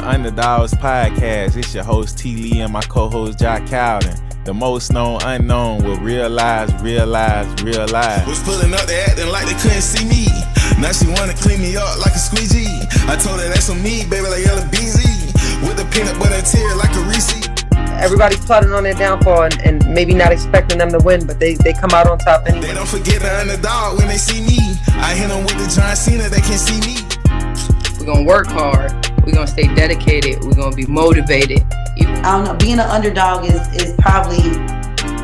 Underdawgs podcast. It's your host T. Lee and my co-host Jock Cowden. The most known unknown will realize. Was pulling up, they acting like they couldn't see me. Now she wanna clean me up like a squeegee. I told her that's on me, baby, like yellow BZ. With the peanut butter tear like a Reese. Everybody's plotting on their downfall and maybe not expecting them to win, but they come out on top anyway. They don't forget the underdog when they see me. I hit them with the John Cena, they can't see me. We're gonna work hard. We're gonna stay dedicated. We're gonna be motivated. I don't know. Being an underdog is probably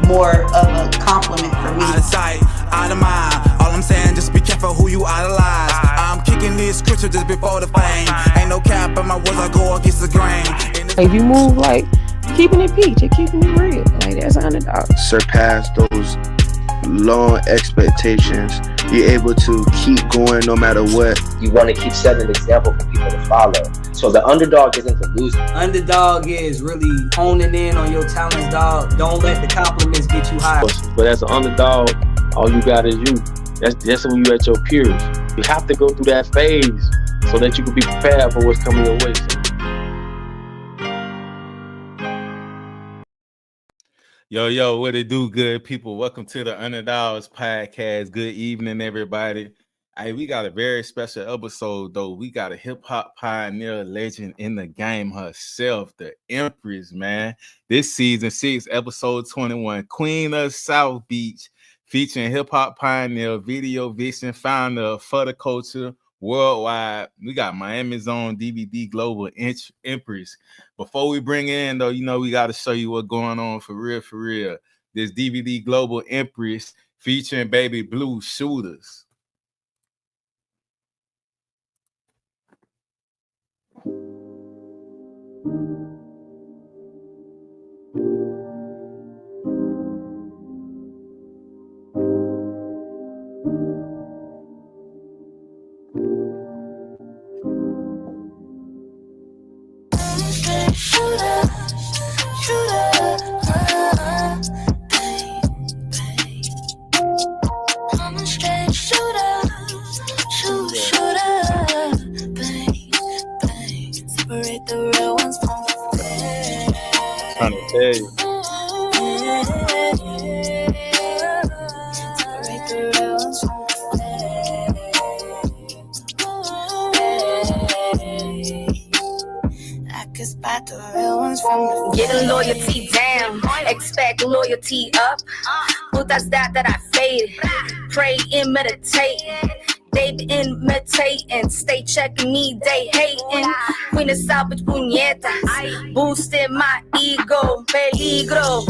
more of a compliment for me. Out of sight, out of mind. All I'm saying, just be careful who you idolize. I'm kicking this scripture just before the fame. Ain't no cap in my words, I go against the grain. If you move like keeping it peach and keeping it real, like that's an underdog. Surpass those long expectations. You're able to keep going no matter what. You want to keep setting an example for people to follow. So the underdog isn't to lose. Underdog is really honing in on your talents, dog. Don't let the compliments get you high. But as an underdog, all you got is you. That's when you at your peers. You have to go through that phase so that you can be prepared for what's coming your way. Yo, what it do, good people? Welcome to the Underdawgs podcast. Good evening, everybody. Hey, we got a very special episode, though. We got a hip-hop pioneer legend in the game herself, the Empress, man. This season 6, episode 21, Queen of South Beach, featuring hip-hop pioneer, video Vixen, founder of 4DACULTURE worldwide. We got Miami's own DVDGlobalEmpress. Before we bring it in, though, you know we got to show you what's going on for real. This DVDGlobalEmpress featuring Baby Blue Shooters. Trying to tell you. Getting loyalty down, expect loyalty up. Putas that I faded, pray and meditate. They imitating, stay checking me, they hating. Queen of South Beach puñetas, boosting my ego, peligro,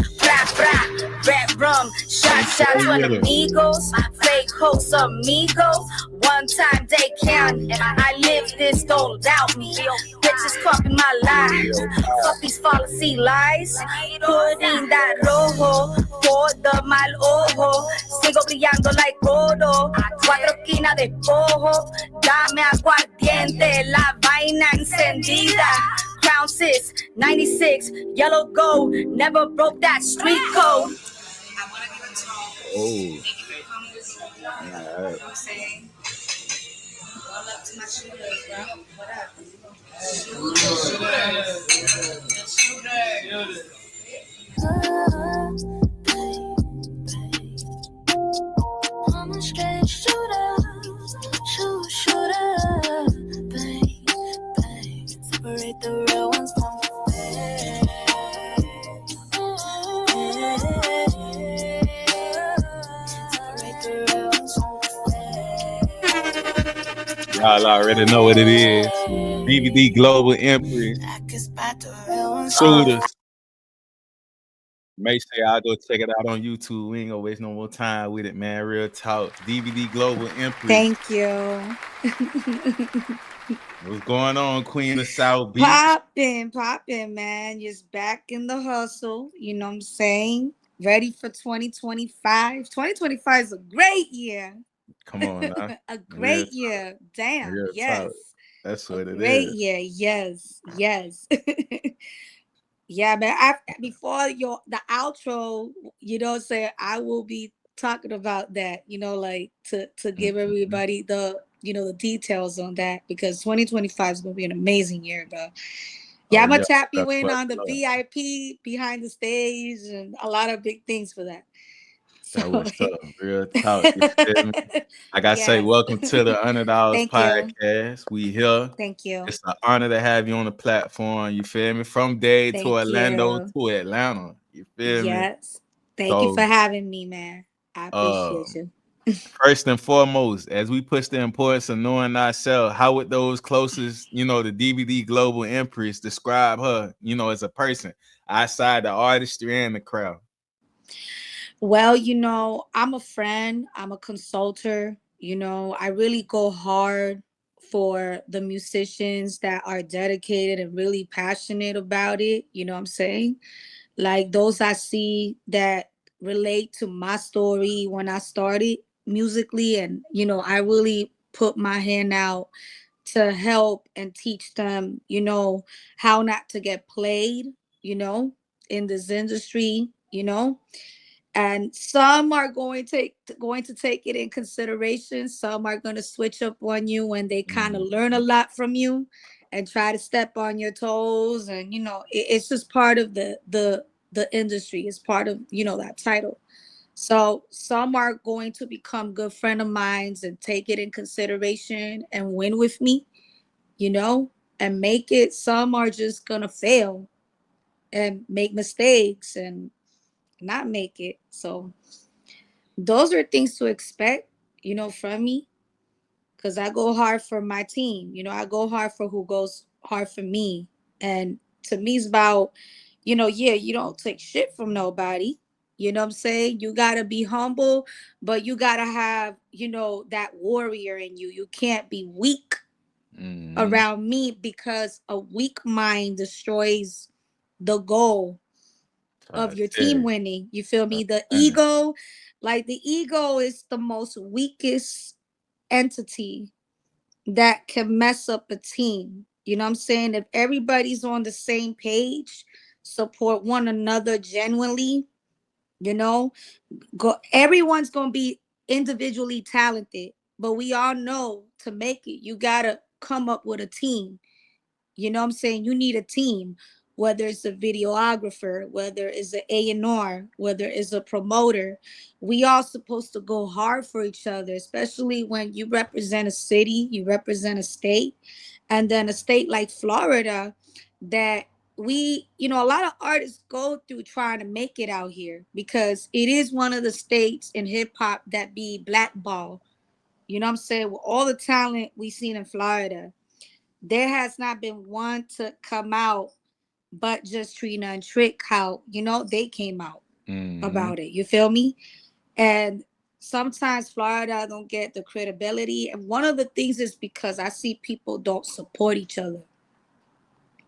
red rum, shot to enemigos, fake hosts amigos. One time they can, I live this, don't doubt me. Bitches copy my lies, fuck these fallacy lies. Putting that rojo for the mal ojo. Sigo brillando like oro, cuatro quinas de pojo. Dame aguardiente, la vaina encendida. Crown sis, 96, yellow gold, never broke that street code. Oh. All right. I'm saying, all up to my shooters, bro. What up? I'm a straight shooter, bang. Separate the real ones from the fake. Y'all already know what it is. DVDGlobalEmpress. Shooters. Make sure y'all go check it out on YouTube. We ain't gonna waste no more time with it, man. Real talk. DVDGlobalEmpress. Thank you. What's going on, Queen of South Beach? Popping, man. Just back in the hustle. You know what I'm saying? Ready for 2025. 2025 is a great year. Come on now. A great year. Damn. Real yes. talk. That's what it is. Great year. Yes. Yeah, man. Before the outro, say I will be talking about that, like to give everybody the the details on that, because 2025 is gonna be an amazing year, bro. Yeah, Oh I'm gonna yeah, tap you that's in what on the VIP behind the stage and a lot of big things for that. that So was up. Real talk. You feel me? Like I say, yes. welcome to the Underdawgs Thank you. podcast. We here. Thank you. It's an honor to have you on the platform. You feel me? From Dade to Thank Orlando you. to Atlanta. You feel me? Yes. Thank you for So, having me, man. I appreciate you. first and foremost, as we push the importance of knowing ourselves, how would those closest, the DVD Global Empress describe her, as a person outside the artistry and the crowd? Well, I'm a friend, I'm a consultant, I really go hard for the musicians that are dedicated and really passionate about it. You know what I'm saying? Like those I see that relate to my story when I started musically. And, I really put my hand out to help and teach them, how not to get played, in this industry, and some are going to take it in consideration. Some are going to switch up on you when they kind of learn a lot from you and try to step on your toes. And it's just part of the industry. It's part of that title. So some are going to become good friend of mine and take it in consideration and win with me, and make it. Some are just gonna fail and make mistakes and not make it. So those are things to expect, from me, because I go hard for my team. I go hard for who goes hard for me. And to me, it's about, yeah, you don't take shit from nobody. You know what I'm saying? You got to be humble, but you got to have, that warrior in you. You can't be weak around me, because a weak mind destroys the goal of your team winning. You feel me? The ego, like the ego is the most weakest entity that can mess up a team. You know what I'm saying? If everybody's on the same page, support one another genuinely, everyone's going to be individually talented, but we all know to make it, you got to come up with a team. You know what I'm saying? You need a team, whether it's a videographer, whether it's an A&R, whether it's a promoter. We all supposed to go hard for each other, especially when you represent a city, you represent a state, and then a state like Florida that we, a lot of artists go through trying to make it out here, because it is one of the states in hip hop that be blackballed. You know what I'm saying? With all the talent we seen in Florida, there has not been one to come out but just Trina and Trick, how they came out about it. You feel me? And sometimes Florida don't get the credibility, and one of the things is because I see people don't support each other.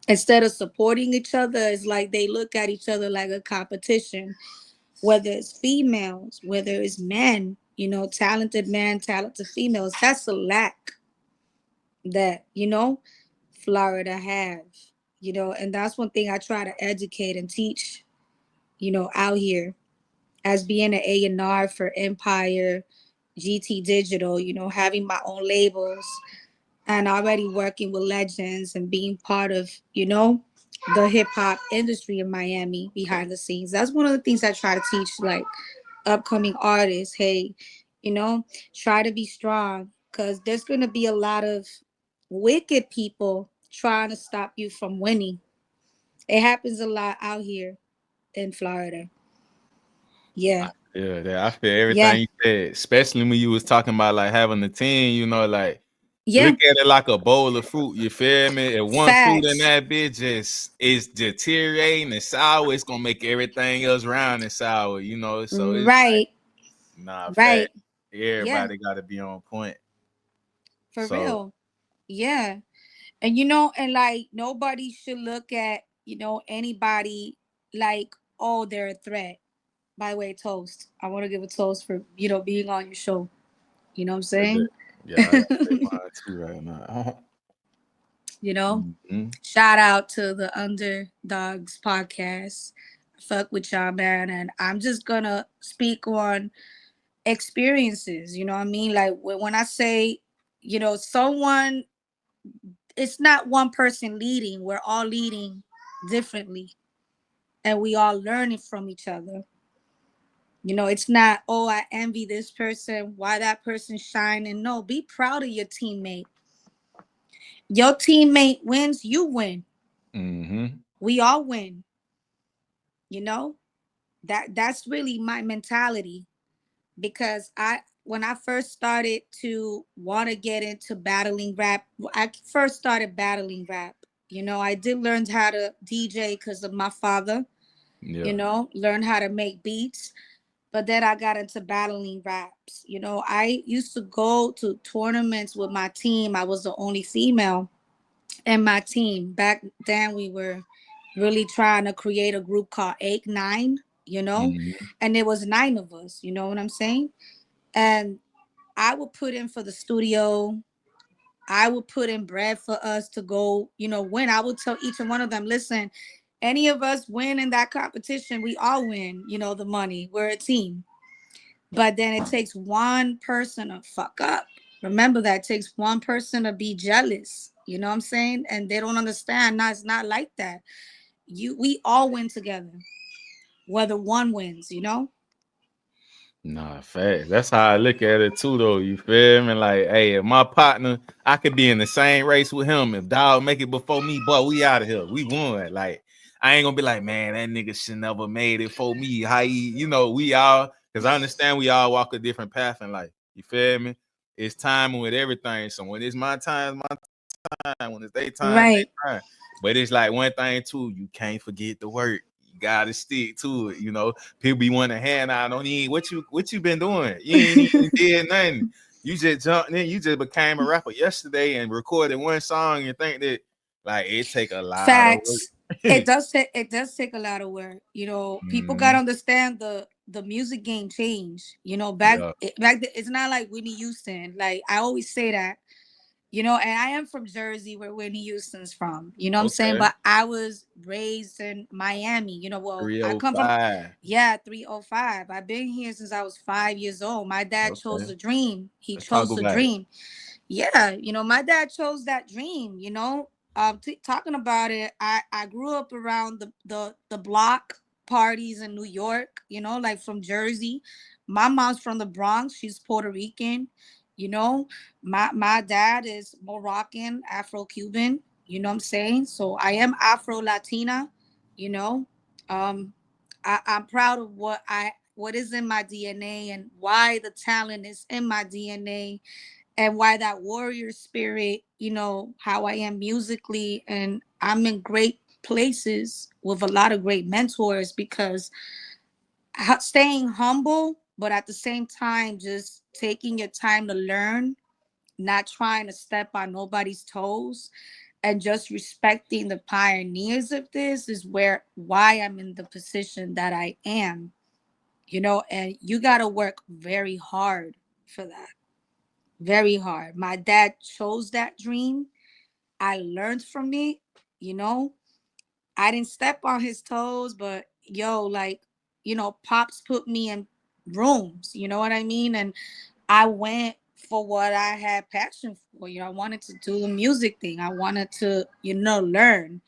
Instead of supporting each other, it's like they look at each other like a competition, whether it's females, whether it's men, talented men, talented females. That's a lack that Florida have, and that's one thing I try to educate and teach, out here, as being an A&R for Empire, GT Digital, having my own labels and already working with legends and being part of, the hip hop industry in Miami behind the scenes. That's one of the things I try to teach, like upcoming artists. Hey, try to be strong, because there's going to be a lot of wicked people trying to stop you from winning. It happens a lot out here in Florida. Yeah. I feel Yeah. everything you said, especially when you was talking about like having a team, like Yeah. look at it like a bowl of fruit. You feel me? If one fruit in Facts. that bitch is deteriorating and sour, it's gonna make everything else round and sour, So it's Right. like, Right. fact. Everybody gotta be on point. For real. Yeah. And and like nobody should look at, anybody like, oh, they're a threat. By the way, toast. I want to give a toast for, being on your show. You know what I'm saying? Yeah, I gotta say mine too right now. Shout out to the Underdogs podcast. Fuck with y'all, man. And I'm just gonna speak on experiences. You know what I mean? Like when I say, you know, someone, it's not one person leading. We're all leading differently, and we all learning from each other. You know, it's not, oh, I envy this person, why that person's shining. No, be proud of your teammate. Your teammate wins, you win. We all win. You know, that's really my mentality, because when I first started to want to get into battling rap, I first started battling rap. You know, I did learn how to DJ because of my father. You know, learn how to make beats. But then I got into battling raps. You know, I used to go to tournaments with my team. I was the only female in my team. Back then, we were really trying to create a group called 8-9, you know, and there was 9 of us, you know what I'm saying? And I would put in for the studio. I would put in bread for us to go, you know, win. I would tell each and one of them, listen, any of us win in that competition, we all win, you know, the money. We're a team. But then it takes one person to fuck up. Remember that, it takes one person to be jealous. You know what I'm saying? And they don't understand. No, it's not like that. We all win together. Whether one wins, you know? Nah, facts. That's how I look at it too, though. You feel me? Like, hey, if my partner, I could be in the same race with him. If dog make it before me, boy, we out of here. We won. Like, I ain't gonna be like, man, that nigga should never made it for me. How he, you know, we all, because I understand we all walk a different path in life. You feel me? It's timing with everything. So when it's my time, it's my time. When it's their time, Right. they time. But it's like one thing too, you can't forget the work. You gotta stick to it, you know. People be wanting to hand out on you. What you been doing? You ain't even did nothing. You just jumped in, you just became a rapper yesterday and recorded one song and think that like it take a lot of work. Facts. It does take a lot of work. You know, people gotta understand the music game changed. You know, Yeah. it's not like Whitney Houston. Like I always say that. You know, and I am from Jersey, where Whitney Houston's from. You know what I'm saying? Okay. But I was raised in Miami. You know, well, I come from 305. 305. I've been here since I was 5 years old. My dad chose Okay. the dream. He Let's talk chose the about it. dream. Yeah, you know, my dad chose that dream. You know, talking about it, I grew up around the block parties in New York. You know, like from Jersey. My mom's from the Bronx. She's Puerto Rican. You know, my dad is Moroccan, Afro-Cuban. You know what I'm saying? So I am Afro-Latina. You know, um, I'm proud of what is in my DNA and why the talent is in my DNA and why that warrior spirit, you know, how I am musically, and I'm in great places with a lot of great mentors because staying humble, but at the same time, just taking your time to learn, not trying to step on nobody's toes, and just respecting the pioneers of this is why I'm in the position that I am, you know, and you got to work very hard for that. Very hard. My dad chose that dream. I learned from it, you know. I didn't step on his toes, but yo, like, you know, pops put me in rooms, you know what I mean? And I went for what I had passion for. You know, I wanted to do the music thing. I wanted to, you know, learn.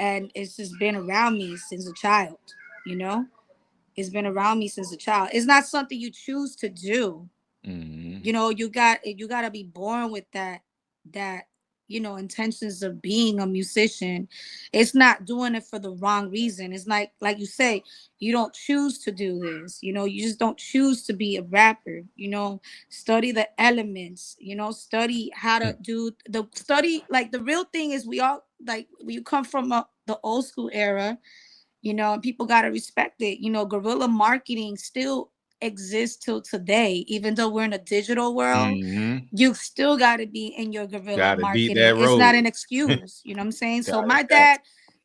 And it's just been around me since a child, you know? It's been around me since a child. It's not something you choose to do. You know, you got to be born with that you know, intentions of being a musician. It's not doing it for the wrong reason. It's like you say, you don't choose to do this. You know, you just don't choose to be a rapper. You know, study the elements, you know, study how to do the study. Like the real thing is, we all, like, you come from the old school era, you know, and people got to respect it. You know, guerrilla marketing still exists till today, even though we're in a digital world. You still got to be in your guerrilla Gotta beat marketing. that It's not road. an excuse. You know what I'm saying? So Got it.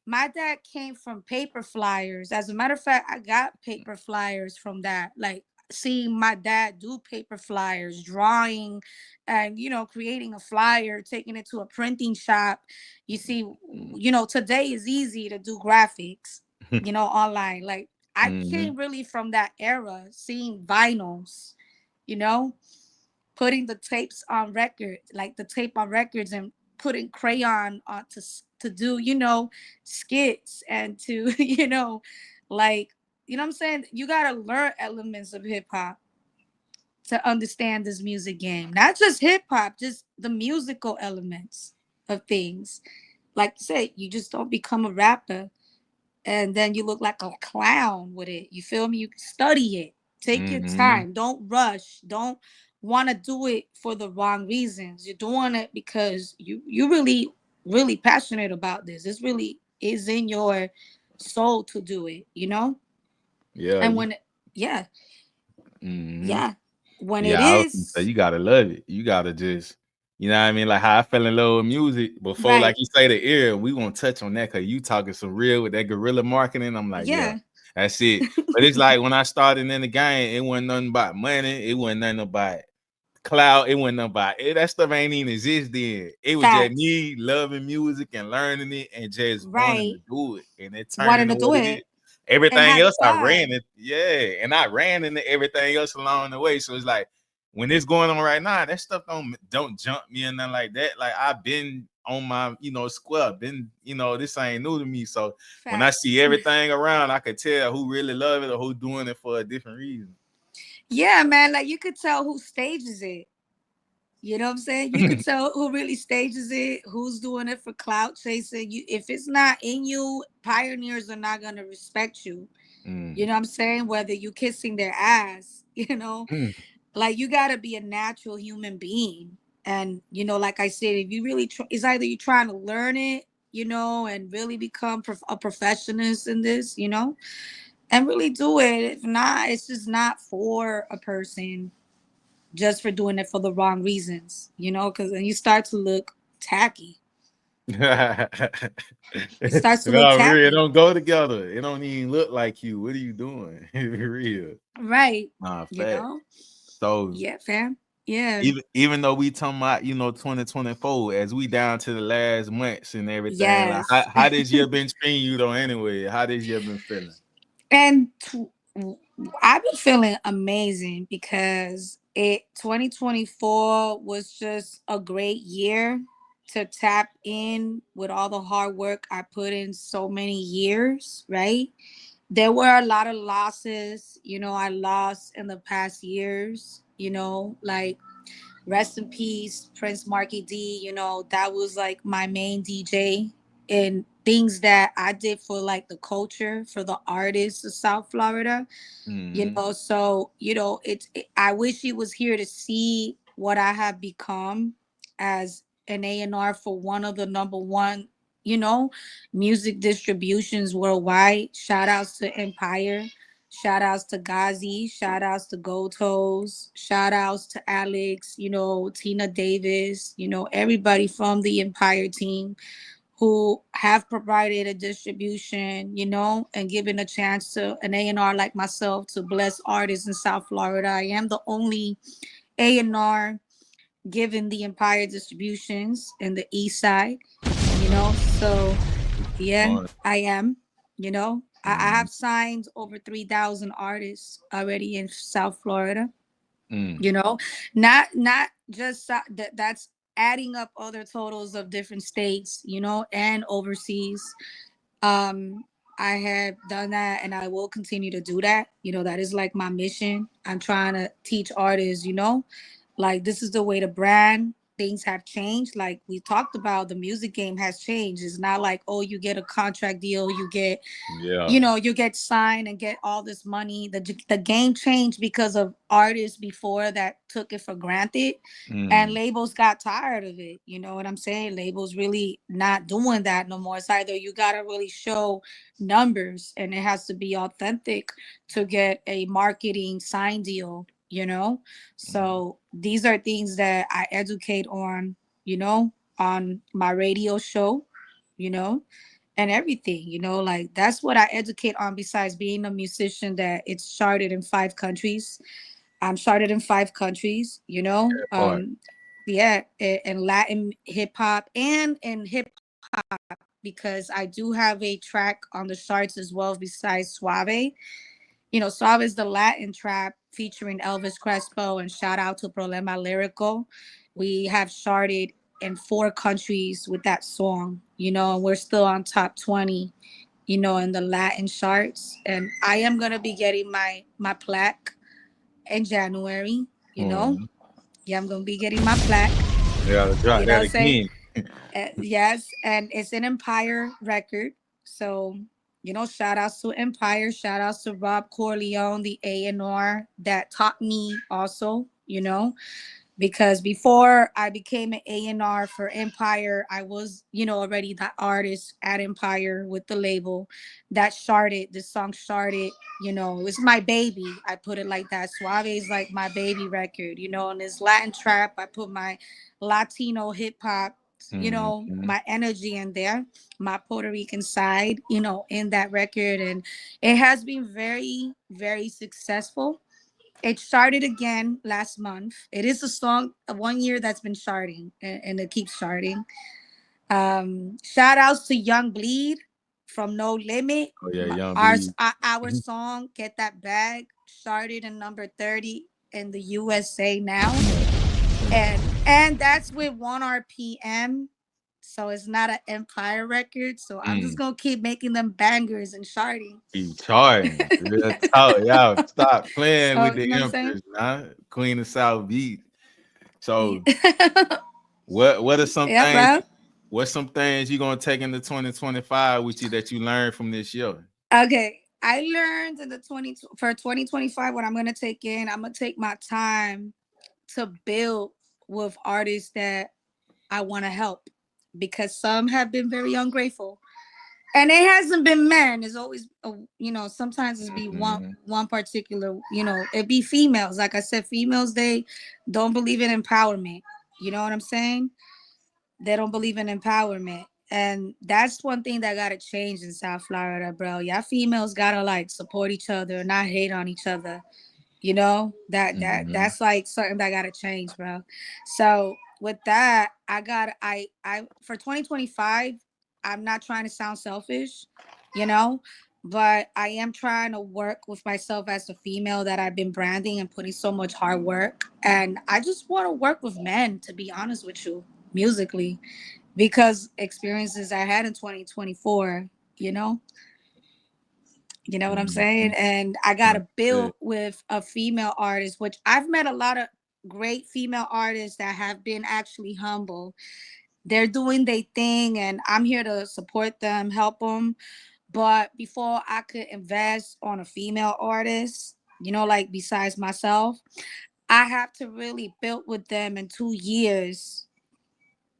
my dad came from paper flyers. As a matter of fact, I got paper flyers from that. Like seeing my dad do paper flyers, drawing, and, you know, creating a flyer, taking it to a printing shop. You see, you know, today is easy to do graphics, you know, online. Like I came really from that era, seeing vinyls, you know, putting the tapes on record, like the tape on records, and putting crayon on to do, you know, skits and to, you know, like, you know what I'm saying? You gotta learn elements of hip hop to understand this music game. Not just hip hop, just the musical elements of things. Like you said, you just don't become a rapper and then you look like a clown with it. You feel me? You study it. Take your Mm-hmm. time. Don't rush. Don't want to do it for the wrong reasons. You're doing it because you really passionate about this. This really is in your soul to do it, you know? Yeah. And when yeah, Mm-hmm. yeah. When it Yeah, I was gonna say is you gotta love it. You gotta just, you know what I mean? Like how I fell in love with music before, like right. you say the ear, we gonna touch on that because you talking some real with that guerrilla marketing. I'm like, yeah, Yeah. that's it. But it's like when I started in the game, it wasn't nothing about money, it wasn't nothing about cloud, it wasn't nothing about it. That stuff ain't even exist then. It was just Facts. me loving music and learning it and just wanting Right. to do it. And it turned Wanting into to do what it is. it and Everything having else I ran fun. it, yeah, and I ran into everything else along the way. So it's like when it's going on right now, that stuff don't jump me and nothing like that. Like I've been on my, square, been, this ain't new to me. So when I Facts. see everything around, I could tell who really love it or who doing it for a different reason. Yeah, man. Like you could tell who stages it. You know what I'm saying? You could tell who really stages it, who's doing it for clout chasing. You, if it's not in you, pioneers are not gonna respect you. You know what I'm saying? Whether you kissing their ass, you know, like you gotta be a natural human being. And you know, like I said, if you really, it's either you trying to learn it, you know, and really become a professionist in this, you know, and really do it. If not, it's just not for a person just for doing it for the wrong reasons, you know, because then you start to look tacky. No, It starts to look really, it tacky. don't go together. It don't even look like you. What are you doing? Real. Right. Nah, You fact. know? So Yeah, fam. Yeah. even though we talking about 2024 as we down to the last months and everything, like Yes. how this year been treating you though anyway? How this year been feeling? And I've been feeling amazing because 2024 was just a great year to tap in with all the hard work I put in so many years, right? There were a lot of losses, you know, I lost in the past years, you know, like rest in peace, Prince Marky D. You know, that was like my main DJ and things that I did for like the culture, for the artists of South Florida. You Mm-hmm. know, so you know, I wish he was here to see what I have become as an A&R for one of the number one, you know, music distributions worldwide. Shout outs to Empire. Shout outs to Ghazi, shout outs to Gold Toes, shout outs to Alex, you know, Tina Davis, you know, everybody from the Empire team who have provided a distribution, you know, and given a chance to an A&R like myself to bless artists in South Florida. I am the only A&R given the Empire distributions in the East Side, you know, so yeah, Smart. I am. You know, I Mm-hmm. have signed over 3,000 artists already in South Florida. Mm. You know, not just that's adding up other totals of different states. You know, and overseas. Um, I have done that, and I will continue to do that. You know, that is like my mission. I'm trying to teach artists. You know, like this is the way to brand. Things have changed. Like we talked about, the music game has changed. It's not like, oh, you get a contract deal, you get, Yeah. you know, you get signed and get all this money. The game changed because of artists before that took it for granted, and Mm. labels got tired of it. You know what I'm saying? Labels really not doing that no more. It's either you gotta really show numbers and it has to be authentic to get a marketing sign deal, you know? So these are things that I educate on, you know, on my radio show, you know, and everything, you know, like that's what I educate on besides being a musician that it's charted in 5 countries. I'm charted in 5 countries, you know. Part. Yeah, in Latin hip hop and in hip hop because I do have a track on the charts as well besides Suave. You know, Suave is the Latin trap featuring Elvis Crespo, and shout out to Problema Lyrical. We have charted in 4 countries with that song, you know, and we're still on top 20, you know, in the Latin charts. And I am gonna be getting my plaque in January, you know. Yeah, I'm gonna be getting my plaque. Yeah, drop You know that what I'm saying? again. Yes, and it's an Empire record. So, you know, shout outs to Empire, shout outs to Rob Corleone, the A&R that taught me also, you know, because before I became an A&R for Empire, I was, you know, already the artist at Empire with the label that started, the song started, you know, it was my baby. I put it like that. Suave is like my baby record, you know, and this Latin trap, I put my Latino hip hop, you know, my energy in there, my Puerto Rican side, you know, in that record. And it has been very, very successful. It started again last month. It is a song, 1 year that's been starting, and it keeps starting. Shout outs to Young Bleed from No Limit. Oh yeah, Young Our, Bleed. our song, Get That Bag, started in number 30 in the USA now. And that's with 1 RPM. So it's not an Empire record. So I'm just gonna keep making them bangers and charting. Keep charting. Real talk. Y'all stop playing So with you the know what I'm saying? Empress, huh? Queen of South Beat. So what are some Yeah, things? bro. What's some things you gonna take into 2025 with you that you learned from this year? Okay. I learned in the 2025 what I'm gonna take in. I'm gonna take my time to build with artists that I want to help, because some have been very ungrateful, and it hasn't been men. It's always, you know, sometimes it's be one particular, you know, it be females. Like I said, females, they don't believe in empowerment. You know what I'm saying? They don't believe in empowerment. And that's one thing that gotta change in South Florida, bro. Y'all females gotta like support each other, not hate on each other. You know, that's like something that gotta change, bro. So with that, I for 2025, I'm not trying to sound selfish, you know, but I am trying to work with myself as a female that I've been branding and putting so much hard work. And I just want to work with men, to be honest with you, musically, because experiences I had in 2024, you know. You know what I'm saying? And I got to build with a female artist, which I've met a lot of great female artists that have been actually humble. They're doing their thing, and I'm here to support them, help them. But before I could invest on a female artist, you know, like besides myself, I have to really build with them in 2 years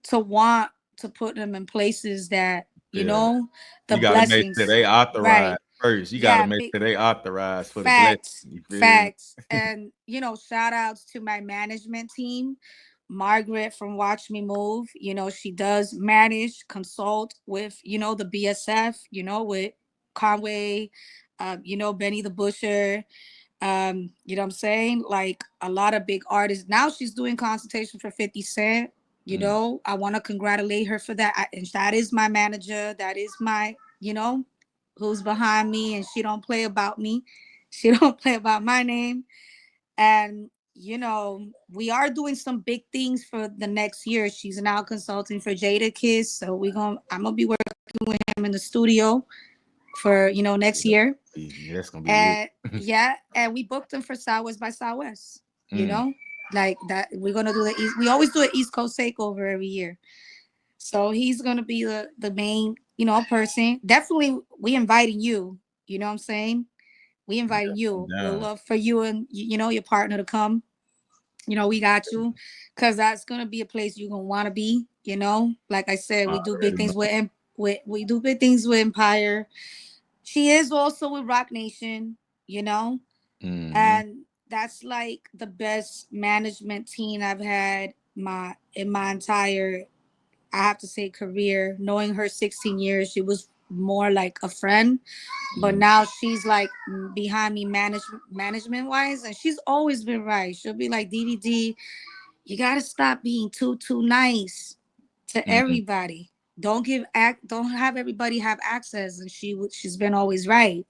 to want to put them in places that, you know, the You gotta make sure blessings. they Right. authorized first. You gotta Yeah, make sure they authorized for the blessing. facts, You feel me? facts. And, you know, shout outs to my management team. Margaret from Watch Me Move, you know, she does manage, consult with, you know, the BSF, you know, with Conway, you know, Benny the Butcher, you know what I'm saying? Like a lot of big artists. Now she's doing consultation for 50 Cent. You know, I want to congratulate her for that. And that is my manager. That is my, you know, who's behind me, and she don't play about me. She don't play about my name. And you know, we are doing some big things for the next year. She's now consulting for Jada Kiss, so I'm gonna be working with him in the studio for, you know, next year. Yeah, that's gonna be And lit. yeah, and we booked him for Southwest by Southwest. You know, like that. We're gonna do the East. We always do an East Coast takeover every year. So he's gonna be the main, you know, person. Definitely, we inviting you. You know what I'm saying? We inviting you. We'll love for you and you know, your partner to come. You know, we got you, because that's gonna be a place you're gonna want to be. You know, like I said, we do big things with we do big things with Empire. She is also with Rock Nation. You know, and that's like the best management team I've had in my entire, I have to say, career. Knowing her 16 years, she was more like a friend, but now she's like behind me management wise, and she's always been right. She'll be like, DVD, you gotta stop being too nice to everybody. Don't have everybody have access. And she's been always right,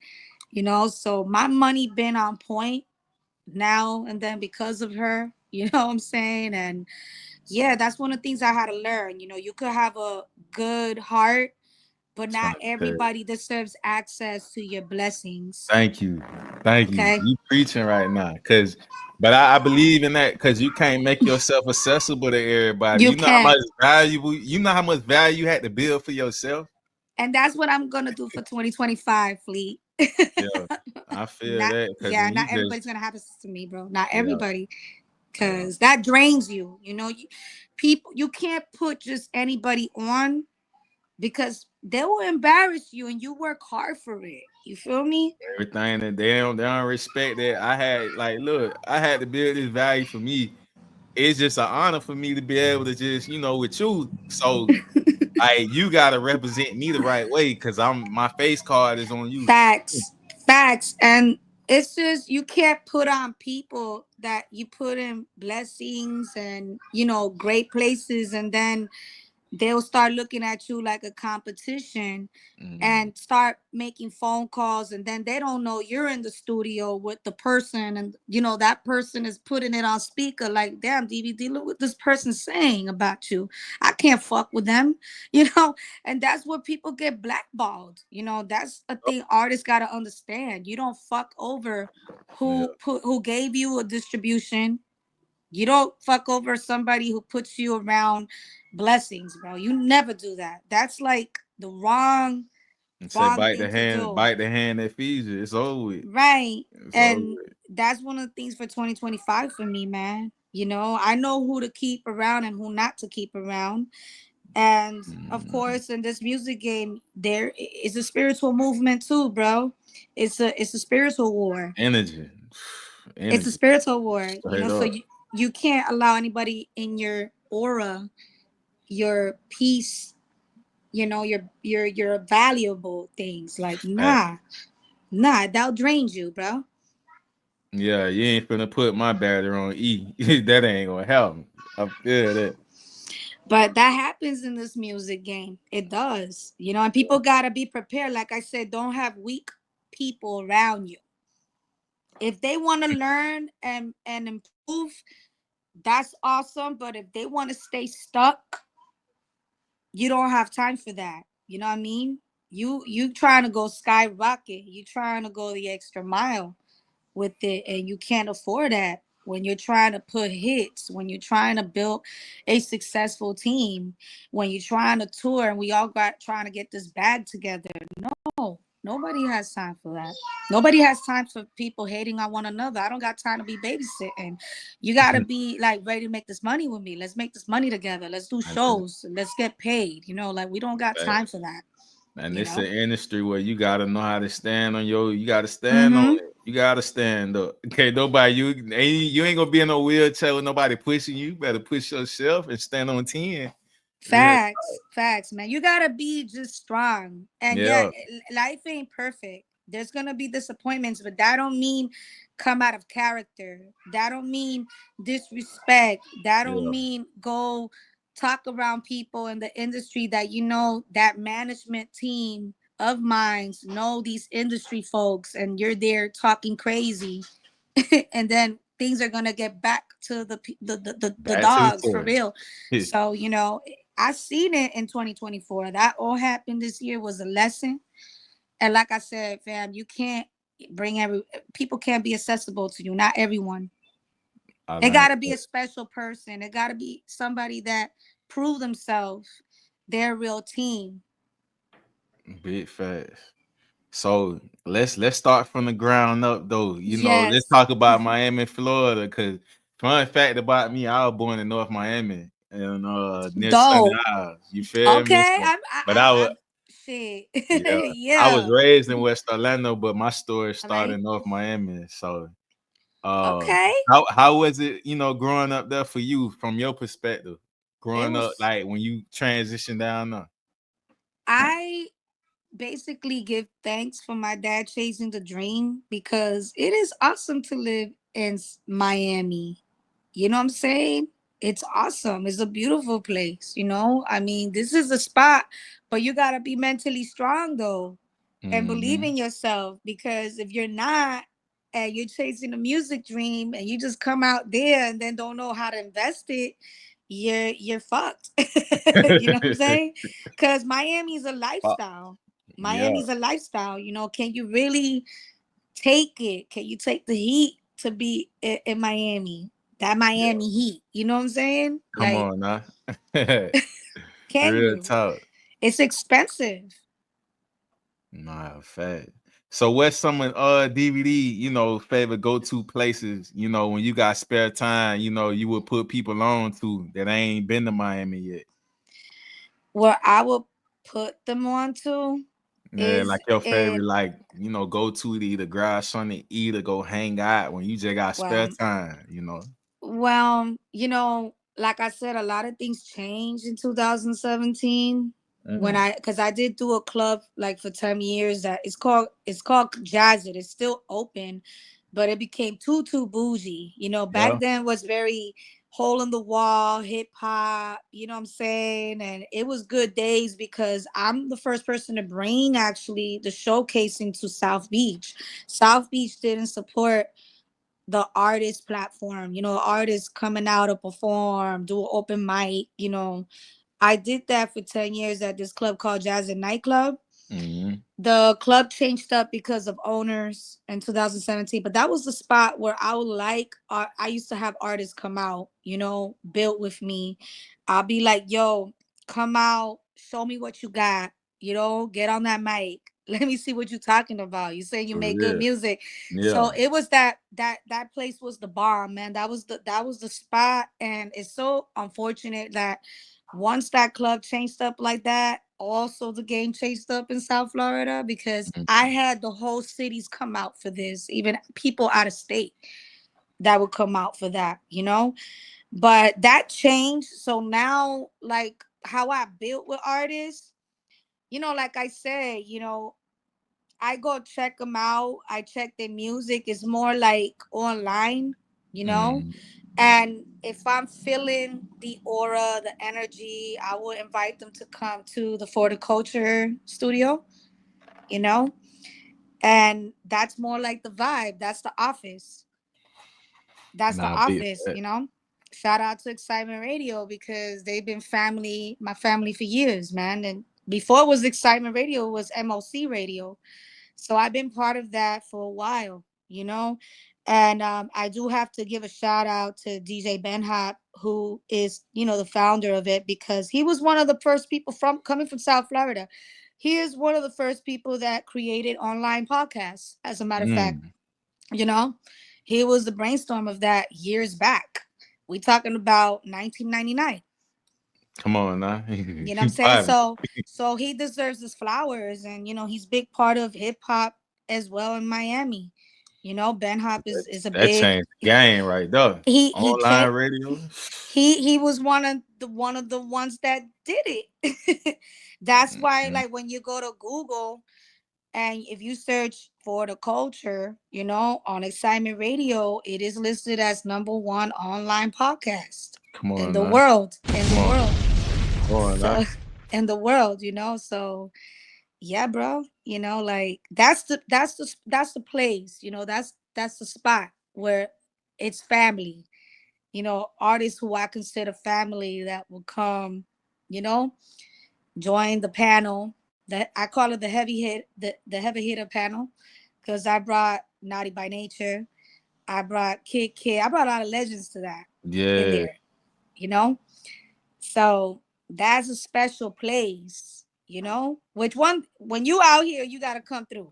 you know. So my money been on point, now and then because of her. You know what I'm saying? And yeah, that's one of the things I had to learn. You know, you could have a good heart, but not everybody deserves access to your blessings. Thank you. Thank you. Okay. You preaching right now. But I believe in that because you can't make yourself accessible to everybody. You You know how much can't. valuable, you know how much value you had to build for yourself. And that's what I'm gonna do for 2025, Fleet. Yeah. I feel Not that because yeah, when you not everybody's just, gonna have this to me, bro. Not yeah, everybody. yeah. Cause that drains you. You know, people you can't put just anybody on because they will embarrass you and you work hard for it. You feel me? Everything that they don't respect that. I had like, look, I had to build this value for me. It's just an honor for me to be able to just, with you. So you gotta represent me the right way because my face card is on you. Facts. And it's just you can't put on people that you put in blessings and great places, and then they'll start looking at you like a competition and start making phone calls, and then they don't know you're in the studio with the person, and that person is putting it on speaker like, damn, DVD, look what this person's saying about you. I can't fuck with them. you know and that's where people get blackballed. That's a thing artists got to understand. You don't fuck over Yeah. who gave you a distribution. You don't fuck over somebody who puts you around blessings, bro. You never do that. That's like the wrong And say thing to do. bite the hand that feeds you. It's over with. Right. It's over And with. that's one of the things for 2025 for me, man. I know who to keep around and who not to keep around. And of course, in this music game, there is a spiritual movement too, bro. It's a spiritual war. Energy. It's a Energy. spiritual war, Straight so up. you can't allow anybody in your aura, your peace, your valuable things. Like, Hey, nah, that'll drain you, bro. yeah, you ain't finna put my battery on E. That ain't gonna help me. I feel that. But that happens in this music game. It does, and people gotta be prepared. Like I said, don't have weak people around you. If they want to learn and improve, that's awesome. But if they want to stay stuck, you don't have time for that. You know what I mean? You trying to go skyrocket. You trying to go the extra mile with it, and you can't afford that when you're trying to put hits, when you're trying to build a successful team, when you're trying to tour, and we all got trying to get this bag together. No, nobody has time for that. Nobody has time for people hating on one another. I don't got time to be babysitting. You got to be like ready to make this money with me. Let's make this money together. Let's do shows. Let's get paid. Like we don't got time for that. And it's an industry where you gotta know how to stand on you gotta stand Mm-hmm. on it. You gotta stand up. Okay, nobody, you ain't gonna be in no wheelchair with nobody pushing you. You better push yourself and stand on 10. Facts, man. You gotta be just strong. And yeah, Yeah. life ain't perfect. There's gonna be disappointments, but that don't mean come out of character. That don't mean disrespect. That don't Yeah. mean go talk around people in the industry that that management team of mines know these industry folks, and you're there talking crazy. And then things are gonna get back to the Back to the dogs for tour. real. So I seen it in 2024. That all happened this year was a lesson. And like I said, fam, you can't people can't be accessible to you. Not everyone. It gotta be a special person. It gotta be somebody that prove themselves. Their real team. Big fast. So let's start from the ground up though. Let's Yes. talk about Miami, Florida. Cause fun fact about me, I was born in North Miami and near Sunny Dope. Isles. You feel me? Okay. So, but I was shit. yeah, I was Yeah. raised in West Orlando, but my story started Right. in North Miami. So Okay. how was it, growing up there for you from your perspective? It Growing up was like when you transitioned down there. I basically give thanks for my dad chasing the dream, because it is awesome to live in Miami. You know what I'm saying? It's awesome. It's a beautiful place. I mean, this is a spot, but you got to be mentally strong though and believe Mm-hmm. in yourself, because if you're not, and you're chasing a music dream and you just come out there and then don't know how to invest it, you're fucked. You know what I'm saying? Because Miami's a lifestyle. Yeah. Miami's a lifestyle. You know, can you really take it? Can you take the heat to be in Miami? That Miami heat. You know what I'm saying? Come Like, on now. can Real you? talk. It's expensive. Nah, fact. So what's some of DVD, you know, favorite go-to places, you know, when you got spare time, you know, you would put people on to that ain't been to Miami yet? Where I will put them on to Yeah, is like your favorite, in, like, you know, go to to either grab something to eat or go hang out when you just got spare well, time, you know. you know, like I said, a lot of things changed in 2017 when Mm. because I did do a club like for 10 years that it's called Jazz It. It's still open, but it became too bougie. You know, back Yeah. then was very hole in the wall, hip hop, you know what I'm saying? And it was good days because I'm the first person to bring actually the showcasing to South Beach. South Beach didn't support the artist platform, you know, artists coming out to perform, do an open mic, you know. I did that for 10 years at this club called Jazz and Nightclub. Mm-hmm. The club changed up because of owners in 2017, but that was the spot where I would like I used to have artists come out, you know, build with me. I'll be like, yo, come out, show me what you got, you know, get on that mic. Let me see what you're talking about. You saying you For make good real. music. Yeah. So it was that place was the bomb, man. That was the spot. And it's so unfortunate that once that club changed up like that, also the game changed up in South Florida because Mm. I had the whole cities come out for this, even people out of state that would come out for that, you know? But that changed. So now, like how I built with artists, you know, like I said, you know, I go check them out. I check their music. It's more like online, you know? Mm. And if I'm feeling the aura, the energy, I will invite them to come to the 4DACULTURE studio, you know? And that's more like the vibe. That's the office. That's the Nah, big office, fact. you know? Shout out to Excitement Radio because they've been my family for years, man. And before it was Excitement Radio, it was MOC Radio. So I've been part of that for a while, you know. And I do have to give a shout out to DJ Ben Hop, who is, you know, the founder of it, because he was one of the first people from coming from South Florida. He is one of the first people that created online podcasts, as a matter of fact. Mm. You know, he was the brainstorm of that years back. We talking about 1999. Come on now. You know what I'm He saying? vibing. So he deserves his flowers, and you know he's big part of hip hop as well in Miami. You know, Ben Hop is a That big changed the game right there. he Online can't radio. he was one of the ones that did it. That's why, Mhm. like, when you go to Google and if you search for the culture, you know, on Excitement Radio, it is listed as #1 online podcast Come in on the now. world. In Come the on. world. Come on now. So in the world, you know. So yeah, bro. You know, like that's the place. You know, that's the spot where it's family. You know, artists who I consider family that will come, you know, join the panel. That I call it the the heavy hitter panel, because I brought Naughty by Nature, I brought Kid, I brought a lot of legends to that in Yeah. there, you know. So that's a special place, you know. Which one? When you out here, you gotta come through.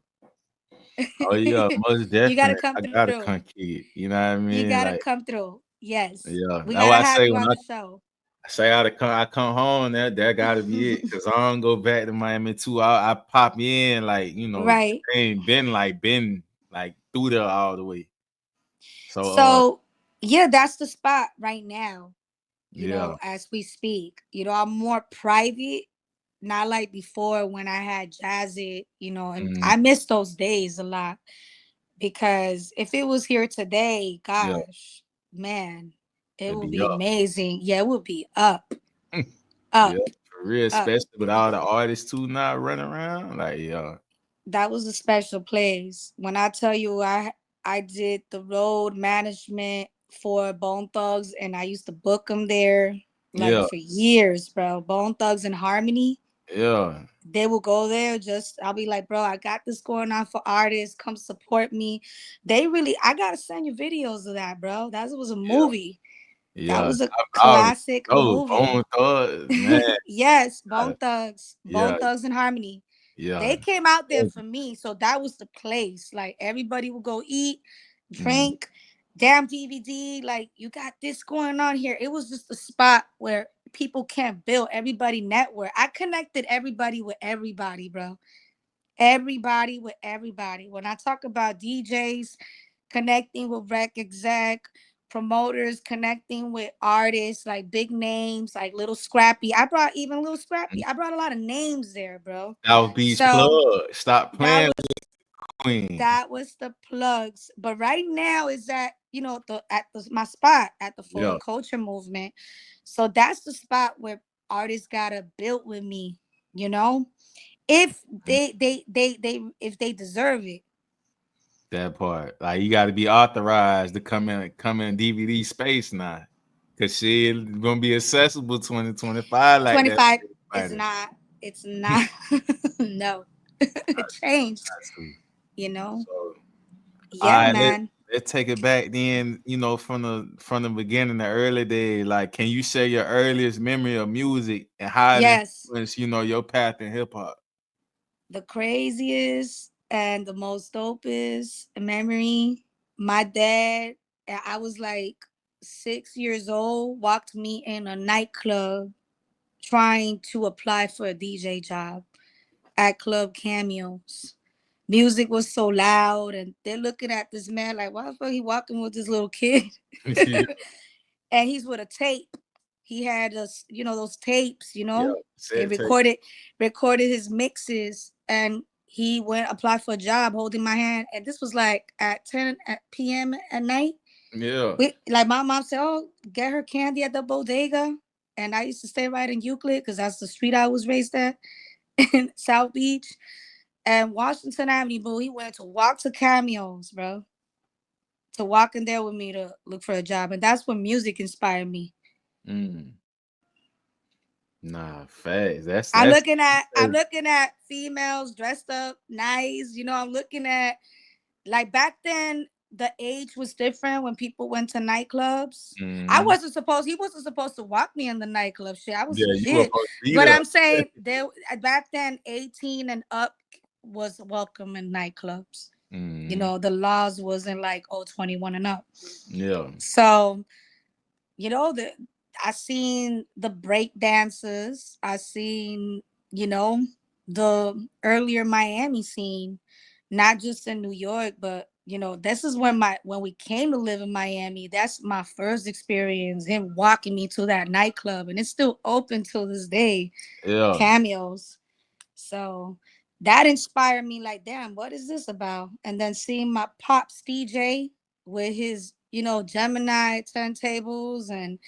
Oh yeah, most You gotta definitely. come I gotta through. come kid. You know what I You mean? gotta Like, come through. Yes, yeah. we That's gotta why I have say you when on the show. I say I come home, that gotta be it. Cause I don't go back to Miami too. I pop in like, you know, Right. I ain't been like through there all the way. So So yeah, that's the spot right now. You yeah. know, as we speak, you know, I'm more private, not like before when I had Jazz It, you know, and Mhm. I miss those days a lot. Because if it was here today, Yeah. gosh, man, it It'd would be be up. amazing. Yeah, it would be up, Yeah, up, for real, up. especially with all the artists too now running around. Like, yeah. That was a special place. When I tell you, I did the road management for Bone Thugs, and I used to book them there like Yeah. for years, bro. Bone Thugs and Harmony. Yeah. They will go there. I'll be like, bro, I got this going on for artists. Come support me. I gotta send you videos of that, bro. That was a Yeah. movie. That Yeah. was a I classic oh, movie. Bone Thugs, man. Yes, Yeah. Bone Yeah. Thugs and Harmony. Yeah. They came out there for me, so that was the place. Like everybody would go eat, Mm. drink. Damn DVD, like you got this going on here. It was just a spot where people can't build. Everybody network. I connected everybody with everybody, bro. Everybody with everybody. When I talk about DJs connecting with rec exec, promoters connecting with artists like big names like Little Scrappy. I brought even Little Scrappy. I brought a lot of names there, bro. South Beach So Plug. Stop that playing was with Queen. that was the plugs. But right now is at my spot at the 4 Yeah. Culture movement. So that's the spot where artists gotta build with me, you know, if if they deserve it. That part. Like you gotta be authorized to come in DVD space now. Cause shit gonna be accessible 2025 like that. 25. For It's everybody. not. It's not. No. It changed, That's cool. you know. So all Yeah, right, man. let's take it back then, from the beginning, the early days. Like, can you share your earliest memory of music and how it Yes. influenced, your path in hip hop? The craziest and the most dopest memory. My dad, I was like 6 years old, walked me in a nightclub trying to apply for a DJ job at Club Cameos. Music was so loud, and they're looking at this man like, why the fuck he walking with this little kid? Yeah. And he's with a tape. He had those tapes, Yeah. and Set tape. recorded his mixes, and he went apply for a job holding my hand. And this was like at 10 p.m. at night. Yeah. Like my mom said, oh, get her candy at the bodega. And I used to stay right in Euclid because that's the street I was raised at in South Beach. And Washington Avenue, boo, he went to walk to Cameos, bro. To walk in there with me to look for a job. And that's when music inspired me. Mm. Nah, facts. That's I'm looking at females dressed up nice. I'm looking at, like, back then the age was different when people went to nightclubs. He wasn't supposed to walk me in the nightclub shit. I was Yeah, you were legit. supposed to be But there. I'm saying back then 18 and up was welcome in nightclubs. The laws wasn't like 21 and up. Yeah. So, I seen the break dancers. I seen, the earlier Miami scene, not just in New York, but this is when we came to live in Miami. That's my first experience. Him walking me to that nightclub, and it's still open till this day. Yeah. Cameos. So that inspired me. Like, damn, what is this about? And then seeing my pops DJ with his, Gemini turntables and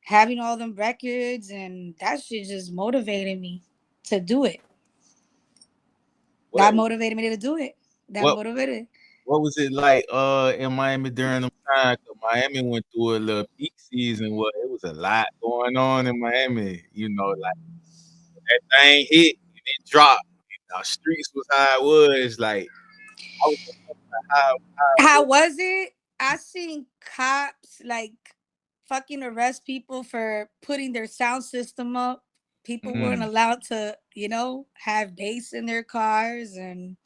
having all them records, and that shit just motivated me to do it. That motivated me to do it. What was it like in Miami during the time? 'Cause Miami went through a little peak season where it was a lot going on in Miami. Like that thing hit and it dropped. Streets was how it was. Like I was How was it? I seen cops like fucking arrest people for putting their sound system up. People weren't allowed to, have bass in their cars. And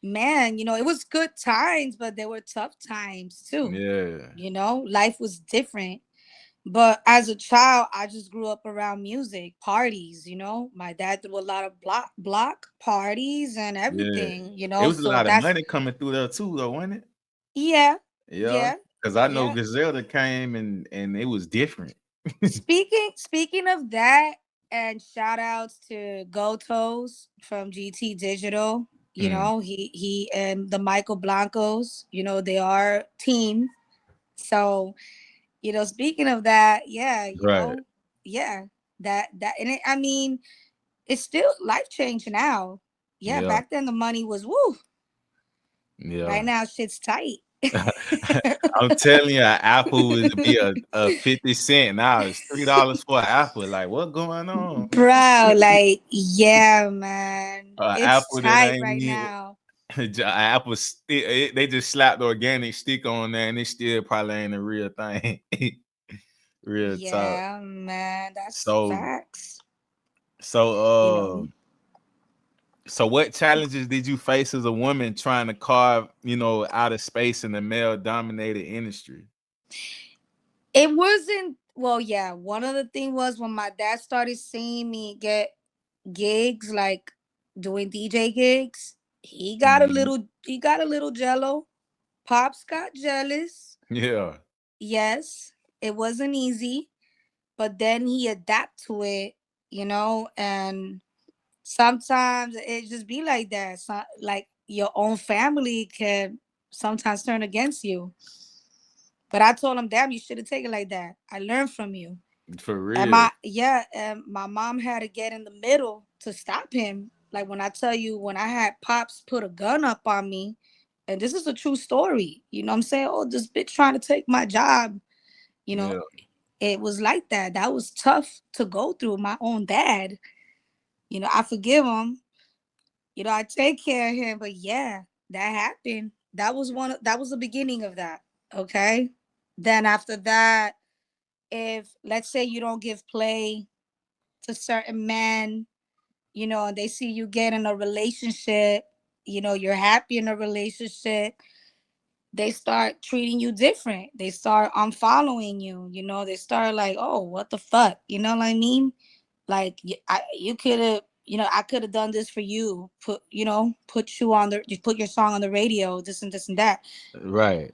man, it was good times, but there were tough times too. Yeah. Life was different. But as a child, I just grew up around music, parties, My dad threw a lot of block parties and everything, It was a So lot of that's money coming through there too, though, wasn't it? yeah. Yeah. Because I know Yeah. Griselda came and it was different. Speaking of that, and shout outs to Gotos from GT Digital. He and the Michael Blancos, they are team. So, speaking of that, yeah, Right. yeah, that and I mean, it's still life changing now. Yeah, Yeah. back then the money was woo. Yeah. Right now, shit's tight. I'm telling you, an apple would be a 50 cent. Now it's $3 for an apple. Like, what going on? Bro, like, yeah, man. It's Apple that tight ain't right even now. apple. They just slapped the organic sticker on there, and it still probably ain't a real thing. Real talk. Yeah, man. That's So, facts. so, so what challenges did you face as a woman trying to carve, out of space in the male-dominated industry? It wasn't, well, yeah. One of the thing was when my dad started seeing me get gigs, like doing DJ gigs, he got a little jello. Pops got jealous. Yeah. Yes, it wasn't easy, but then he adapt to it, and sometimes it just be like that. So, like your own family can sometimes turn against you. But I told him, damn, you should have taken it like that. I learned from you. For And real. my mom had to get in the middle to stop him. Like when I tell you, when I had Pops put a gun up on me, and this is a true story, you know what I'm saying? Oh, this bitch trying to take my job. Yeah. It was like that. That was tough to go through. My own dad. I forgive him. I take care of him. But yeah, that happened. That was the beginning of that. Okay. Then after that, if let's say you don't give play to certain men, and they see you get in a relationship, you're happy in a relationship, they start treating you different. They start unfollowing you, they start like, oh, what the fuck? You know what I mean? Like you could have, I could have done this for you. Put you put your song on the radio, this and this and that. Right.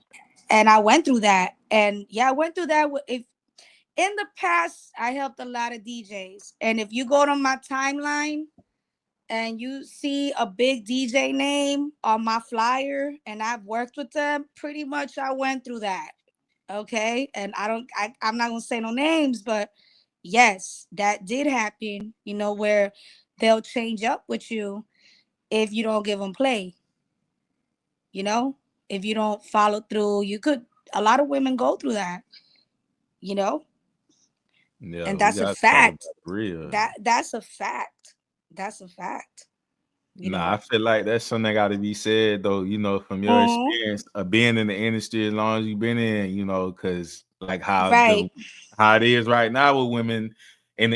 And I went through that. And yeah, I went through that. If in the past, I helped a lot of DJs. And if you go to my timeline and you see a big DJ name on my flyer and I've worked with them, pretty much I went through that. Okay. And I'm not going to say no names, but yes, that did happen, where they'll change up with you if you don't give them play. If you don't follow through, a lot of women go through that, Yeah, and we that's a gotta talk about fact. real. That's a fact. That's a fact. Nah, I feel like that's something that got to be said though. From your experience of being in the industry as long as you've been in, because like how it is right now with women in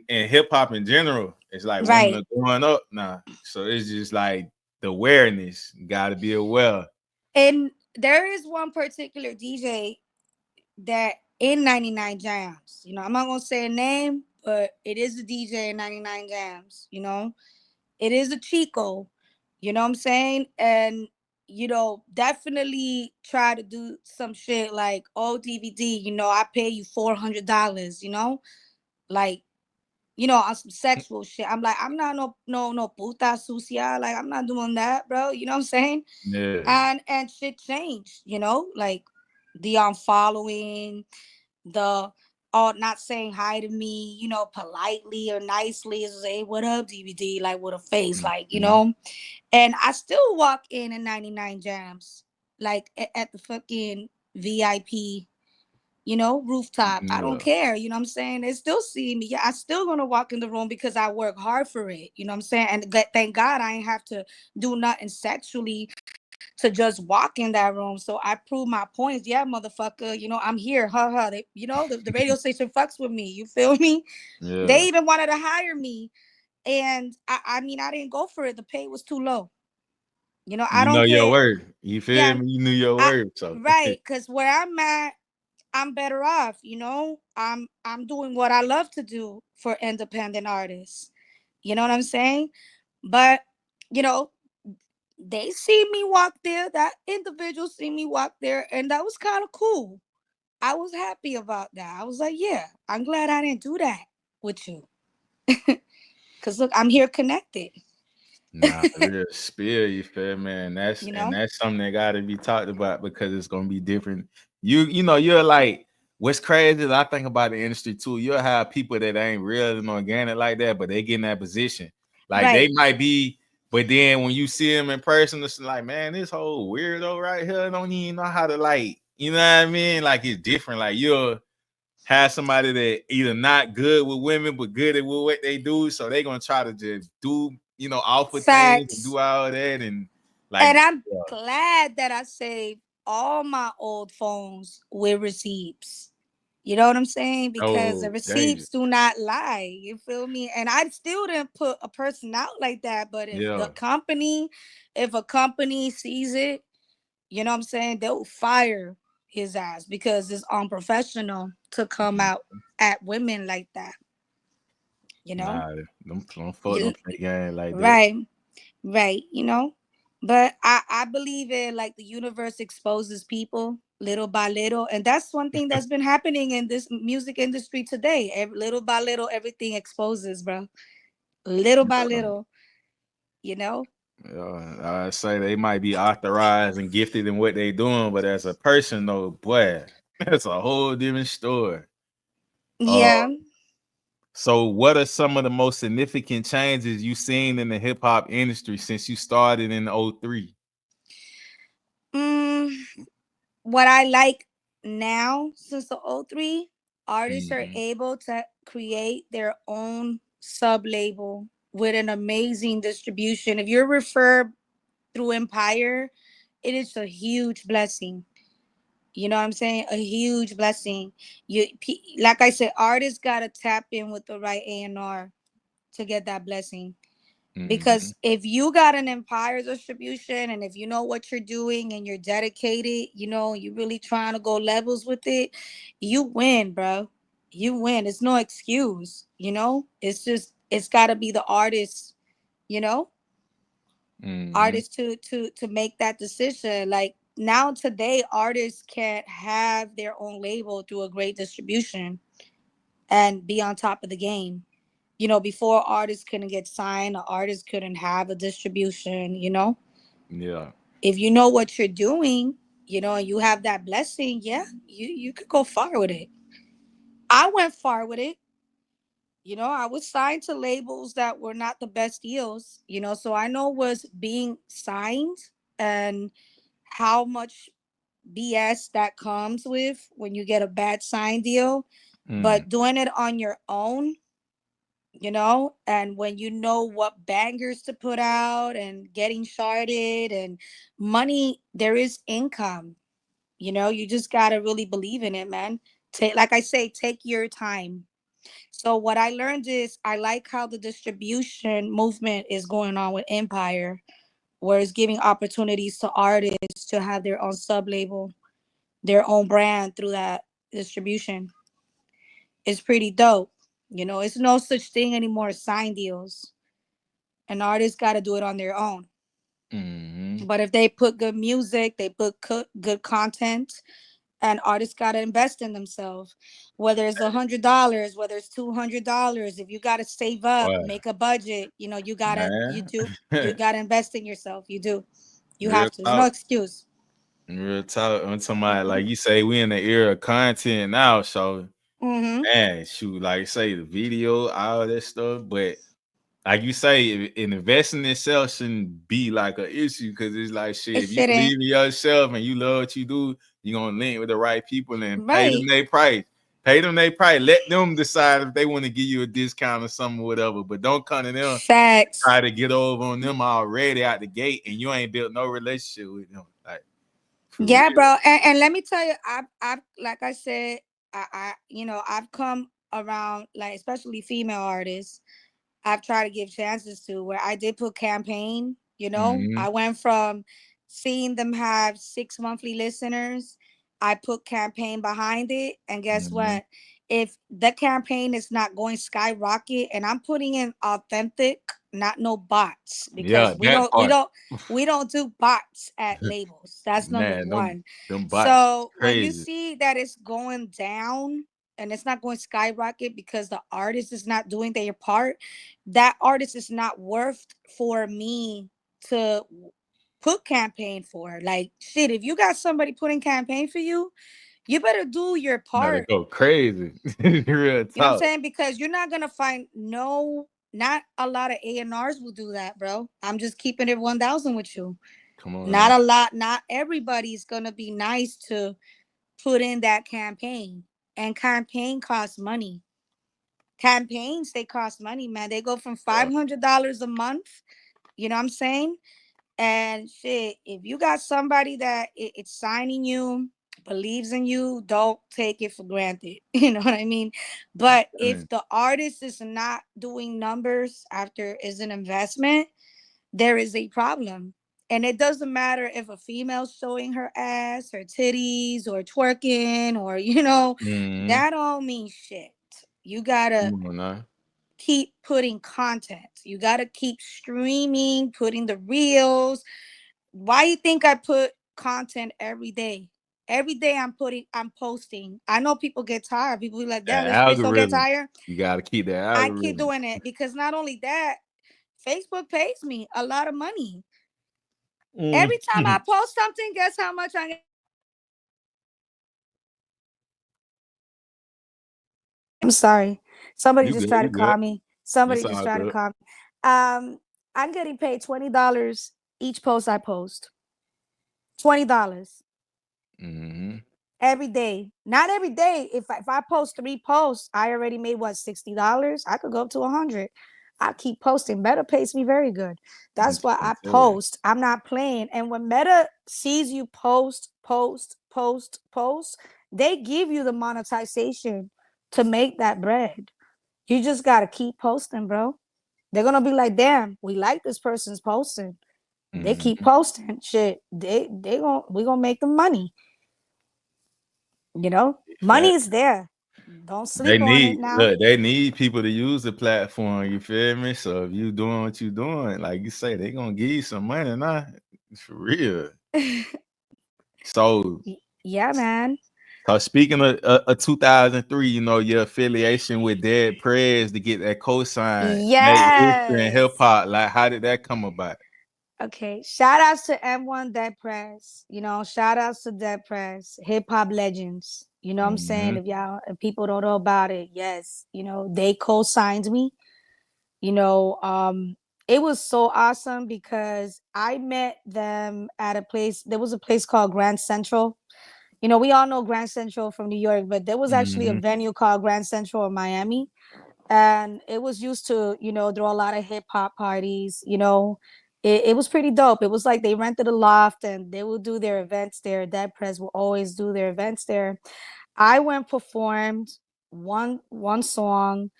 hip hop in general, it's like women are growing up now, so it's just like the awareness. You got to be aware. And there is one particular DJ that in 99 Jams, I'm not gonna say a name, but it is a DJ in 99 Jams. It is a Chico. You know what I'm saying? And definitely try to do some shit like, oh, DVD, I pay you $400, like, on some sexual shit. I'm like, I'm not no puta sucia. Like, I'm not doing that, bro. You know what I'm saying? Yeah. And shit changed, like the unfollowing, the not saying hi to me, politely or nicely, is say, what up, DVD, like with a face, like, and I still walk in 99 Jams, like at the fucking VIP, rooftop. I don't care, you know what I'm saying? They still see me. Yeah, I still gonna walk in the room because I work hard for it, you know what I'm saying? And thank God I ain't have to do nothing sexually to just walk in that room. So I prove my points. Yeah, motherfucker, I'm here. They, the radio station fucks with me. You feel me? Yeah. They even wanted to hire me. And I mean, I didn't go for it. The pay was too low. I don't know your pay. word. You feel me? You knew your word. So right. Because where I'm at, I'm better off. I'm doing what I love to do for independent artists. You know what I'm saying? But, they see me walk there. That individual see me walk there, and that was kind of cool. I was happy about that. I was like, yeah, I'm glad I didn't do that with you. Cause look, I'm here connected. Nah, real spill, you feel me? And that's something that gotta be talked about because it's gonna be different. You're like, what's crazy is I think about the industry too. You'll have people that ain't real and organic like that, but they get in that position. Like they might be But then when you see him in person, it's like, man, this whole weirdo right here don't even know how to like, you know what I mean? Like it's different. Like you'll have somebody that either not good with women but good at what they do, so they gonna try to just do, you know, offer things and Facts. do all that and like. And I'm glad that I saved all my old phones with receipts. You know what I'm saying? Because the Oh, danger. receipts do not lie. You feel me? And I still didn't put a person out like that. But if Yeah. if a company sees it, you know what I'm saying, they'll fire his ass because it's unprofessional to come out at women like that. You know? Nah, don't fuck them fake game like that. Right. Right. You know? But I believe in like the universe exposes people little by little. And that's one thing that's been happening in this music industry today. Little by little, everything exposes, bro. Little by little, you know? I say they might be authorized and gifted in what they doing, but as a person, though, boy, that's a whole different story. Yeah. So, what are some of the most significant changes you've seen in the hip hop industry since you started in 03? What I like now since the 03, artists are Mhm. able to create their own sub label with an amazing distribution. If you're referred through Empire, it is a huge blessing. You know what I'm saying? A huge blessing. Like I said, artists gotta tap in with the right A&R to get that blessing. Because if you got an Empire distribution and if you know what you're doing and you're dedicated, you know, you're really trying to go levels with it, you win, bro. You win. It's no excuse, you know? It's just it's gotta be the artist, you know, artists to make that decision. Like now today, artists can have their own label through a great distribution and be on top of the game. You know, before artists couldn't get signed, or artists couldn't have a distribution, you know. Yeah. If you know what you're doing, you know, and you have that blessing, yeah, you could go far with it. I went far with it. You know, I was signed to labels that were not the best deals, you know, so I know what's being signed and how much BS that comes with when you get a bad sign deal. But doing it on your own, you know, and when you know what bangers to put out and getting started and money, there is income. You know, you just got to really believe in it, man. Like I say, take your time. So what I learned is I like how the distribution movement is going on with Empire, where it's giving opportunities to artists to have their own sub label, their own brand through that distribution. It's pretty dope. You know, it's no such thing anymore as sign deals. An artist got to do it on their own. But if they put good music, they put good content, and artists got to invest in themselves. Whether it's $100, whether it's $200, if you got to save up, Wow. make a budget, you know, you gotta Man. you gotta invest in yourself. You do. You Real have to. There's no talk. excuse. Real talk. I'm talking about, like you say, we in the era of content now, so man, shoot, like say the video, all that stuff, but like you say, investing in itself shouldn't be like an issue because it's like shit. It If you shouldn't. believe in yourself and you love what you do, you're gonna link with the right people and pay them Right. their price. Pay them their price. Let them decide if they want to give you a discount or something or whatever. But don't come to them Facts. try to get over on them already out the gate and you ain't built no relationship with them. Like for real. Yeah, bro. And let me tell you, I've like I said, you know, I've come around like especially female artists. I've tried to give chances to where I did put campaign, you know. I went from seeing them have 6 monthly listeners. I put campaign behind it. And guess what? If the campaign is not going skyrocket and I'm putting in authentic, not no bots, Yeah, because we that don't we part. don't we don't do bots at labels. That's number Man, one. them bots So when you crazy. see that it's going down and it's not going skyrocket because the artist is not doing their part, that artist is not worth for me to put campaign for. Like shit, if you got somebody putting campaign for you, you better do your Gotta part. go crazy. Real You know what I'm talk. saying? Because you're not gonna find no not a lot of A&Rs will do that, bro. I'm just keeping it 1000 with you. Come on Not now. a lot, not everybody's gonna be nice to put in that campaign. And campaign costs money. Campaigns, they cost money, man. They go from $500 a month, you know what I'm saying? And shit, if you got somebody that it's signing you, believes in you, don't take it for granted. You know what I mean? But if the artist is not doing numbers after is an investment, there is a problem. And it doesn't matter if a female's showing her ass, her titties, or twerking, or that all means shit. You gotta Come on now. keep putting content. You gotta keep streaming, putting the reels. Why you think I put content every day? Every day I'm posting. I know people get tired. People be like, damn, That this bitch don't get algorithm. tired. You gotta keep that I keep algorithm. doing it because not only that, Facebook pays me a lot of money. Every time I post something, guess how much I get? I'm sorry. Somebody You just good, tried you to good. call me. Somebody It's just all tried to good. call me. I'm getting paid $20 each post I post. $20 every day. Not every day. If I post 3 posts, I already made what, $60? I could go up to 100. I keep posting. Meta pays me very good. That's why I post. I'm not playing. And when Meta sees you post, they give you the monetization to make that bread. You just gotta keep posting, bro. They're gonna be like, damn, we like this person's posting. They keep posting. Shit, we gonna make them money. Money is there. Don't sleep on it now. They need people to use the platform, you feel me? So if you doing what you doing, like you say, they gonna give you some money now. For real. So yeah, man. So speaking of 2003, your affiliation with Dead Prez to get that cosign, make history in hip Yes. hop. Like, how did that come about? Okay. Shout outs to M1 Dead Prez. Shout outs to Dead Prez. Hip hop legends. You know what I'm saying? If people don't know about it, yes. They co-signed me. It was so awesome because I met them at a place. There was a place called Grand Central. We all know Grand Central from New York, but there was actually a venue called Grand Central in Miami. And it was used to, throw a lot of hip hop parties. It was pretty dope. It was like they rented a loft and they would do their events there. Dead Prez will always do their events there. I went performed one song.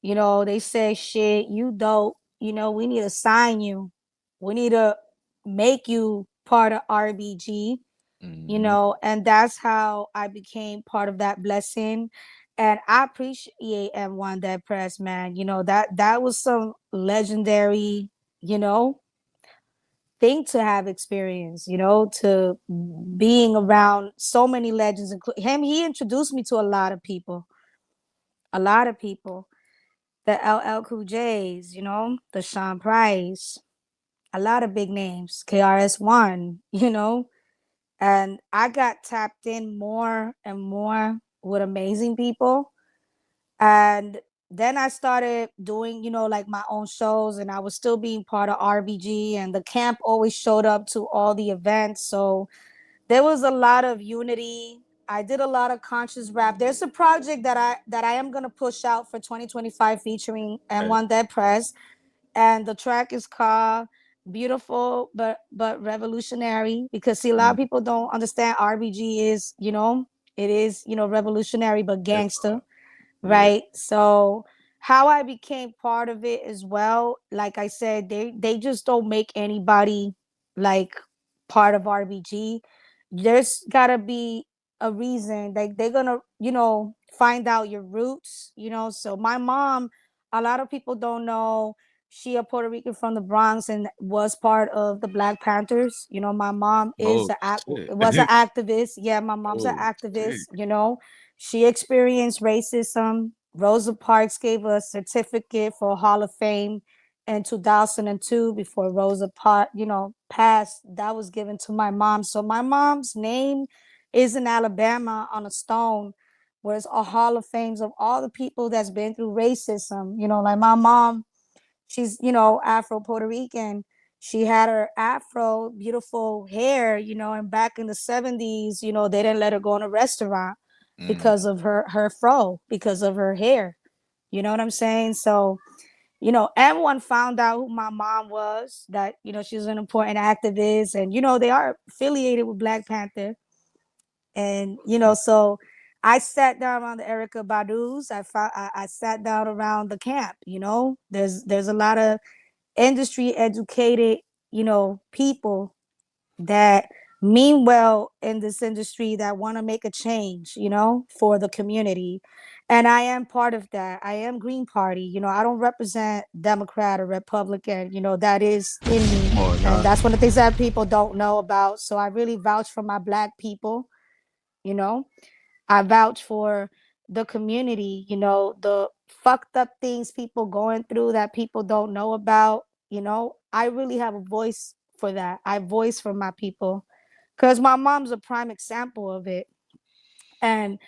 They say, shit, you dope. We need to sign you. We need to make you part of RBG. And that's how I became part of that blessing. And I appreciate M1 Dead Prez, man. That was some legendary, thing to have experience, to being around so many legends, including him. He introduced me to a lot of people. A lot of people. The LL Cool J's, the Sean Price, a lot of big names, KRS-One, and I got tapped in more and more with amazing people. And then I started doing, like my own shows, and I was still being part of RBG, and the camp always showed up to all the events. So there was a lot of unity. I did a lot of conscious rap. There's a project that I am gonna push out for 2025 featuring M1 Dead Prez, and the track is called Beautiful but Revolutionary, because see, a lot of people don't understand RBG is, it is, revolutionary but gangster, right? So how I became part of it as well, like I said, they just don't make anybody like part of RBG. There's gotta be a reason. Like they're gonna, find out your roots, So my mom, a lot of people don't know, she a Puerto Rican from the Bronx and was part of the Black Panthers. My mom Oh, was an shit. activist. Yeah, my mom's an Oh, activist. shit. She experienced racism. Rosa Parks gave a certificate for Hall of Fame in 2002 before Rosa Parks, passed. That was given to my mom. So my mom's name is in Alabama on a stone, where it's a Hall of Fames of all the people that's been through racism. Like my mom, she's, you know, Afro Puerto Rican. She had her afro, beautiful hair, you know, and back in the 70s, you know, they didn't let her go in a restaurant because of her fro, because of her hair. You know what I'm saying? So, you know, everyone found out who my mom was, that, you know, she was an important activist, and, you know, they are affiliated with Black Panther. And, you know, so I sat down around the Erica Badu's. I sat down around the camp, you know. There's a lot of industry educated, you know, people that mean well in this industry, that want to make a change, you know, for the community. And I am part of that. I am Green Party. You know, I don't represent Democrat or Republican. You know, that is in me. And that's one of the things that people don't know about. So I really vouch for my Black people, you know. I vouch for the community, you know, the fucked up things people going through that people don't know about, you know. I really have a voice for that. I voice for my people because my mom's a prime example of it. And,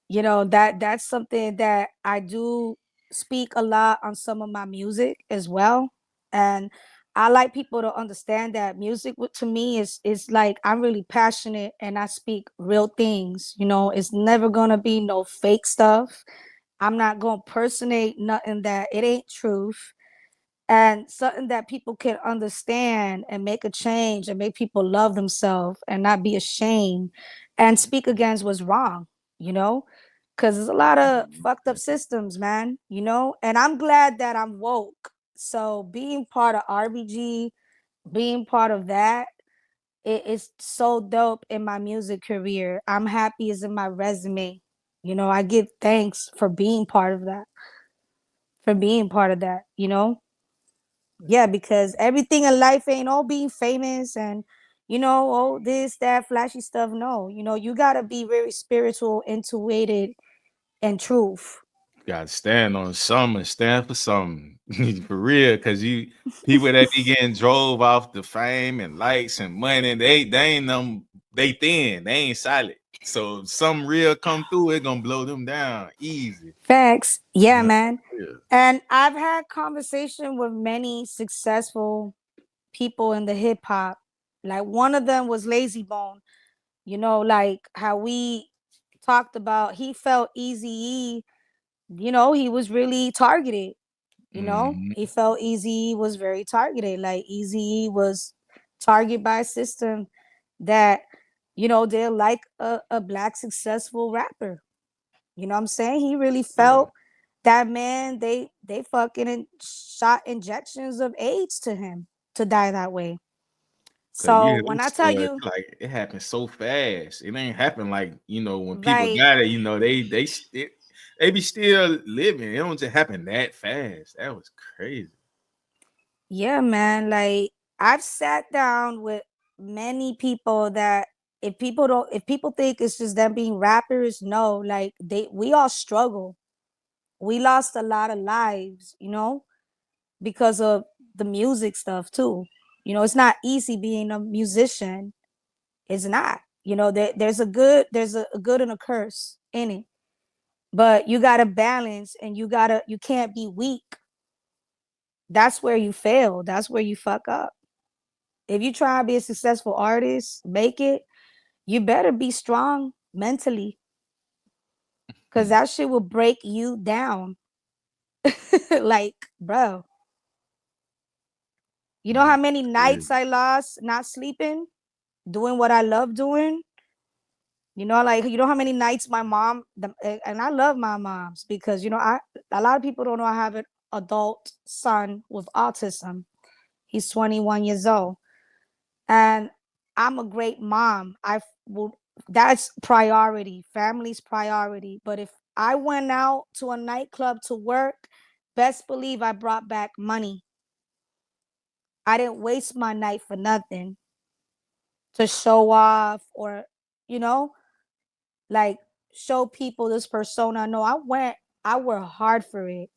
you know, that's something that I do speak a lot on some of my music as well. And I like people to understand that music to me is like, I'm really passionate and I speak real things. You know, it's never gonna be no fake stuff. I'm not gonna personate nothing that it ain't truth, and something that people can understand and make a change and make people love themselves and not be ashamed and speak against what's wrong, you know, because there's a lot of fucked up systems, man, you know. And I'm glad that I'm woke. So being part of RBG, being part of that, it is so dope in my music career. I'm happy it's in my resume. You know, I give thanks for being part of that, you know. Yeah, because everything in life ain't all being famous and, you know, oh, this, that, flashy stuff. No, you know, you gotta be very spiritual, intuited, and truth. Gotta stand on something, stand for something. For real, cause you people that be getting drove off the fame and likes and money, they ain't them, they thin, they ain't solid. So if some real come through, it gonna blow them down easy. Facts. Yeah, Yeah, man. yeah. And I've had conversation with many successful people in the hip hop. Like one of them was Lazy Bone. You know, like how we talked about, he felt Easy, you know, he was really targeted. You know, he felt Easy was very targeted. Like Easy was targeted by a system that, you know, they're like a Black successful rapper. You know what I'm saying? He really felt that, man, they fucking shot injections of AIDS to him to die that way. Cause you So hear when them I tell stories, you, like it happened so fast. It ain't happen like, you know, when people right, got it, you know, they be still living. It don't just happen that fast. That was crazy. yeah, man, like I've sat down with many people that, if people think it's just them being rappers, no, like we all struggle. We lost a lot of lives, you know, because of the music stuff too. You know, it's not easy being a musician. It's not. You know, there's a good and a curse in it. But you gotta balance, and you can't be weak. That's where you fail. That's where you fuck up. If you try to be a successful artist, make it, you better be strong mentally. Cause that shit will break you down. Like, bro. You know how many nights I lost not sleeping, doing what I love doing? You know, like, you know how many nights my mom, and I love my moms because, you know, a lot of people don't know I have an adult son with autism. He's 21 years old. And I'm a great mom. That's priority. Family's priority. But if I went out to a nightclub to work, best believe I brought back money. I didn't waste my night for nothing to show off or, you know, like show people this persona. No, I worked hard for it.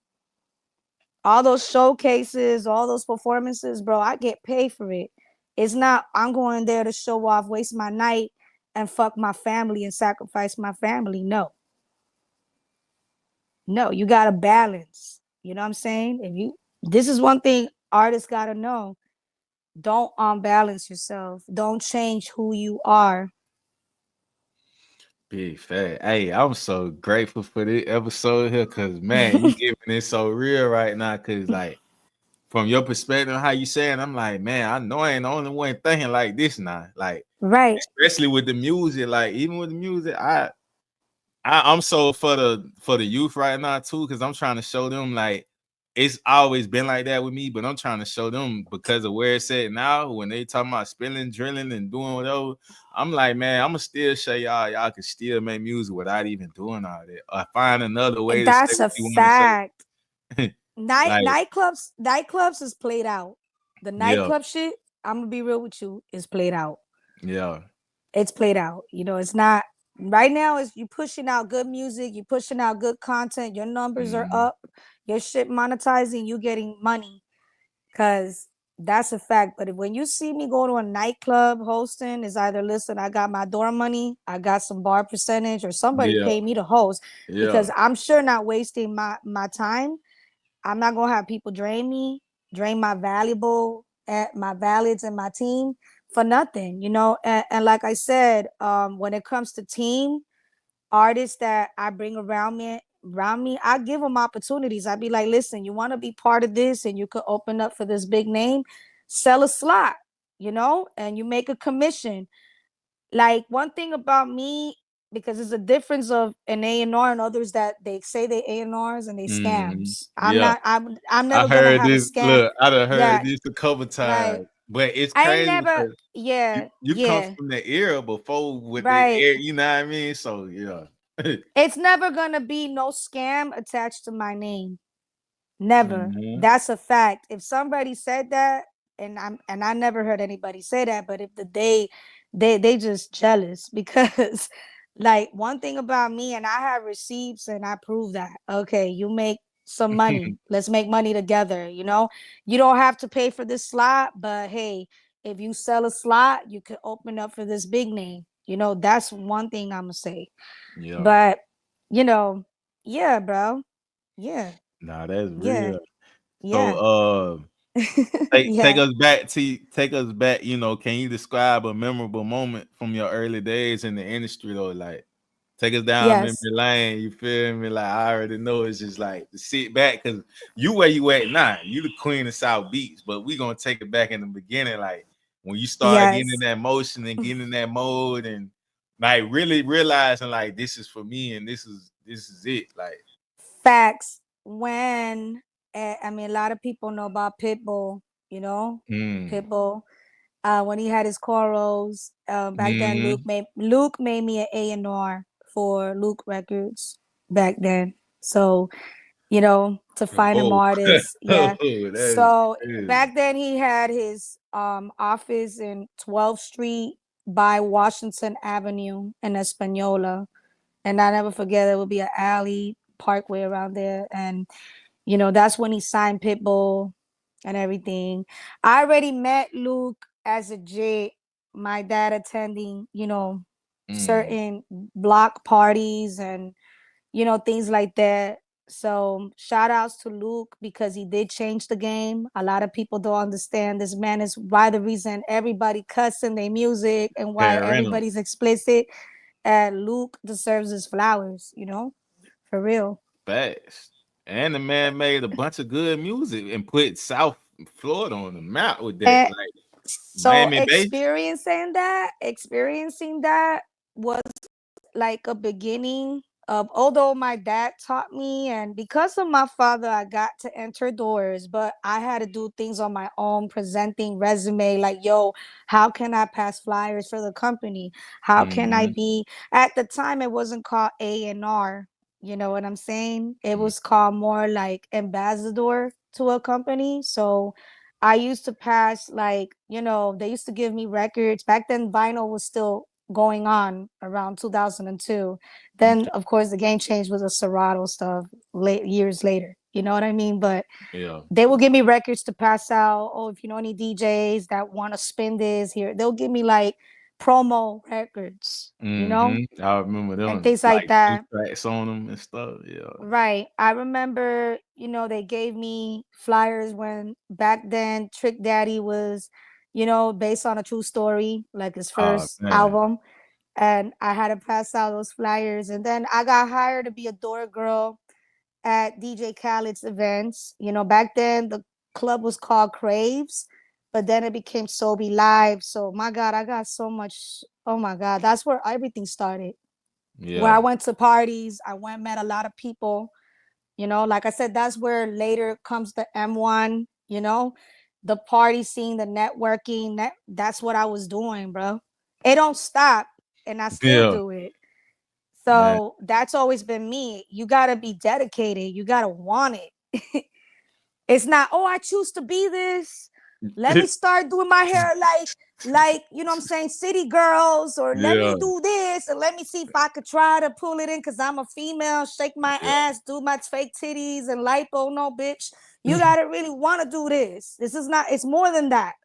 All those showcases, all those performances, bro, I get paid for it. It's not, I'm going there to show off, waste my night, and fuck my family and sacrifice my family. No, you got to balance. You know what I'm saying? If This is one thing artists gotta know. Don't unbalance yourself. Don't change who you are. Big fat. Hey, I'm so grateful for this episode here because man, you giving it so real right now. Cause like from your perspective, how you saying, I'm like, man, I know I ain't the only one thinking like this now. Like, Right. especially with the music, like even with the music, I'm so for the youth right now too, because I'm trying to show them like it's always been like that with me, but I'm trying to show them because of where it's at now. When they talking about spilling, drilling, and doing whatever, I'm like, man, I'm gonna still show y'all can still make music without even doing all that, or find another way to say That's what a you want to say. fact. Like, Nightclubs is played out. The yeah, nightclub shit, I'm gonna be real with you, is played out. yeah, It's played out. You know, it's not right now. Is you pushing out good music, you pushing out good content, your numbers are mhm, up, your shit monetizing, you getting money. Cause that's a fact. But when you see me go to a nightclub hosting, is either listen, I got my door money, I got some bar percentage, or somebody yeah, pay me to host yeah, because I'm sure not wasting my time. I'm not gonna have people drain me, drain my valuable at my valids and my team for nothing, you know. And like I said, when it comes to team artists that I bring around me, I give them opportunities. I be like, listen, you want to be part of this and you could open up for this big name, sell a slot, you know, and you make a commission. Like one thing about me, because there's a difference of an A&R and others that they say they A&Rs and they mhm, scams. I'm yeah. not. I'm I never gonna heard have a this. scam. Look, I done heard Yeah, this a couple like times, but it's I ain't crazy never. because Yeah, you come yeah, from the era before with the right. air, you know what I mean? So yeah. It's never gonna be no scam attached to my name. Never. Mhm. That's a fact. If somebody said that, and I never heard anybody say that, but if they just jealous because like one thing about me, and I have receipts and I prove that. Okay, you make some money. Let's make money together, you know? You don't have to pay for this slot, but hey, if you sell a slot, you could open up for this big name. You know, that's one thing I'm gonna say. Yeah. But, you know, yeah, bro. Yeah. Nah, that's Yeah. real. So Yeah. take Yeah. us back, you know, can you describe a memorable moment from your early days in the industry though? Like take us down memory Yes. lane, you feel me? Like I already know it's just like to sit back because you where you at now. You the queen of South Beach, but we gonna take it back in the beginning, like when you start getting in Yes. that motion and getting in that mode and like really realizing like this is for me and this is it. Like Facts. When I mean, a lot of people know about Pitbull, you know, mm, Pitbull. When he had his corals, back then mm, Luke made me an A&R for Luke Records back then. So, you know, to find him oh, artists, yeah. that is So crazy. back then he had his office in 12th Street by Washington Avenue in Espanola. And I never forget it would be an alley parkway around there. And, you know, that's when he signed Pitbull and everything. I already met Luke as a jit, my dad attending, you know, Mm, certain block parties and, you know, things like that. So shout outs to Luke because he did change the game. A lot of people don't understand this man is why the reason everybody cuts in their music and why parental everybody's explicit. And Luke deserves his flowers, you know, for real. facts. And the man made a bunch of good music and put South Florida on the map with that. And Like so Miami based. experiencing that was like a beginning of, although my dad taught me and because of my father I got to enter doors, but I had to do things on my own, presenting resume like, yo, how can I pass flyers for the company? How can I Mm-hmm. be, at the time it wasn't called A&R, you know what I'm saying? It Mm, was called more like ambassador to a company. So I used to pass, like, you know, they used to give me records. Back then vinyl was still going on around 2002. Then okay. of course the game changed with the Serato stuff late years later. You know what I mean? But Yeah. they will give me records to pass out. Oh, if you know any DJs that want to spin this here, they'll give me like promo records, you know, I remember and them, things like like two that. tracks on them and stuff. Yeah. Right. I remember, you know, they gave me flyers when back then Trick Daddy was, you know, based on a true story, like his Oh first man. album. And I had to pass out those flyers. And then I got hired to be a door girl at DJ Khaled's events. You know, back then the club was called Craves, but then it became Sobe Live. So my God, I got so much. Oh my God, that's where everything started. Where I Yeah. went to parties, I went met a lot of people. You know, like I said, that's where later comes the M1. You know, the party scene, the networking. That's what I was doing, bro. It don't stop, and I still Yeah. do it. Man. So that's always been me. You gotta be dedicated. You gotta want it. It's not, oh, I choose to be this. Let me start doing my hair like, you know what I'm saying, city girls, or let Yeah. me do this and let me see if I could try to pull it in because I'm a female, shake my Yeah. ass, do my fake titties and lipo. No, bitch. You gotta really want to do this. This is not, it's more than that.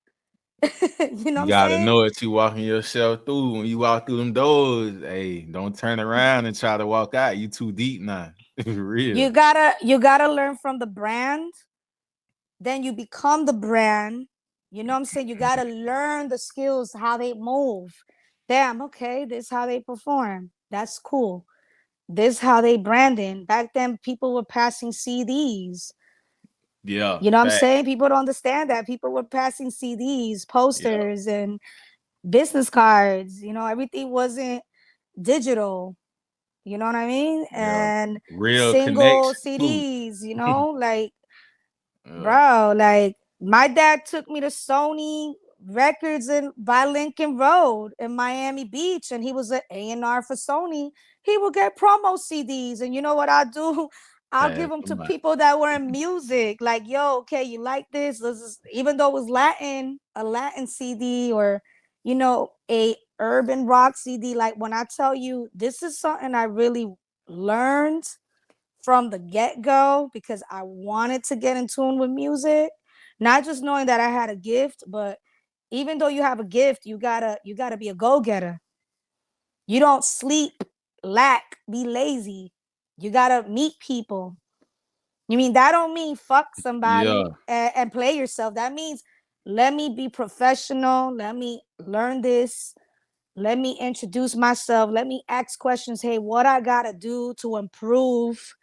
You know what You I'm gotta saying? know what you walking yourself through. When you walk through them doors, hey, don't turn around and try to walk out. You too deep now. For real. You gotta learn from the brand, then you become the brand. You know what I'm saying? You got to learn the skills, how they move. Damn, okay, this is how they perform. That's cool. This is how they branding. Back then, people were passing CDs. Yeah. You know what I'm Fact. saying? People don't understand that. People were passing CDs, Yeah. posters, and business cards. You know, everything wasn't digital. You know what I mean? Yeah. And Real single connection too. CDs, you know, like, Yeah. bro, like my dad took me to Sony Records by Lincoln Road in Miami Beach, and he was an A&R for Sony. He would get promo CDs, and you know what I do? I'll give them to Come on. people that were in music. Like, yo, okay, you like this? This is, even though it was Latin, a Latin CD, or you know, a urban rock CD. Like when I tell you, this is something I really learned from the get-go because I wanted to get in tune with music, not just knowing that I had a gift, but even though you have a gift, you gotta be a go-getter. You don't sleep, lack, be lazy. You gotta meet people. You mean that don't mean fuck somebody Yeah. and play yourself. That means let me be professional. Let me learn this. Let me introduce myself. Let me ask questions. Hey, what I gotta do to improve,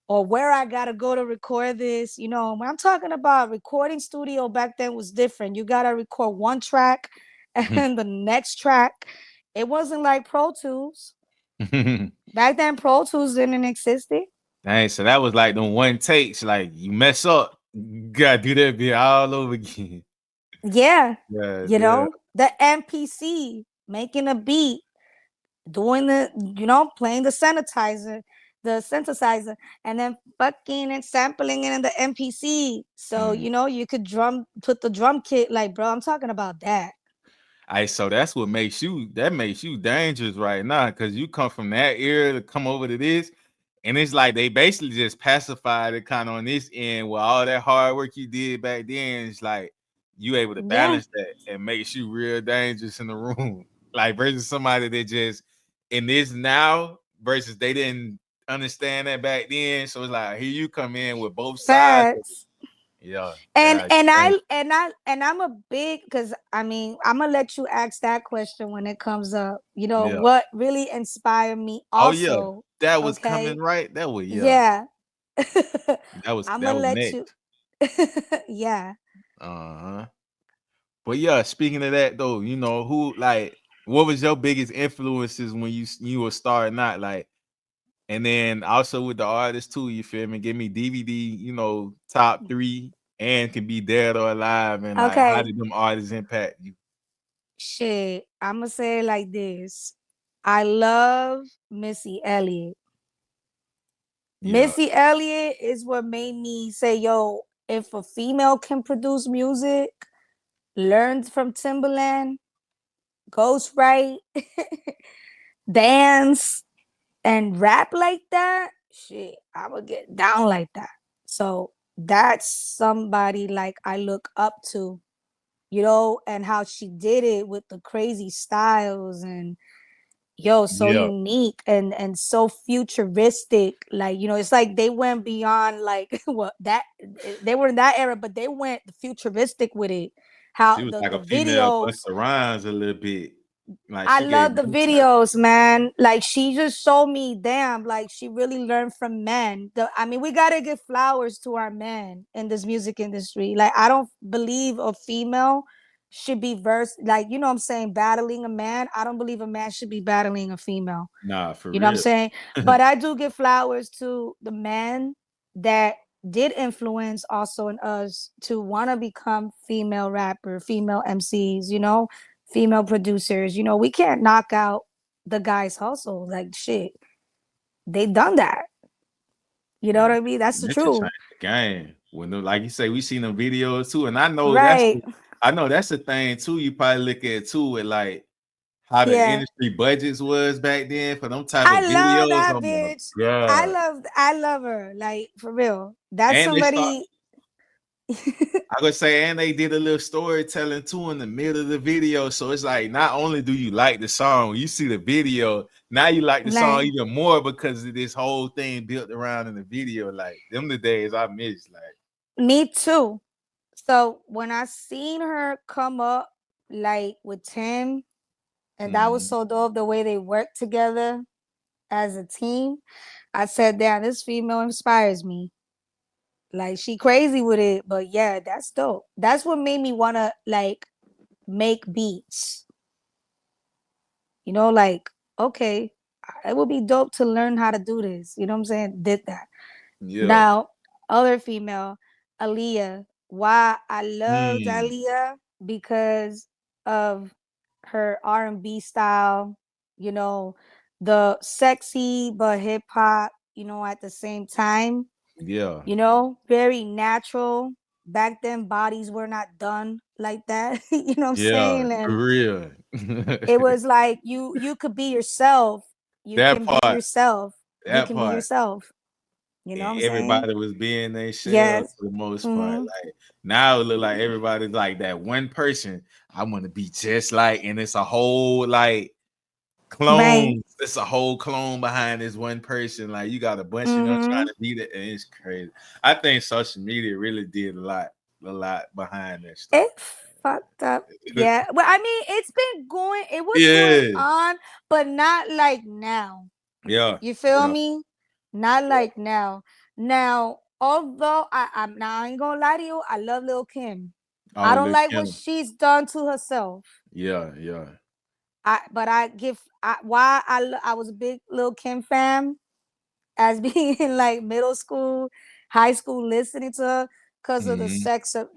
or where I gotta go to record this. You know, when I'm talking about recording studio back then was different. You gotta record one track and the next track. It wasn't like Pro Tools. Back then, Pro Tools didn't exist. Dang, so that was like the one takes. Like you mess up, you gotta do that bit all over again. Yeah, Yeah, you yeah. know, the MPC, making a beat, doing the, you know, playing the synthesizer, and then fucking and sampling it in the MPC. So, Mm. you know, you could put the drum kit, like, bro, I'm talking about that. So that's what makes you dangerous right now, because you come from that era to come over to this, and it's like they basically just pacified it kind of on this end with all that hard work you did back then. It's like you able to Yeah, balance that and makes you real dangerous in the room. Like versus somebody that just in this now versus they didn't understand that back then. So it's like here you come in with both sides of it. facts. Yeah, And yeah, and dang. I and I and I'm a big, because I mean, I'm gonna let you ask that question when it comes up. You know, Yeah. what really inspired me Oh yeah, also. that was coming Okay. right. That was yeah. Yeah. I'm That gonna was let you. next. Yeah. Uh-huh. But yeah, speaking of that though, who like what was your biggest influences when you were starting out, like, and then also with the artists too, you feel me? Give me DVD, top 3 and can be dead or alive, and like how Okay. did them artists impact you? Shit. I'm gonna say it like this. I love Missy Elliott. Yeah. Missy Elliott is what made me say, yo, if a female can produce music, learn from Timberland, ghostwrite, dance, and rap like that, shit, I would get down like that. So that's somebody like I look up to. you know, and how she did it with the crazy styles and so Yeah. unique and so futuristic. Like, you know, it's like they went beyond like what that they were in that era, but they went futuristic with it. She How was like the a female videos, Busta Rhymes a little bit. Like I she gave love the new type. videos, man. Like she just showed me, damn, like she really learned from men. I mean, we gotta give flowers to our men in this music industry. Like I don't believe a female should be like, you know what I'm saying, battling a man. I don't believe a man should be battling a female. Nah, for You know what I'm real. saying? But I do give flowers to the men that did influence also in us to want to become female rapper, female MCs, you know, female producers. You know, we can't knock out the guys' hustle. Like shit, they done that. You know what I mean? That's the That should change truth. the game. Like you say, we seen them videos too, and I know Right. that's the thing too. You probably look at too with like how the Yeah. industry budgets was back then for them type I of love videos. that Oh my bitch. god! I love her. Like for real. That's And they start. somebody. I could say, and they did a little storytelling too in the middle of the video. So it's like, not only do you like the song, you see the video, now you like the song Like, even more because of this whole thing built around in the video. Like, them the days I miss. Like, me too. So when I seen her come up like with Tim, and that was so dope the way they worked together as a team, I said, damn, this female inspires me. Like she crazy with it, but yeah, that's dope. That's what made me wanna like make beats. You know, like, okay, it would be dope to learn how to do this. You know what I'm saying? Did that. yeah. Now, other female, Aaliyah. Why I loved Mm, Aaliyah because of her R&B style, you know, the sexy but hip hop, you know, at the same time, yeah. you know, very natural. Back then bodies were not done like that, you know what I'm Yeah. saying? For And real. it was like you could be yourself. You That can be part. yourself. You That can be part. yourself. You know what I'm saying? Everybody was being their shell Yes. for the most part. Hmm. Like now it look like everybody's like that one person I want to be just like, and it's a whole like Right. clone. It's a whole clone behind this one person. Like you got a bunch of them trying Hmm. to beat it, and it's crazy. I think social media really did a lot behind that stuff. It fucked up. Yeah. Well, I mean, it was going Yeah, on, but not like now. yeah, You feel yeah. me? Not like now. Now, although I'm now I ain't gonna lie to you, I love Lil Kim. I Oh, don't look, like what Kim. she's done to herself. Yeah, yeah, But I give why I was a big Lil Kim fan as being in like middle school, high school, listening to her because of hmm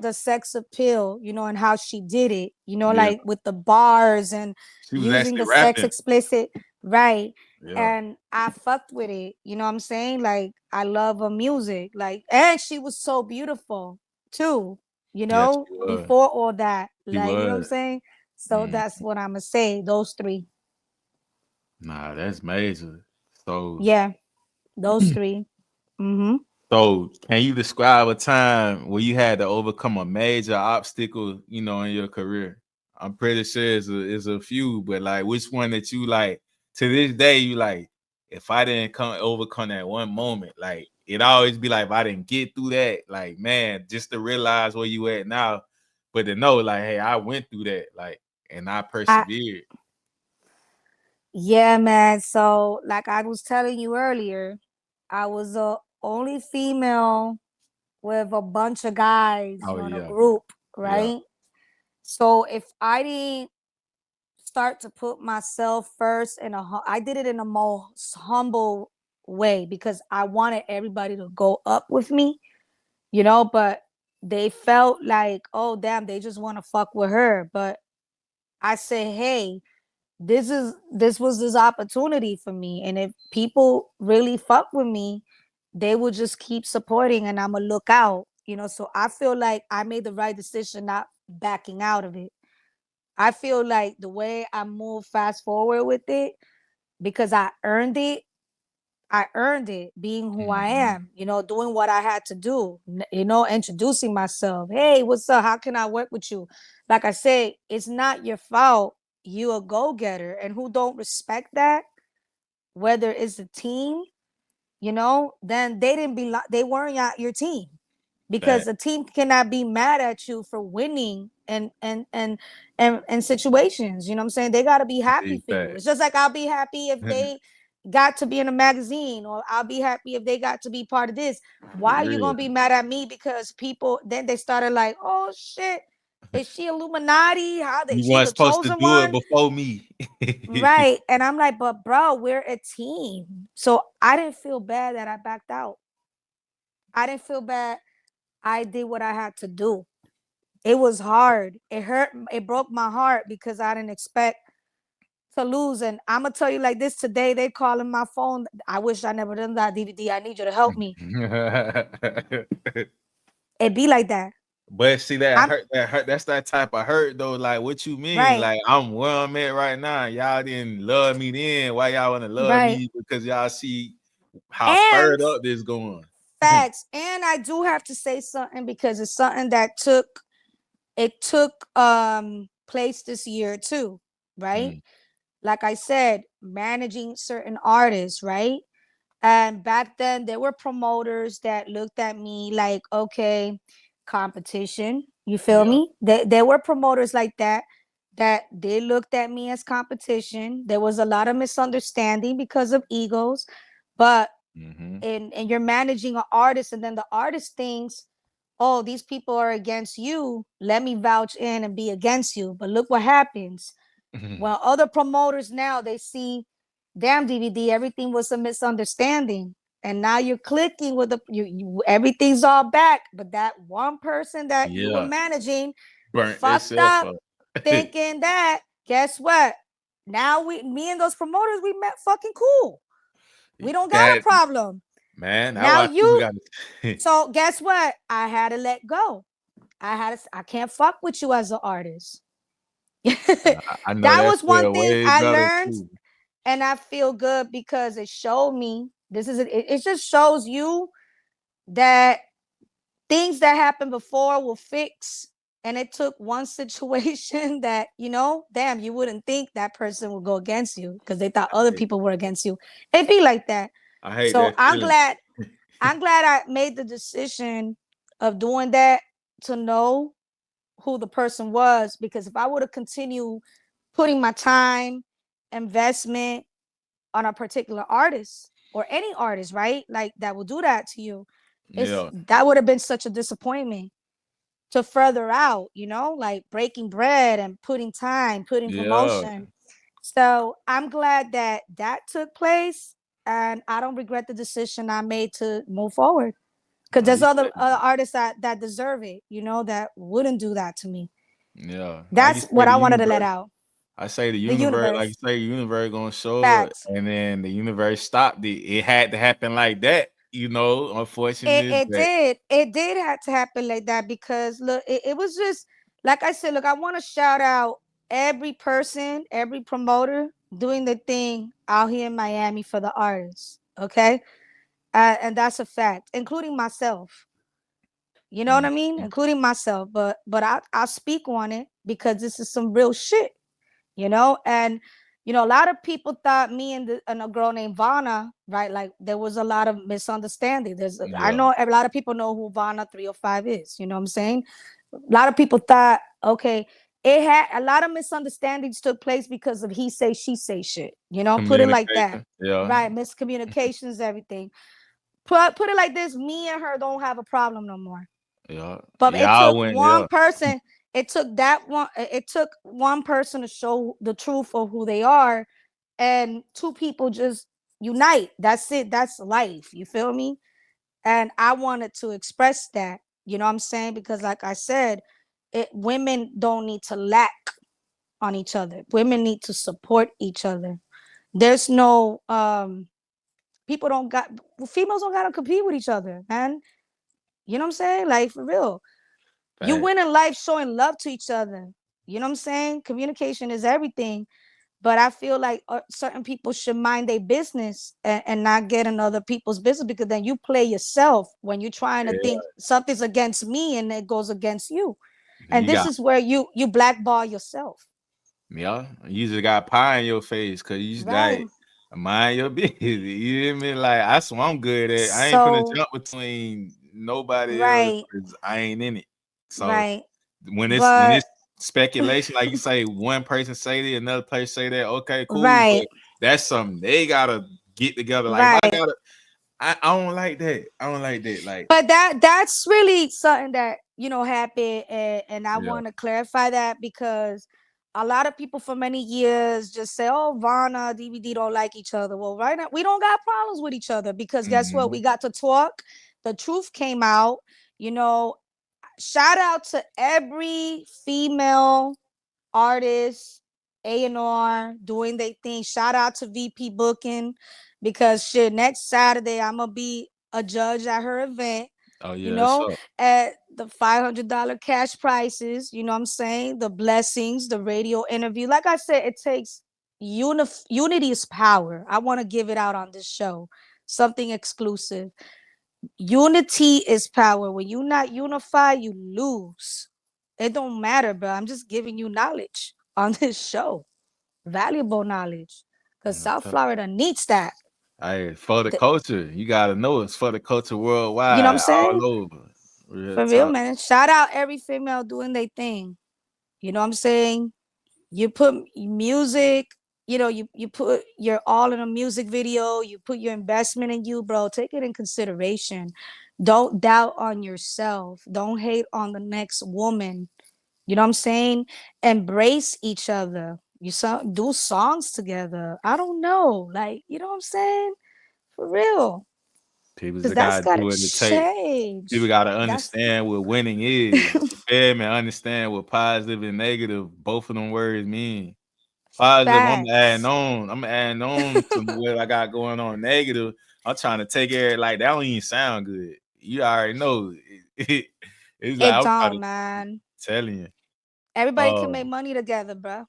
the sex appeal, you know, and how she did it, you know, yeah. like with the bars and She was using actually the sex rapping. explicit, right? Yeah, And I fucked with it, you know what I'm saying? Like I love her music, like, and she was so beautiful too, you yeah, she know, was. before all that, She like, you know what I'm was. saying? So Mm. that's what I'm gonna say. Those three, Nah, that's major. So, yeah, those three. Mm-hmm. so can you describe a time where you had to overcome a major obstacle, in your career? I'm pretty sure it's a few, but like which one that you like to this day you like, if I didn't overcome that one moment, like it always be like if I didn't get through that, like man, just to realize where you at now, but to know like, hey, I went through that, like, and I I persevered. Yeah, man. So, like I was telling you earlier, I was the only female with a bunch of guys, you Oh know, in a yeah, group, yeah, right? So, if I didn't start to put myself first I did it in a most humble way because I wanted everybody to go up with me, you know, but they felt like, oh, damn, they just want to fuck with her. But I said, hey, this was this opportunity for me, and if people really fuck with me, they will just keep supporting and I'm gonna look out, you know. So I feel like I made the right decision not backing out of it. I feel like the way I move fast forward with it, because I earned it, I earned it being who I am, you know, doing what I had to do, you know, introducing myself. Hey, what's up? How can I work with you? Like I say, it's not your fault. You a go-getter, and who don't respect that, whether it's the team, you know, then they didn't be they weren't your team, because a team cannot be mad at you for winning and situations. You know what I'm saying? They got to be happy for you. It's just like I'll be happy if they got to be in a magazine, or I'll be happy if they got to be part of this. Why are you gonna be mad at me because people then they started like, oh shit, is she Illuminati? How they You she weren't the supposed to chosen do it one? before me. Right. And I'm like, but bro, we're a team. So I didn't feel bad that I backed out. I didn't feel bad. I did what I had to do. It was hard. It hurt. It broke my heart because I didn't expect to lose. And I'm gonna tell you like this: today they calling my phone. I wish I never done that. DVD, I need you to help me. It be like that. But see, that hurt. That's that type of hurt though. Like, what you mean? Right. Like, I'm where I'm at right now. Y'all didn't love me then. Why y'all want to love me? Because y'all see how fired up this going. Facts. And I do have to say something, because it's something that took place this year too, right? Like I said, managing certain artists, right? And back then there were promoters that looked at me like, okay, competition. You feel me? There were promoters like that they looked at me as competition. There was a lot of misunderstanding because of egos, but and you're managing an artist, and then the artist thinks, oh, these people are against you, let me vouch in and be against you. But look what happens. Well, other promoters now, they see, damn, DVD, everything was a misunderstanding, and now you're clicking with everything's all back, but that one person that you were managing burnt fucked up thinking that, guess what, now me and those promoters, we met fucking cool. We don't got a problem, man. now so guess what, I had to let go. I can't fuck with you as an artist. I know that was one thing I learned too. And I feel good because it showed me, it just shows you that things that happened before will fix. And it took one situation that, you know, damn, you wouldn't think that person would go against you because they thought other people were against you. It'd be like that. I hate so that I'm glad I made the decision of doing that, to know who the person was, because if I would have continued putting my time, investment on a particular artist or any artist, right, like that will do that to you, that would have been such a disappointment to further out, you know, like breaking bread and putting time, putting promotion. So I'm glad that took place, and I don't regret the decision I made to move forward, because there's other artists that deserve it, you know, that wouldn't do that to me. That's what I wanted to let out. I say the universe, like you say, the universe gonna show up, and then the universe stopped it. It had to happen like that, you know. Unfortunately, it did have to happen like that, because look, it was just like I said. Look, I want to shout out every person, every promoter doing the thing out here in Miami for the artists. Okay, and that's a fact, including myself. You know what I mean? Including myself, but I'll speak on it because this is some real shit, you know? And, you know, a lot of people thought me and a girl named Vanna, right? Like there was a lot of misunderstanding. I know a lot of people know who Vanna 305 is, you know what I'm saying? A lot of people thought, okay, it had a lot of misunderstandings took place because of he say, she say shit, you know, put it like that. Right, miscommunications, everything. Put it like this, me and her don't have a problem no more. But it took one person. It took one person to show the truth of who they are, and two people just unite. That's it. That's life. You feel me? And I wanted to express that. You know what I'm saying? Because like I said, women don't need to lack on each other. Women need to support each other. There's no females don't gotta compete with each other, man. You know what I'm saying? Like, for real. You win in life showing love to each other. You know what I'm saying? Communication is everything. But I feel like certain people should mind their business and not get in other people's business, because then you play yourself when you're trying to think something's against me and it goes against you. And You this got, is where you blackball yourself. yeah, you just got pie in your face because you just Right. like mind your business. You hear me? Like that's what I'm good at. I ain't finna So jump between nobody else right, because I ain't in it. So right. when But it's speculation, like you say, one person say that, another person say that. Okay, cool, right, but that's something they gotta get together. Like if I right. gotta, I don't like that. I don't like that. Like But that's really something that happened, and I yeah, want to clarify that, because a lot of people for many years just say, "Oh, Vana, DVD don't like each other." Well, right now we don't got problems with each other, because guess what? We got to talk. The truth came out. You know, shout out to every female artists, A&R doing their thing. Shout out to VP Booking, because shit, next Saturday I'm gonna be a judge at her event. oh You yeah, know, so at the $500 cash prizes. You know what I'm saying? The blessings, the radio interview. Like I said, it takes unity is power. I want to give it out on this show. Something exclusive. Unity is power. When you're not unified, you lose. It don't matter, bro. I'm just giving you knowledge on this show, valuable knowledge, because South Florida needs that. hey, for the The- culture, you gotta know it's for the culture you know what I'm worldwide, saying? all over. Real For real, talk. man. Shout out every female doing their thing. You know what I'm saying? You put music, you put your all in a music video, you put your investment in you, bro. Take it in consideration. Don't doubt on yourself. Don't hate on the next woman. You know what I'm saying? Embrace each other. Do songs together. I don't know. Like, you know what I'm saying? For real. People Because just that's gotta do gotta what it take. People change. gotta That's understand what winning is. You feel me? Understand what positive and negative both of them words mean. Positive, I'm adding facts. on. I'm adding on to what I got going on. Negative, I'm trying to take it like that don't even sound good. You already know. It's like It I'm trying don't, to man. telling you. Everybody can Uh, make money together, bro.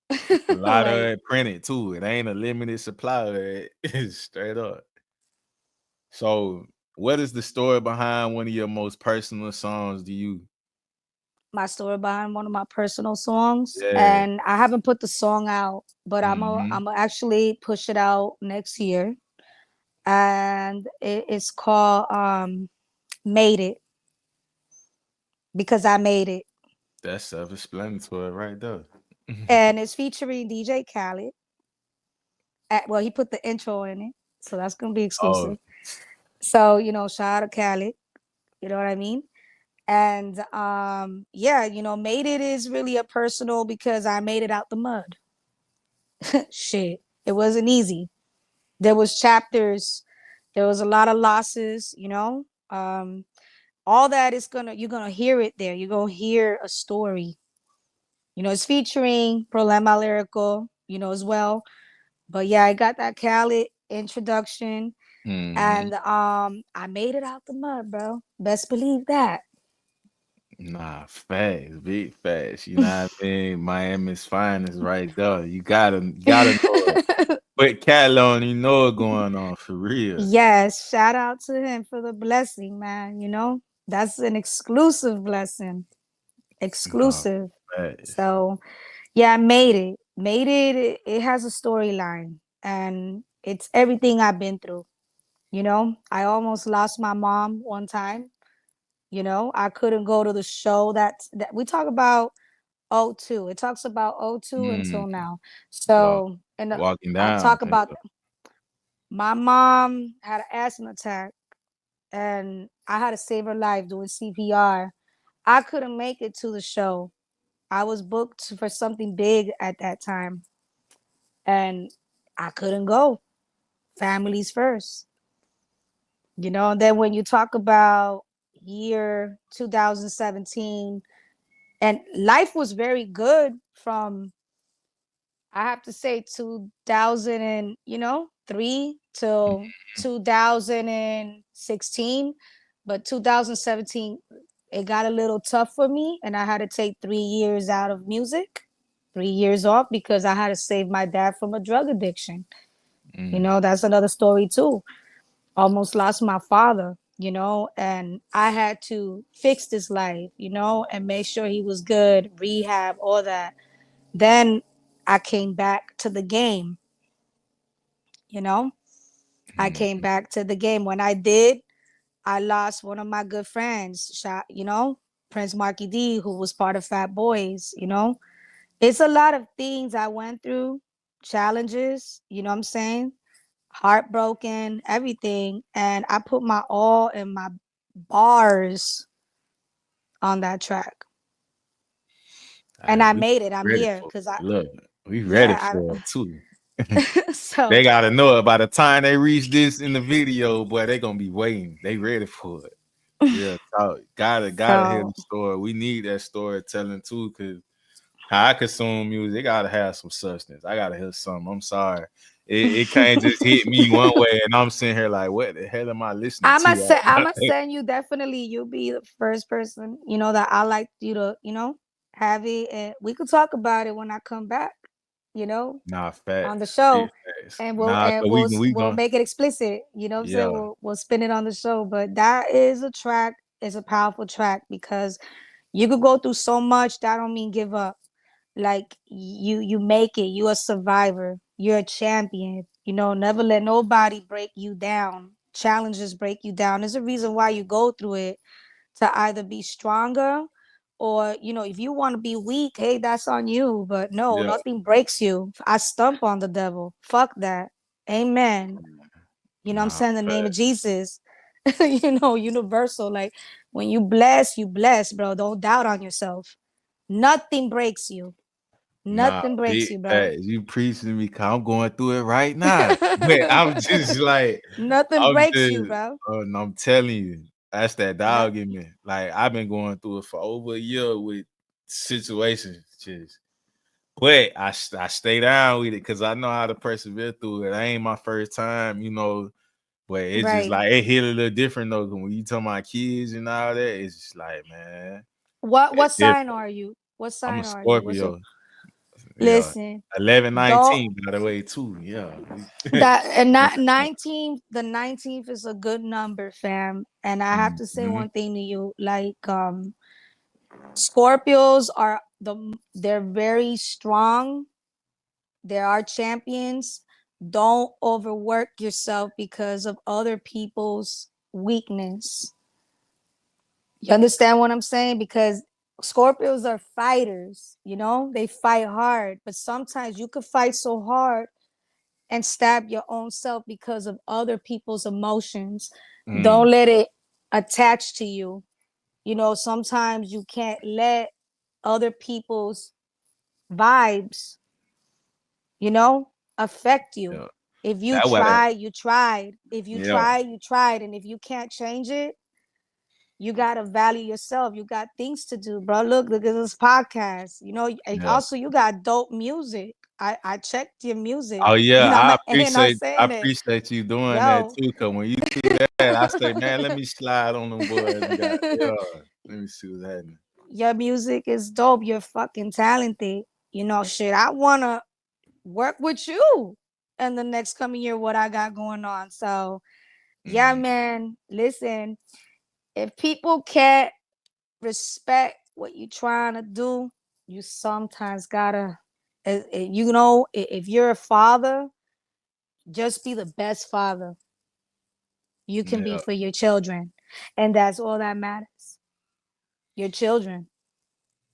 a lot of Like, it printed too. It ain't a limited supply of it. Straight up. So, what is the story behind one of your most personal songs to you? my story behind one of my personal songs, Yeah. and I haven't put the song out, but Mhm. I'm gonna actually push it out next year, and it's called "Made It," because I made it, That's self-explanatory right there. and it's featuring DJ Khaled. Well, he put the intro in it, so that's gonna be Oh, exclusive. So shout out to Khaled. You know what I mean? And yeah, "Made It" is really a personal, because I made it out the mud. Shit, it wasn't easy. There was chapters, there was a lot of losses, all that is you're gonna hear it there. You're gonna hear a story. It's featuring Problema Lyrical, as well. But yeah, I got that Khaled introduction, mhm. and I made it out the mud, bro. Best believe that. Nah, facts, big facts. You know what I mean? Miami's finest right there. You gotta know it. Put Cat on, you know what's going on for real. Yes, shout out to him for the blessing, man. That's an exclusive blessing. Nah, Exclusive. facts. So yeah, I made it. Made it. It has a storyline, and it's everything I've been through. I almost lost my mom one time. I couldn't go to the show that we talk about. '02. It talks about '02 Mm, until now. wow. So, and Walking I'll down. talk about my mom had an asthma attack, and I had to save her life doing CPR. I couldn't make it to the show. I was booked for something big at that time, and I couldn't go. Families first. And then when you talk about year 2017, and life was very good from, I have to say, 2003 till 2016, but 2017 it got a little tough for me, and I had to take 3 years out of music. 3 years off because I had to save my dad from a drug addiction. You Mm. know, that's another story too. Almost lost my father, you know, and I had to fix this life, you know, and make sure he was good, rehab, all that. Then I came back to the game, you know. I came Mm. back to the game. When I did, I lost one of my good friends, shot, you know, Prince Marky D, who was part of Fat Boys, you know. It's a lot of things I went through, challenges, you know what I'm saying? Heartbroken, everything. And I put my all in my bars on that track. And I We made it. I'm ready here for because it. Look, we ready yeah, for it too. so They gotta know it by the time they reach this in the video, boy. They gonna be waiting. They ready for it. Real talk. Gotta hear the so story. We need that storytelling too, cause how I consume music, it gotta have some substance. I gotta hear something. I'm sorry. It can't just hit me one way, and I'm sitting here like, what the hell am I listening I'm to gonna say right I'm now? gonna send you definitely. You'll be the first person, you know, that I like you to, you know, have it, and we could talk about it when I come back, you know, Nah, on the facts. Big show, facts. and Nah, cause we we'll gonna make it explicit. You know what I'm saying? yeah. We'll spin it on the show. But that is a track, is a powerful track because you could go through so much. That don't mean give up. Like you make it. You're a survivor. You're a champion. You know, never let nobody break you down. Challenges break you down. There's a reason why you go through it, to either be stronger, or you know, if you want to be weak, hey, that's on you. But no, Yeah. nothing breaks you. I stump on the devil. Fuck that. Amen. You know what I'm Nah, saying? The name of facts. Jesus. You know, universal. Like when you bless, bro. Don't doubt on yourself. Nothing breaks you. Nah, Nothing breaks big you, bro. facts. You preaching to me, cause I'm going through it right now. But I'm just like, Nothing I'm breaks just, you, bro. and I'm telling you, that's that No, dog in me. Like I've been going through it for over a year with situations, just. But I stay down with it because I know how to persevere through it. It ain't my first time, you know. But it's just right. like it hit a little different though. 'Cause when you tell my kids and all that, it's just like, man, What it's sign different. are you? What I'm a sign are you? What's your Scorpio. Yeah. listen? Don't 11/19, by the way, too. Yeah. that and not 19th, the 19th is a good number, fam. And I have to say Mhm. one thing to you, like Scorpios are they're very strong. There are champions. Don't overwork yourself because of other people's weakness. You understand what I'm saying? Because Scorpios are fighters, you know, they fight hard, but sometimes you could fight so hard and stab your own self because of other people's emotions. Mm, Don't let it attach to you. You know, sometimes you can't let other people's vibes, you know, affect you. yeah. If you That what try, you tried. If you yeah. try, you tried. And if you can't change it, you gotta value yourself. You got things to do, bro. Look at this podcast. You know, and Yeah. also you got dope music. I checked your music, Oh yeah, and I'm not I saying it. appreciate you doing that Yo, too. Cause when you threw that, I say, man, let me slide on them boys and got yeah. Let me see what's happening. your music is dope. You're fucking talented. You know, shit. I wanna work with you in the next coming year. What I got going on. So yeah, Mm, man. Listen, if people can't respect what you trying to do, you sometimes gotta, you know, if you're a father, just be the best father you can be yeah, for your children, and that's all that matters. Your children.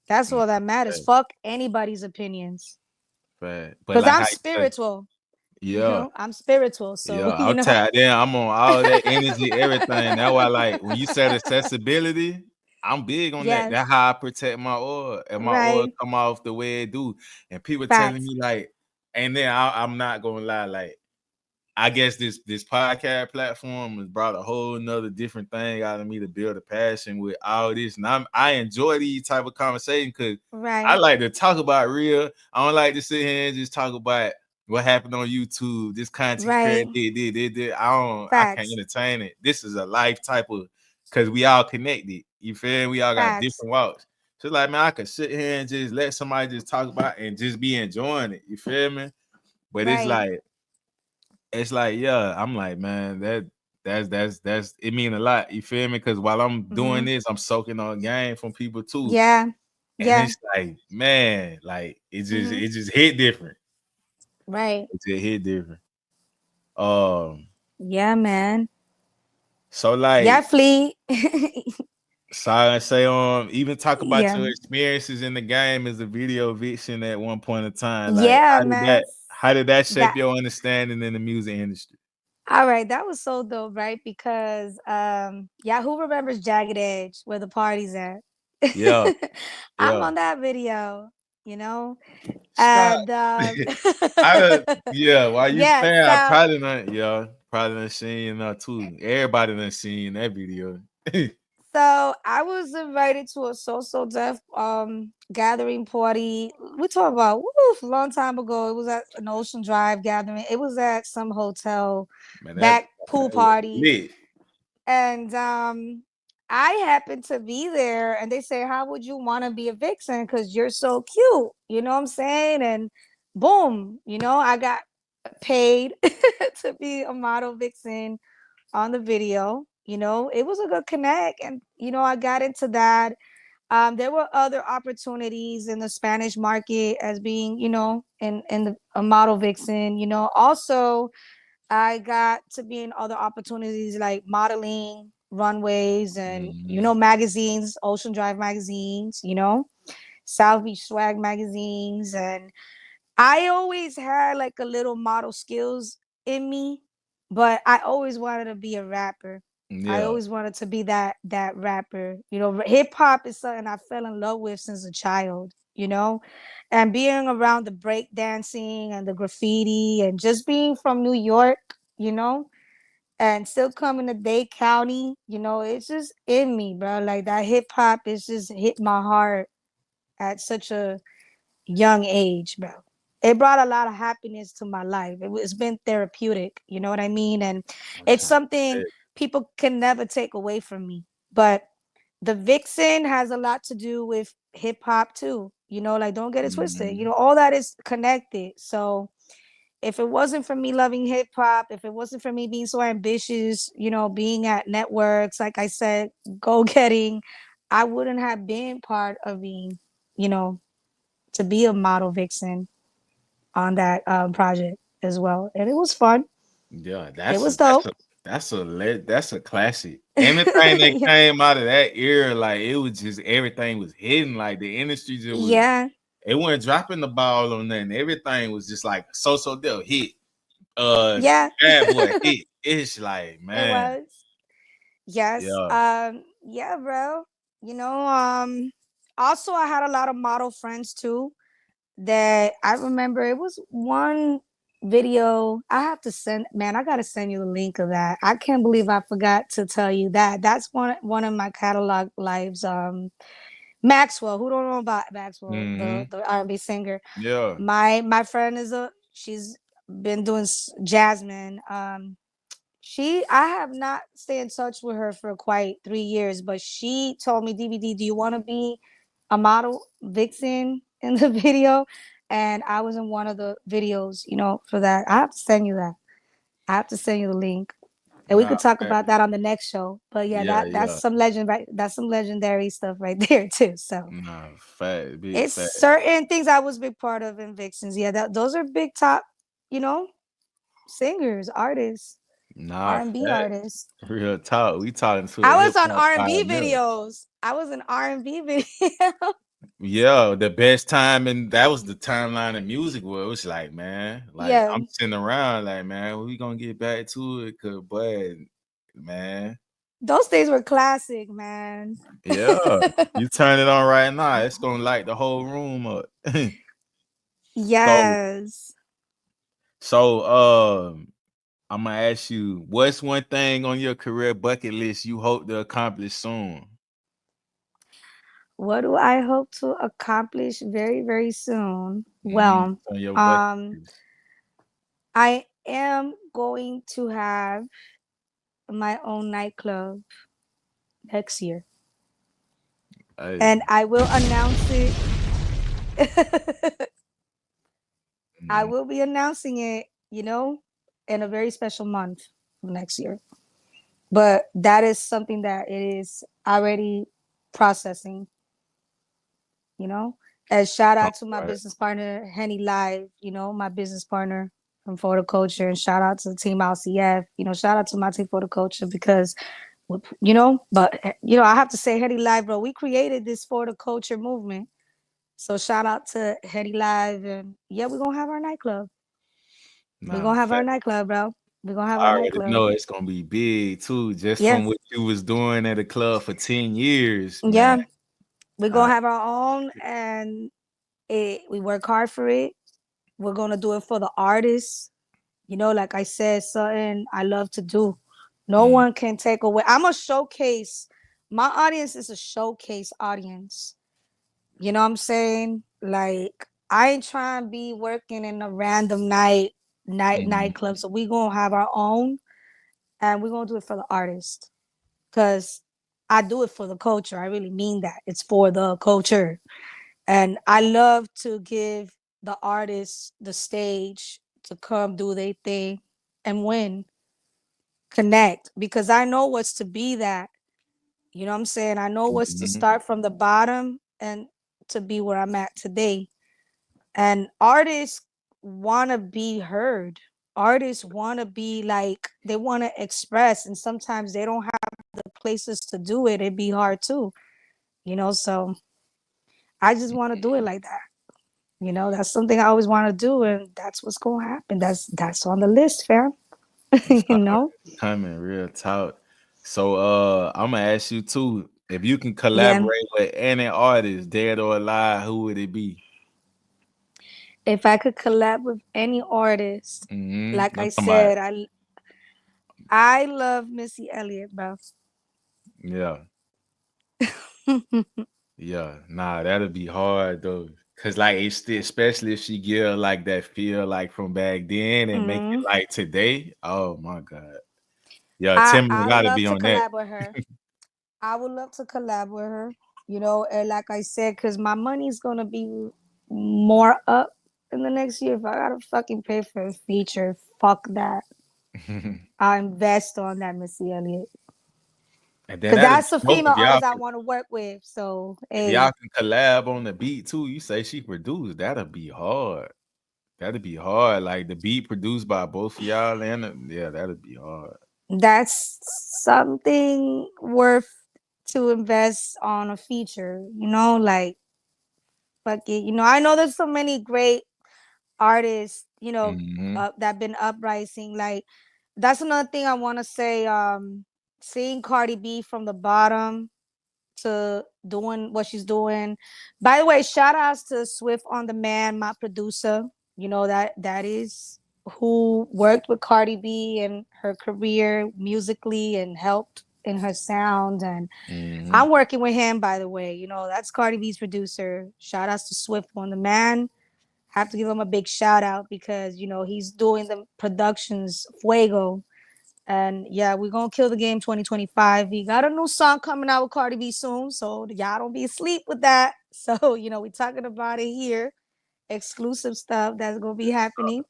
That's mm, all that matters. fact, Fuck anybody's opinions. fact. But Cause like I'm I say, spiritual. You yeah. know, I'm spiritual. Yeah, So you I'm know, tired. Then I'm on all that energy, everything. That's why, like, when you said accessibility, I'm big on that. yes, That's how I protect my oil, and my oil right, come off the way it do. And people telling facts, me like, and then I'm not gonna lie, like, I guess this podcast platform has brought a whole nother different thing out of me to build a passion with all this. And I enjoy these type of conversations because I right, like to talk about real. I don't like to sit here and just talk about what happened on YouTube. This content right, creator did. I can't facts, entertain it. This is a life type of because we all connected. You feel me? We all got facts, different walks. Just like, man, I could sit here and just let somebody just talk about and just be enjoying it. You feel me? But it's like, yeah, I'm like, man, that's it mean a lot. You feel me? Because while I'm doing this, I'm soaking on game from people too. Yeah. And it's like, man, like it just hit different. Right. It just hit different. Yeah, man. So like, Yeah, Flea. so I say, even talk about Yeah. your experiences in the game as a video vixen at one point in time. Like, Yeah, man. how did that shape That your understanding in the music industry? all right, that was so dope, right? Because yeah, who remembers Jagged Edge where the party's at? Yeah, I'm yeah. on that video, you know? Stop. And I done, yeah, while you yeah, saying, I so probably done seen too. Everybody done seen that video. so I was invited to a so deaf gathering party. We talk about a long time ago. It was at an Ocean Drive gathering. It was at some hotel Man, back pool that was party. lit. And I happened to be there and they say, how would you want to be a vixen? Because you're so cute. You know what I'm saying? And boom, I got paid to be a model vixen on the video. It was a good connect. And, I got into that. There were other opportunities in the Spanish market as being, a model vixen, also I got to be in other opportunities like modeling, runways, and magazines, Ocean Drive magazines, South Beach Swag magazines, and I always had like a little model skills in me, but I always wanted to be a rapper. I Yeah. always wanted to be that rapper. Hip hop is something I fell in love with since a child, and being around the break dancing and the graffiti and just being from New York, and still coming to Dade County, it's just in me, bro. Like that hip hop is just hit my heart at such a young age, bro. It brought a lot of happiness to my life. It's been therapeutic, you know what I mean? And it's something people can never take away from me. But the Vixen has a lot to do with hip hop too. Like don't get it twisted. All that is connected. So if it wasn't for me loving hip hop, if it wasn't for me being so ambitious, being at networks, like I said, go getting, I wouldn't have been part of being, to be a model vixen on that project as well. And it was fun. Yeah, It was dope. that's a classic. Anything that Yeah. came out of that era, like it was just everything was hidden. Like the industry just was, Yeah. it wasn't dropping the ball on nothing. Everything was just like so deal hit. Yeah. Bad boy hit. It's like, It man. was. Yes. Yeah. Yeah, bro. Also I had a lot of model friends too that I remember. It was one video I have to send, man, I gotta send you the link of that. I can't believe I forgot to tell you that. That's one of my catalog lives. Maxwell, who don't know about Maxwell, the R&B singer. Yeah. My friend she's been doing Jasmine. I have not stayed in touch with her for quite 3 years, but she told me, DVD, do you want to be a model vixen in the video? And I was in one of the videos, for that. I have to send you that. I have to send you the link. And we could talk about that on the next show. But yeah, that's some legend, right? That's some legendary stuff right there too. So Big it's fat. certain things I was big part of in Vixens. Yeah, those are big top, singers, artists, R&B Fat. artists. Real talk. We talking to a I hip was on hop R&B pioneer. videos. I was in R&B video. Yeah, the best time, and that was the timeline of music where it was like, man, like Yeah. I'm sitting around like, man, we gonna get back to it, but man, Those days were classic, man. yeah, you turn it on right now, it's gonna light the whole room up. Yes. So, I'm gonna ask you, what's one thing on your career bucket list you hope to accomplish soon? What do I hope to accomplish very, very soon? On Well, your bucket list. I am going to have my own nightclub next year. And I will announce it. I will be announcing it, you know, in a very special month of next year. But that is something that it is already processing, you know. And shout out to my business partner, Henny Live, you know, my business partner from For the Culture. And shout out to the team LCF, you know, shout out to my team For the Culture because, you know, but, you know, I have to say, Henny Live, bro, we created this For the Culture movement. So shout out to Henny Live. And yeah, we're going to have our nightclub. We're going to have our nightclub, bro. We're going to have I our already nightclub. know it's gonna be big too, just Yeah. from what you was doing at a club for 10 years, Yeah. man. We're going to have our own, and we work hard for it. We're going to do it for the artists. You know, like I said, something I love to do. No one can take away. I'm a showcase. My audience is a showcase audience. You know what I'm saying? Like, I ain't trying to be working in a random nightclub. So we gonna have our own, and we're gonna do it for the artist. Cause I do it for the culture. I really mean that. It's for the culture. And I love to give the artists the stage to come do their thing and win, connect, because I know what's to be that. You know what I'm saying? I know what's to start from the bottom and to be where I'm at today. And artists want to be heard. Artists want to be like, they want to express, and sometimes they don't have the places to do it. It'd be hard too, you know? So I just want to do it like that. You know, that's something I always want to do, and that's what's going to happen. That's on the list, fam. You know? Coming real talk. So I'm gonna ask you too, if you can Yeah. collaborate with any artist, dead or alive, who would it be? If I could collab with any artist, like I I'm talking about, said, I love Missy Elliott, bro. yeah. Yeah, nah, that'll be hard though. Cause like it's still, especially if she give like that feel like from back then and make it like today. Oh my God. Yeah, Timmy I gotta love be to on that. collab with her. I would love to collab with her, you know, and like I said, because my money's gonna be more up in the next year. If I gotta fucking pay for a feature, fuck that. I invest on that Missy Elliott. And then Cause that'll that's be a dope female artist I want to work with. So if y'all hey, can collab on the beat too. You say she produced, that'll be hard. That'd be hard. Like the beat produced by both of y'all, and yeah, that'd be hard. that's something worth to invest on a feature, you know, like fuck it. You know, I know there's so many great artists, you know, that been uprising. Like that's another thing I want to say. Seeing Cardi B from the bottom to doing what she's doing. By the way, shout outs to Swift on the Man, my producer. You know, that is who worked with Cardi B in her career musically and helped in her sound. And I'm working with him, by the way. You know, that's Cardi B's producer. Shout outs to Swift on the Man. Have to give him a big shout out because, you know, he's doing the productions Fuego. And yeah, we're gonna kill the game 2025. He got a new song coming out with Cardi B soon, so y'all don't be asleep with that. So, you know, we're talking about it here. Exclusive stuff that's gonna be happening.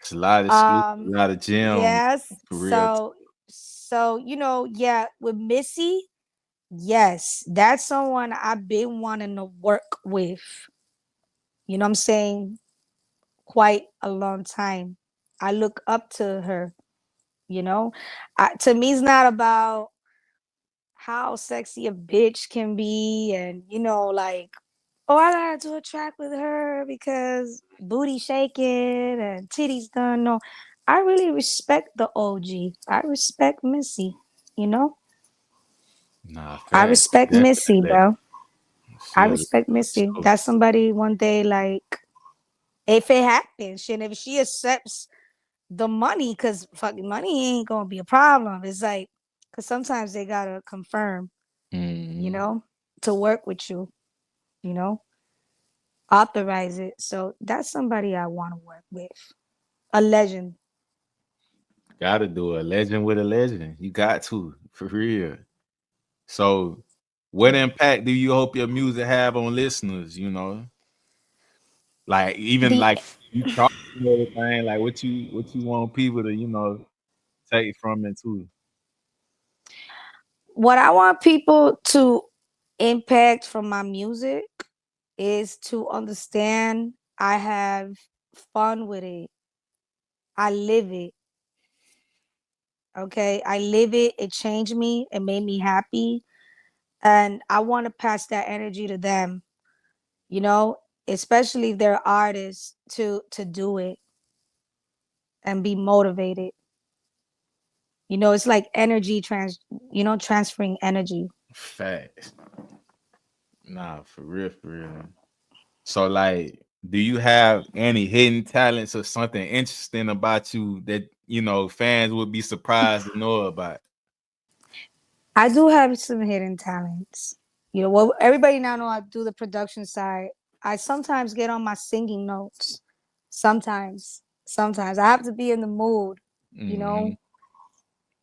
It's a lot of exclusive, a Um, lot of gems yes. for real. So you know, yeah, with Missy, yes, that's someone I've been wanting to work with. You know what I'm saying? Quite a long time. I look up to her, you know. To me, it's not about how sexy a bitch can be and, you know, like, oh, I gotta do a track with her because booty shaking and titties done. No, I really respect the OG. I respect Missy, you know. Nah, I facts, respect Missy, definitely. bro. I Shit, respect Missy. so That's somebody one day, like, if it happens, shit, if she accepts the money, because fucking money ain't gonna be a problem. It's like, because sometimes they gotta confirm, you know, to work with you, you know, authorize it. So that's somebody I want to work with. A legend. gotta do a legend with a legend. You got to, for real. So what impact do you hope your music have on listeners? You know, like even The like you talk and everything, like what you want people to, you know, take from it too. what I want people to impact from my music is to understand I have fun with it. I live it. Okay. I live it. It changed me. It made me happy. And I want to pass that energy to them, you know, especially if they're artists to do it and be motivated. You know, it's like energy transferring energy. Facts. Nah, for real, for real. So like, do you have any hidden talents or something interesting about you that you know fans would be surprised to know about? I do have some hidden talents. You know, well, everybody now know I do the production side. I sometimes get on my singing notes. Sometimes I have to be in the mood, you Mm-hmm. know.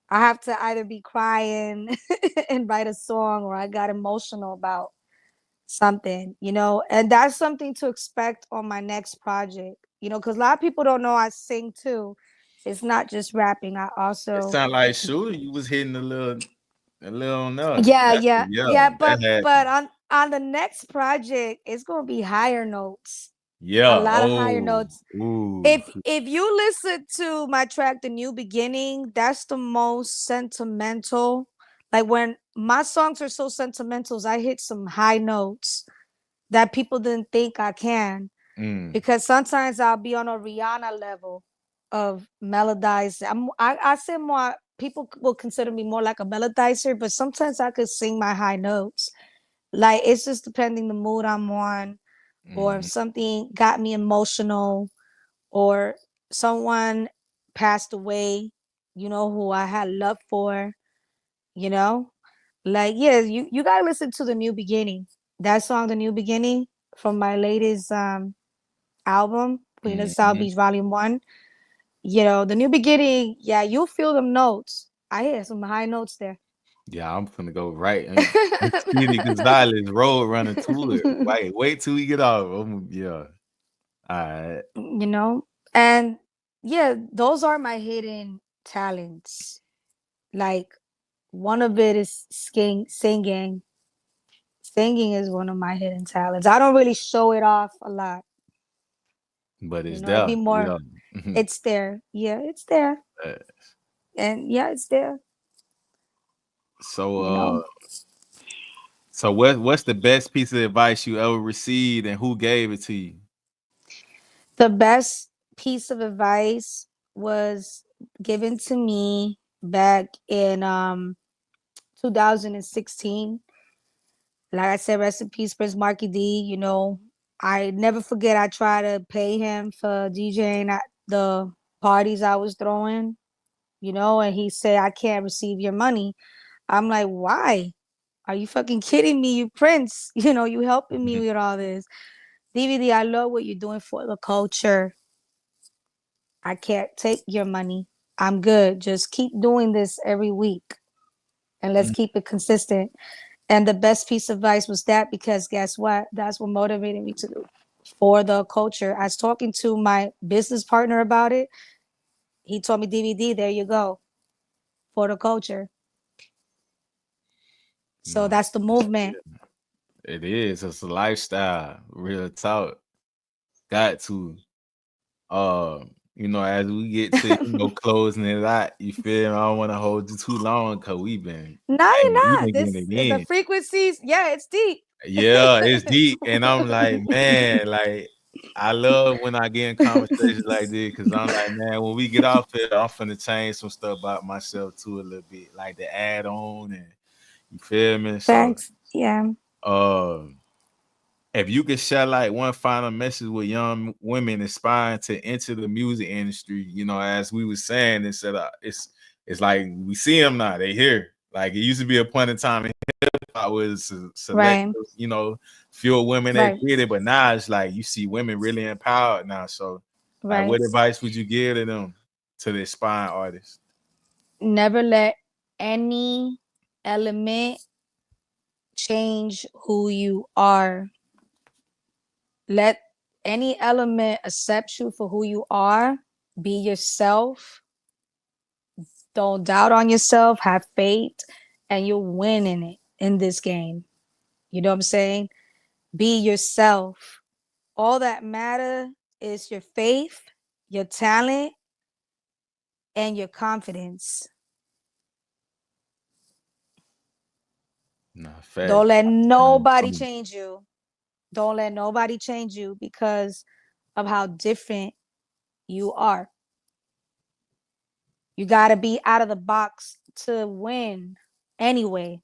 I have to either be crying and write a song or I got emotional about something, you know. And that's something to expect on my next project, you know, because a lot of people don't know I sing too. It's not just rapping. I It also sound like sure you was hitting a little no. yeah, That's yeah, yeah, yeah, that but happened. on the next project, it's gonna be higher notes, a Yeah. lot of higher Oh. notes. Ooh. If you listen to my track, "The New Beginning," that's the most sentimental. Like when my songs are so sentimental, I hit some high notes that people didn't think I can. Mm. Because sometimes I'll be on a Rihanna level of melodize. I say more people will consider me more like a melodizer, but sometimes I could sing my high notes. Like it's just depending the mood I'm on, or if Mm. something got me emotional, or someone passed away, you know, who I had love for, you know. Like yeah, you gotta listen to "The New Beginning." That song, "The New Beginning," from my latest album, Queen of South Mhm. Beach Volume 1. You know, "The New Beginning," yeah, you'll feel them notes. I hear some high notes there. Yeah, I'm gonna go right and Speedy Gonzalez road running to it. Wait till we get off. Yeah. All right. You know? And yeah, those are my hidden talents. Like one of it is singing. Singing is one of my hidden talents. I don't really show it off a lot. But You it's know, it'd be there. more Yeah. Mhm. it's there. Yeah, it's there. Uh, And yeah, it's there, So you know. so what's the best piece of advice you ever received and who gave it to you? The best piece of advice was given to me back in 2016. Like I said, rest in peace, Prince Marky D. You know, I never forget I tried to pay him for DJing at the parties I was throwing, you know, and he said, "I can't receive your money." I'm like, why? Are you fucking kidding me? You Prince, you know, you helping me Mhm. with all this. DVD, I love what you're doing for the culture. I can't take your money. I'm good. Just keep doing this every week and let's Mm. keep it consistent. And the best piece of advice was that because guess what? That's what motivated me to do for the culture. I was talking to my business partner about it. He told me, DVD, there you go, for the culture. So No, that's the movement. it is. It's a lifestyle. Real talk. Got to. You know, as we get to, you know, closing it out, you feel me? I don't want to hold you too long because No, we you're not. been getting This it the in. frequencies. Yeah, it's deep. Yeah, it's deep. And I'm like, man, like I love when I get in conversations like this because I'm like, man, when we get off here, I'm finna change some stuff about myself too a little bit, like the add on and you feel me? So Thanks. Yeah. um if you could share like one final message with young women aspiring to enter the music industry, you know, as we were saying, it's like we see them now, they here. Like it used to be a point in time in hip hop was select, Right. you know, few women that Right. did it, but now it's like you see women really empowered now. So, like, Right. what advice would you give to them, to the aspiring artists? Never let any element change who you are. Let any element accept you for who you are. Be yourself. Don't doubt on yourself. Have faith, and you'll win in it in this game. You know what I'm saying? Be yourself. All that matter is your faith, your talent, and your confidence. Nah, facts. Don't let nobody change you. Don't let nobody change you because of how different you are. You got to be out of the box to win anyway.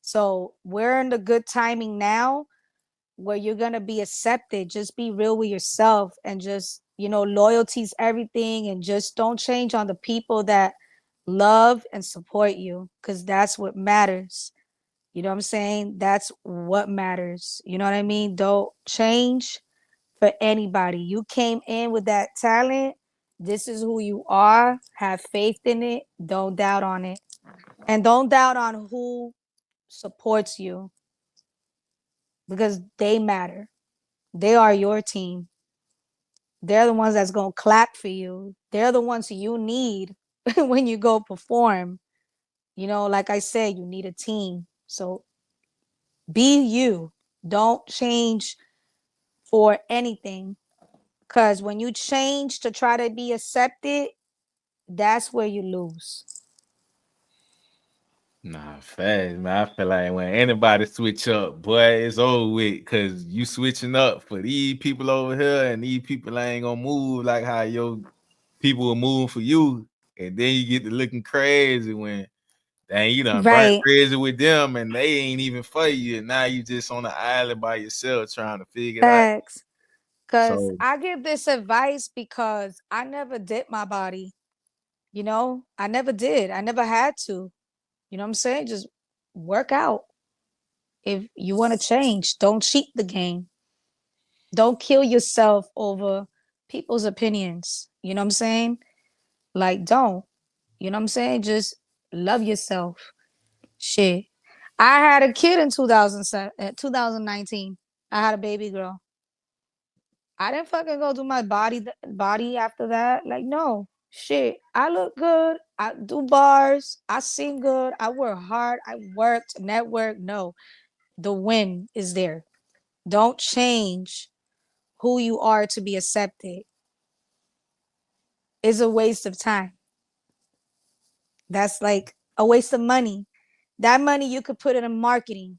So we're in the good timing now where you're going to be accepted. Just be real with yourself and just, loyalty's everything, and just don't change on the people that love and support you, because that's what matters. You know what I'm saying? That's what matters. You know what I mean? Don't change for anybody. You came in with that talent. This is who you are. Have faith in it. Don't doubt on it. And don't doubt on who supports you, because they matter. They are your team. They're the ones that's going to clap for you. They're the ones you need when you go perform. Like I said, you need a team. So be you. Don't change for anything. Because when you change to try to be accepted, that's where you lose. Nah, facts, man. I feel like when anybody switch up, boy, it's over with, because you switching up for these people over here, and these people ain't gonna move like how your people will move for you. And then you get to looking crazy when dang, you done burnt Right. crazy with them and they ain't even for you. And now you just on the island by yourself trying to figure it out. Facts. Because So I give this advice because I never did my body. I never did. I never had to. You know what I'm saying? Just work out. If you want to change, don't cheat the game. Don't kill yourself over people's opinions. You know what I'm saying? Like, don't. You know what I'm saying? Just love yourself. Shit. I had a kid in 2019. I had a baby girl. I didn't fucking go do my body after that. Like, no. Shit. I look good. I do bars. I sing good. I work hard. I worked, network. No. The win is there. Don't change who you are to be accepted. It's a waste of time. That's like a waste of money. That money you could put it in marketing.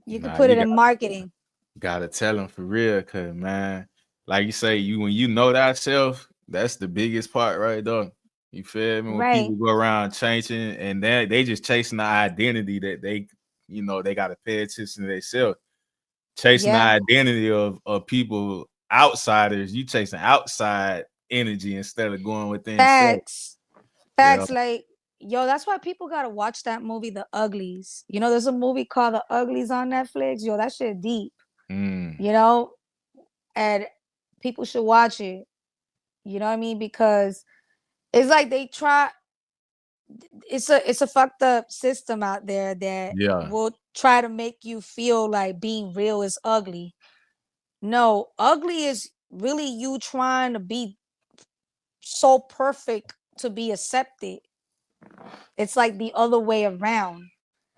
You could nah, put it in marketing. gotta tell them for real, cause man, like you say, when you know thyself, that's the biggest part right there. You feel me? When Right. people go around changing and they just chasing the identity that they gotta pay attention to themselves. Chasing the Yeah. identity of people outsiders, you chasing outside energy instead of going within self. Facts. Yeah. Facts. Like, yo, that's why people gotta watch that movie, The Uglies. There's a movie called The Uglies on Netflix. Yo, that shit deep. Mm. And people should watch it. You know what I mean? Because it's like they try. It's a fucked up system out there that Yeah. will try to make you feel like being real is ugly. No, ugly is really you trying to be so perfect to be accepted. It's like the other way around.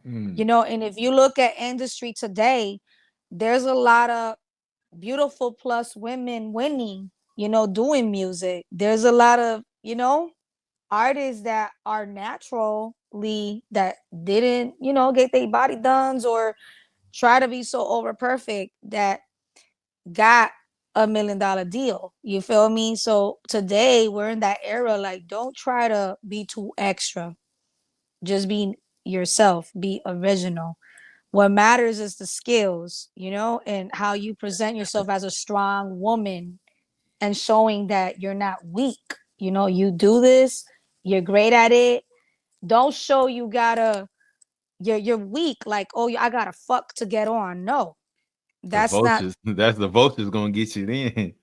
Mm. And if you look at industry today, there's a lot of beautiful plus women winning, doing music. There's a lot of, artists that are naturally that didn't, get their body done or try to be so over perfect that got $1 million deal. You feel me? So today we're in that era. Like, don't try to be too extra. Just be yourself. Be original. What matters is the skills, and how you present yourself as a strong woman and showing that you're not weak. You do this. You're great at it. Don't show you're weak. Like, oh, I gotta fuck to get on. No, The that's not vultures, that's the vultures gonna get you then.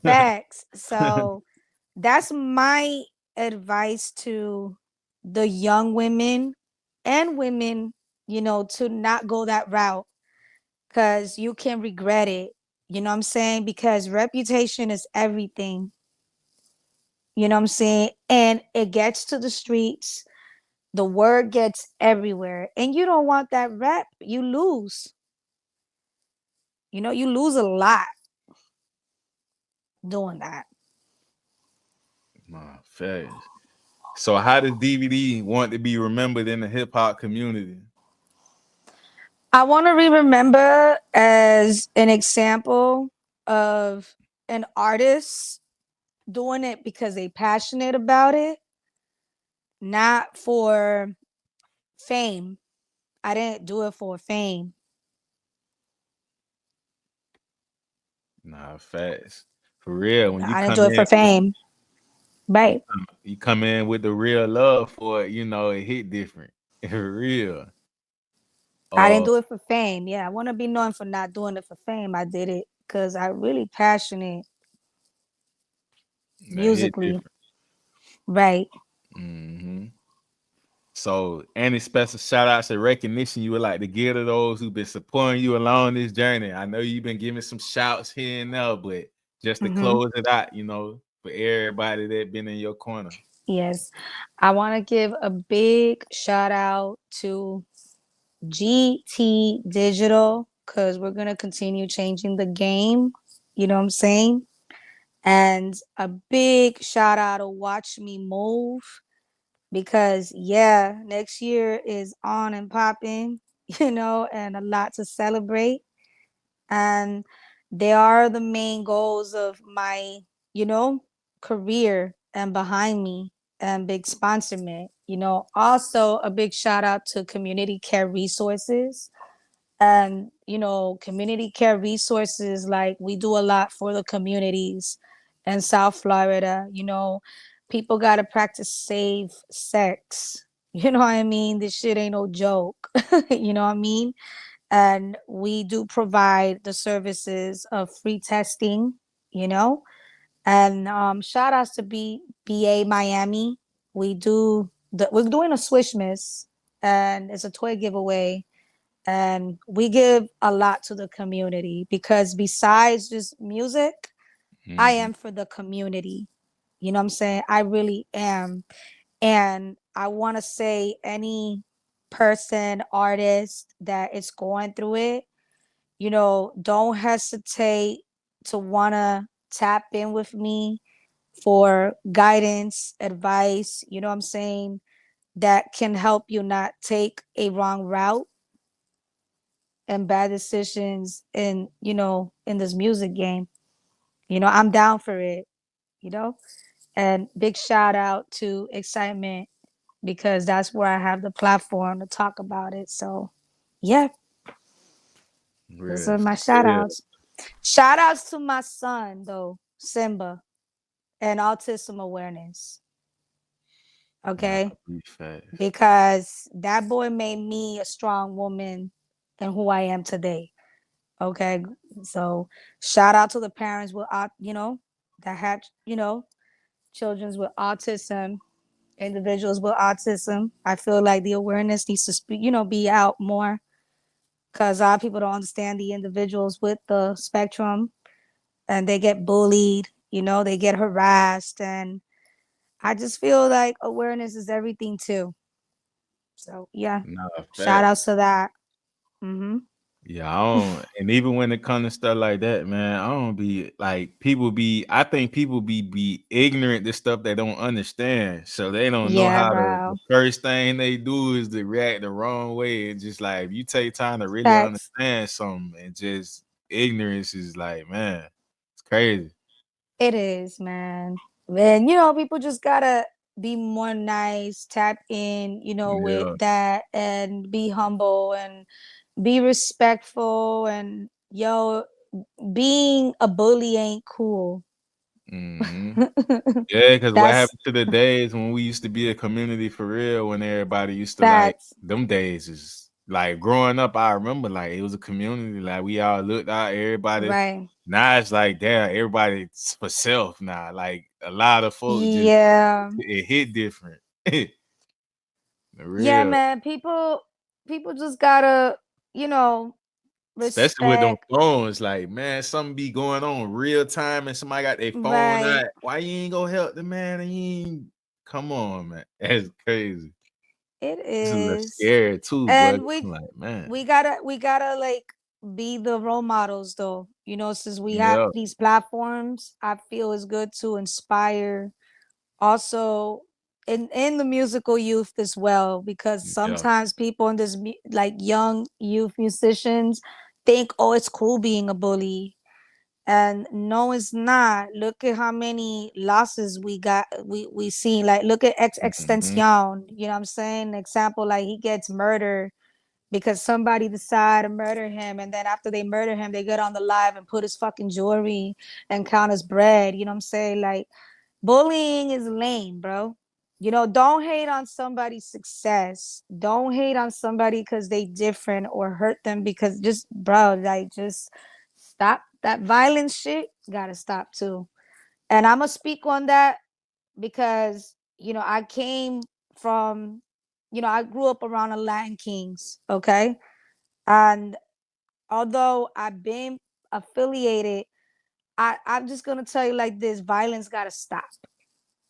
facts. So that's my advice to the young women and women, you know, to not go that route because you can regret it. You know what I'm saying? Because reputation is everything. You know what I'm saying? And it gets to the streets, the word gets everywhere, and you don't want that rep. You lose. You know, you lose a lot doing that. Nah, facts. So how does DVD want to be remembered in the hip hop community? I want to be remembered as an example of an artist doing it because they passionate about it, not for fame. I didn't do it for fame. Nah, facts. For real. When you I didn't come do it in for fame. Right. you come in with the real love for it, you know, it hit different. For real. I didn't Oh, do it for fame. Yeah, I want to be known for not doing it for fame. I did it because I really passionate that hit musically. different. Right. Hmm. So, any special shout outs and recognition you would like to give to those who've been supporting you along this journey? I know you've been giving some shouts here and there, but just to Hmm. close it out, you know, for everybody that been in your corner. Yes. I want to give a big shout out to GT Digital because we're going to continue changing the game. You know what I'm saying? And a big shout out to Watch Me Move because, yeah, next year is on and popping, you know, and a lot to celebrate. And they are the main goals of my, you know, career and behind me and big sponsorment. You know, also a big shout out to Community Care Resources and, you know, Community Care Resources, like we do a lot for the communities in South Florida. You know, people got to practice safe sex. You know what I mean? This shit ain't no joke. You know what I mean? And we do provide the services of free testing, you know. And shout outs to BA Miami. We're doing a Swish Miss, and it's a toy giveaway, and we give a lot to the community because besides just music, I Mhm. am for the community. You know what I'm saying? I really am. And I want to say any person, artist that is going through it, you know, don't hesitate to want to tap in with me for guidance, advice, you know what I'm saying, that can help you not take a wrong route and bad decisions in, you know, in this music game. You know, I'm down for it, you know? And big shout out to Excitement because that's where I have the platform to talk about it. So, yeah, those Real. are my shout outs. Shout outs to my son, though, Simba, and autism awareness. Nah, Okay. be fast. Because that boy made me a strong woman and who I am today. Okay. So shout out to the parents with, you know, that have, you know, children with autism, individuals with autism. I feel like the awareness needs to speak, you know, be out more because a lot of people don't understand the individuals with the spectrum and they get bullied, you know, they get harassed. And I just feel like awareness is everything too. So yeah, Nah, shout outs facts. to that. Mm-hmm. Yeah, I don't, and even when it comes to stuff like that, man, I don't be like I think people be ignorant to stuff they don't understand. So they don't know Yeah, how the bro. first thing they do is to react the wrong way. And just like if you take time to really Facts. understand something and just ignorance is like, man, it's crazy. It is, man. And you know, people just gotta be more nice, tap in, you know, with Yeah. that and be humble and be respectful and yo, being a bully ain't cool. Hmm. Yeah, because what That's happened to the days when we used to be a community for real, when everybody used to like facts. them days is like growing up, I remember like it was a community, like we all looked out, everybody. Right. Now it's like damn, everybody's for self now. Like a lot of folks just Yeah. it hit different. Yeah, Real. man. People just gotta, you know, Especially with them respect. phones, like man, something be going on real time, and somebody got their phone Right. out. Why you ain't gonna help the man? And you ain't... Come on, man, that's crazy. It It's a little is. scary too, but And I'm like, man, we gotta like be the role models though. You know, since we have yeah, these platforms, I feel it's good to inspire also in the musical youth as well, because yeah, sometimes people in this like young youth musicians think, oh, it's cool being a bully. And no, it's not. Look at how many losses we got. We seen. Like, look at hmm Extension. You know what I'm saying? Example, like he gets murdered because somebody decided to murder him, and then after they murder him, they get on the live and put his fucking jewelry and count his bread. You know what I'm saying? Like, bullying is lame, bro. You know, don't hate on somebody's success. Don't hate on somebody because they different, or hurt them because just, bro, like, just stop that violence shit. Gotta stop too. And I'm gonna speak on that because, you know, I came from, you know, I grew up around the Latin Kings, okay? And although I've been affiliated, I'm just gonna tell you like this: violence gotta stop.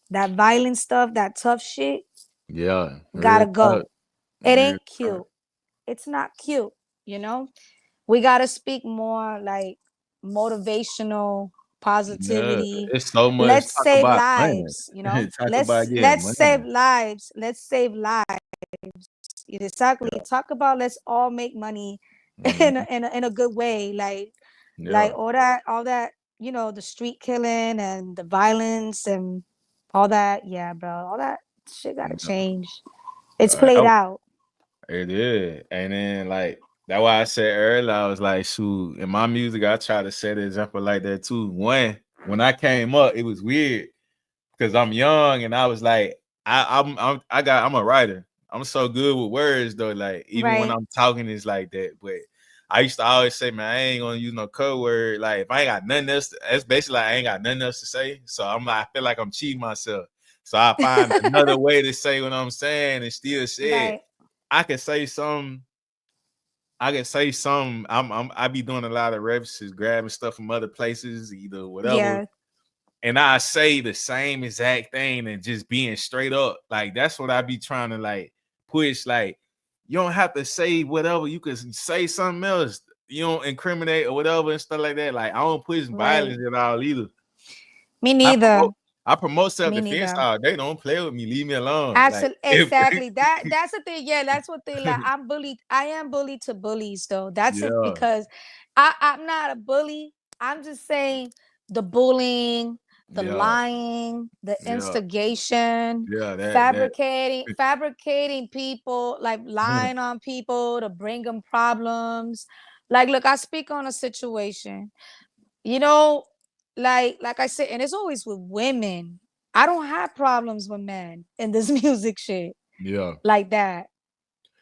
That violent stuff, that tough shit, yeah, real gotta talk, go. It real ain't talk. cute. It's not cute, you know? We gotta speak more like motivational Yeah, positivity. it's so much Let's talk save about money. lives, you know? Talk about Let's getting let's money. save lives. Let's save lives. Exactly. Yeah, Talk about let's all make money in mhm, in a good way. Like yeah, all that, you know, the street killing and the violence and all that. Yeah, bro. All that shit gotta yeah. change. It's played out. It is. And then like that's why I said earlier, I was like, shoot, in my music, I try to set an example like that too. One, when I came up, it was weird because I'm young and I was like, I'm a writer. I'm so good with words though. Like even when Right. I'm talking, it's like that. But I used to always say, man, I ain't gonna use no code word. Like if I ain't got nothing else, that's basically like I ain't got nothing else to say. So I'm like, I feel like I'm cheating myself. So I find another way to say what I'm saying and still say it. Right. I can say some. I can say some. I be doing a lot of references, grabbing stuff from other places, either whatever, Yeah. and I say the same exact thing and just being straight up. Like that's what I be trying to like push. Like you don't have to say whatever. You can say something else. You don't incriminate or whatever and stuff like that. Like I don't push Right. violence at all either. Me I neither. promote I promote Me self-defense neither. all day. Don't play with me. Leave me alone. Like Actually, if exactly. That's the thing. Yeah, that's what they like. I'm bullied. I am bullied to bullies though. That's it yeah, because I'm not a bully. I'm just saying the bullying, the yeah, lying, the yeah, instigation, yeah. That fabricating people, like lying on people to bring them problems. Like, look, I speak on a situation. You know, like I said, and it's always with women. I don't have problems with men in this music shit yeah, like that.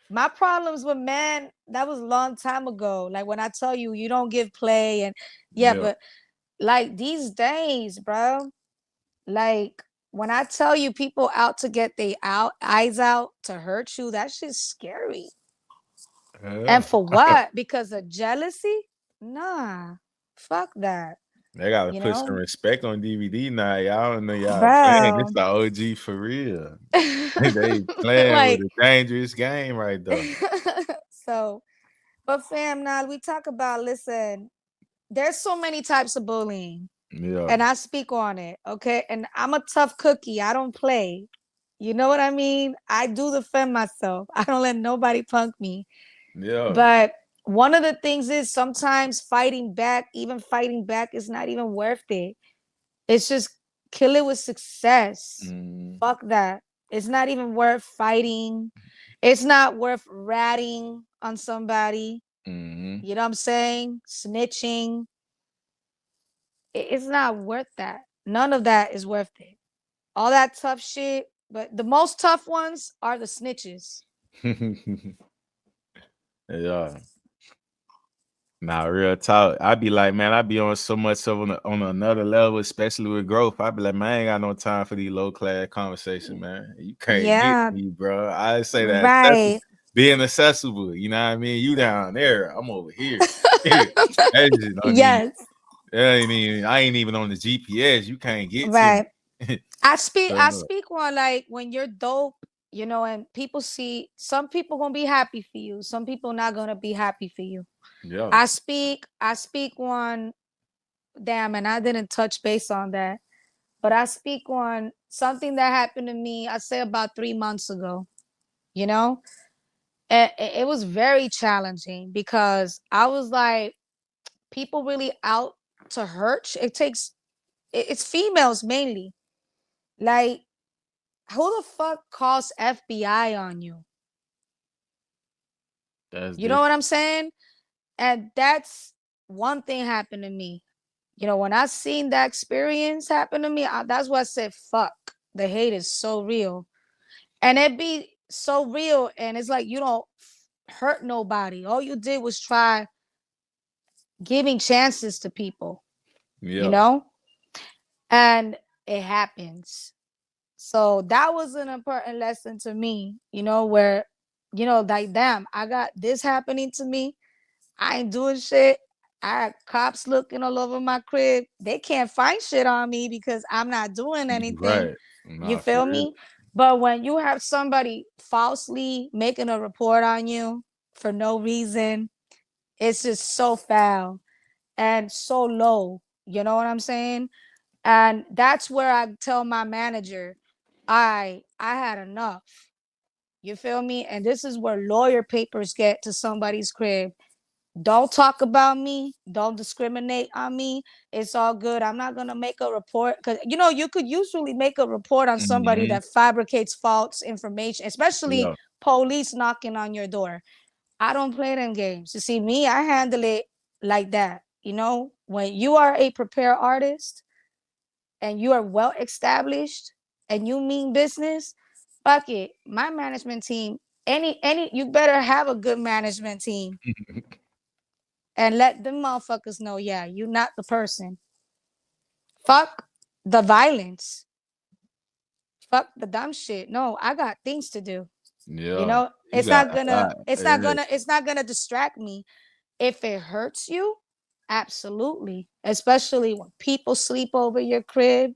My problems with men, that was a long time ago. Like when I tell you you don't give play and yeah, yeah. but like these days, bro, like when I tell you people out to get their eyes out to hurt you, that shit's scary. And Yeah. for what? Because of jealousy? Nah. Fuck that. They gotta You put some know? respect on DVD now. Y'all don't know y'all playing. This Bro. the OG for real. They playing with Like a dangerous game right there. so, but fam, now we talk about, listen, there's so many types of bullying, Yeah, and I speak on it, okay? And I'm a tough cookie. I don't play. You know what I mean? I do defend myself. I don't let nobody punk me. yeah. But one of the things is sometimes fighting back, even fighting back is not even worth it. It's just kill it with success. Mm, Fuck that. It's not even worth fighting. It's not worth ratting on somebody. mm, You know what I'm saying? Snitching. It's not worth that. None of that is worth it. All that tough shit, but the most tough ones are the snitches. yeah. Nah, real talk. I be like, man, I be on so much on another level, especially with growth. I be like, man, I ain't got no time for these low class conversations, man. You can't get Yeah, me, bro. I say that accessible, right. being accessible. You know what I mean? You down there, I'm over here. That just don't even. Yes, I ain't even on the GPS. You can't get to right. me. I So, speak on like when you're dope, and people see some people gonna be happy for you, some people not gonna be happy for you. yeah, I speak on damn, and I didn't touch base on that, but I speak on something that happened to me, I say about 3 months ago, you know? It was very challenging because I was like, people really out to hurt. It's females mainly. Like, who the fuck calls FBI on you? that's You know different. what I'm saying? And that's one thing happened to me. When I seen that experience happen to me, that's why I said, fuck, the hate is so real. And it be so real. And it's like, you don't hurt nobody. All you did was try giving chances to people, you Yeah, know? And it happens. So that was an important lesson to me, where, like, damn, I got this happening to me. I ain't doing shit. I had cops looking all over my crib. They can't find shit on me because I'm not doing anything. right. You Nah, for feel real. me? But when you have somebody falsely making a report on you for no reason, it's just so foul and so low. You know what I'm saying? And that's where I tell my manager, I had enough. You feel me? And this is where lawyer papers get to somebody's crib. Don't talk about me. Don't discriminate on me. It's all good. I'm not gonna make a report because you could usually make a report on somebody Hmm. that fabricates false information, especially Yeah, police knocking on your door. I don't play them games. You see, me, I handle it like that. When you are a prepared artist and you are well established and you mean business, fuck it. My management team, any you better have a good management team and let them motherfuckers know, yeah, you're not the person. Fuck the violence. Fuck the dumb shit. No, I got things to do. yeah. You It's got not a gonna, lot. it's not gonna, it's not gonna distract me. If it hurts you, absolutely. Especially when people sleep over your crib.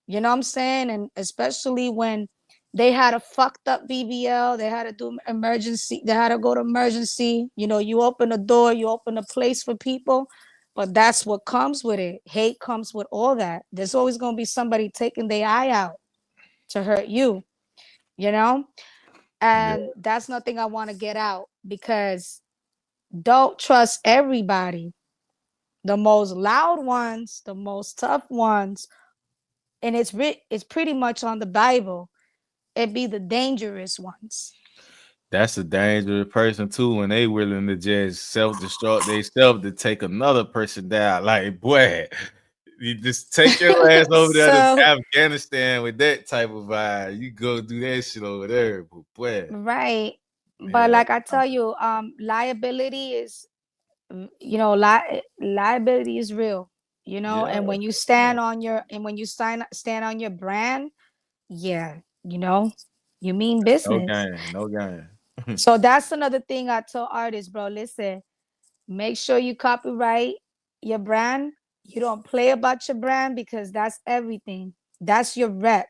You know what I'm saying? And especially when they had a fucked up BBL, they had to do emergency, they had to go to emergency. You open a door, you open a place for people, but that's what comes with it. Hate comes with all that. There's always going to be somebody taking their eye out to hurt you, you know? Yeah, And that's nothing I want to get out because don't trust everybody. The most loud ones, the most tough ones, and it's pretty much on the Bible. It be the dangerous ones. that's a dangerous person too when they willing to just self-destruct themselves to take another person down. Like, boy, you just take your ass over there to So Afghanistan with that type of vibe. You go do that shit over there, but boy, right. But yeah, like I tell you, liability is liability is real, yeah, and when you yeah. stand on your brand, yeah, you mean No business. game, no game. So that's another thing I tell artists, bro. Listen, make sure you copyright your brand. You don't play about your brand because that's everything. That's your rep,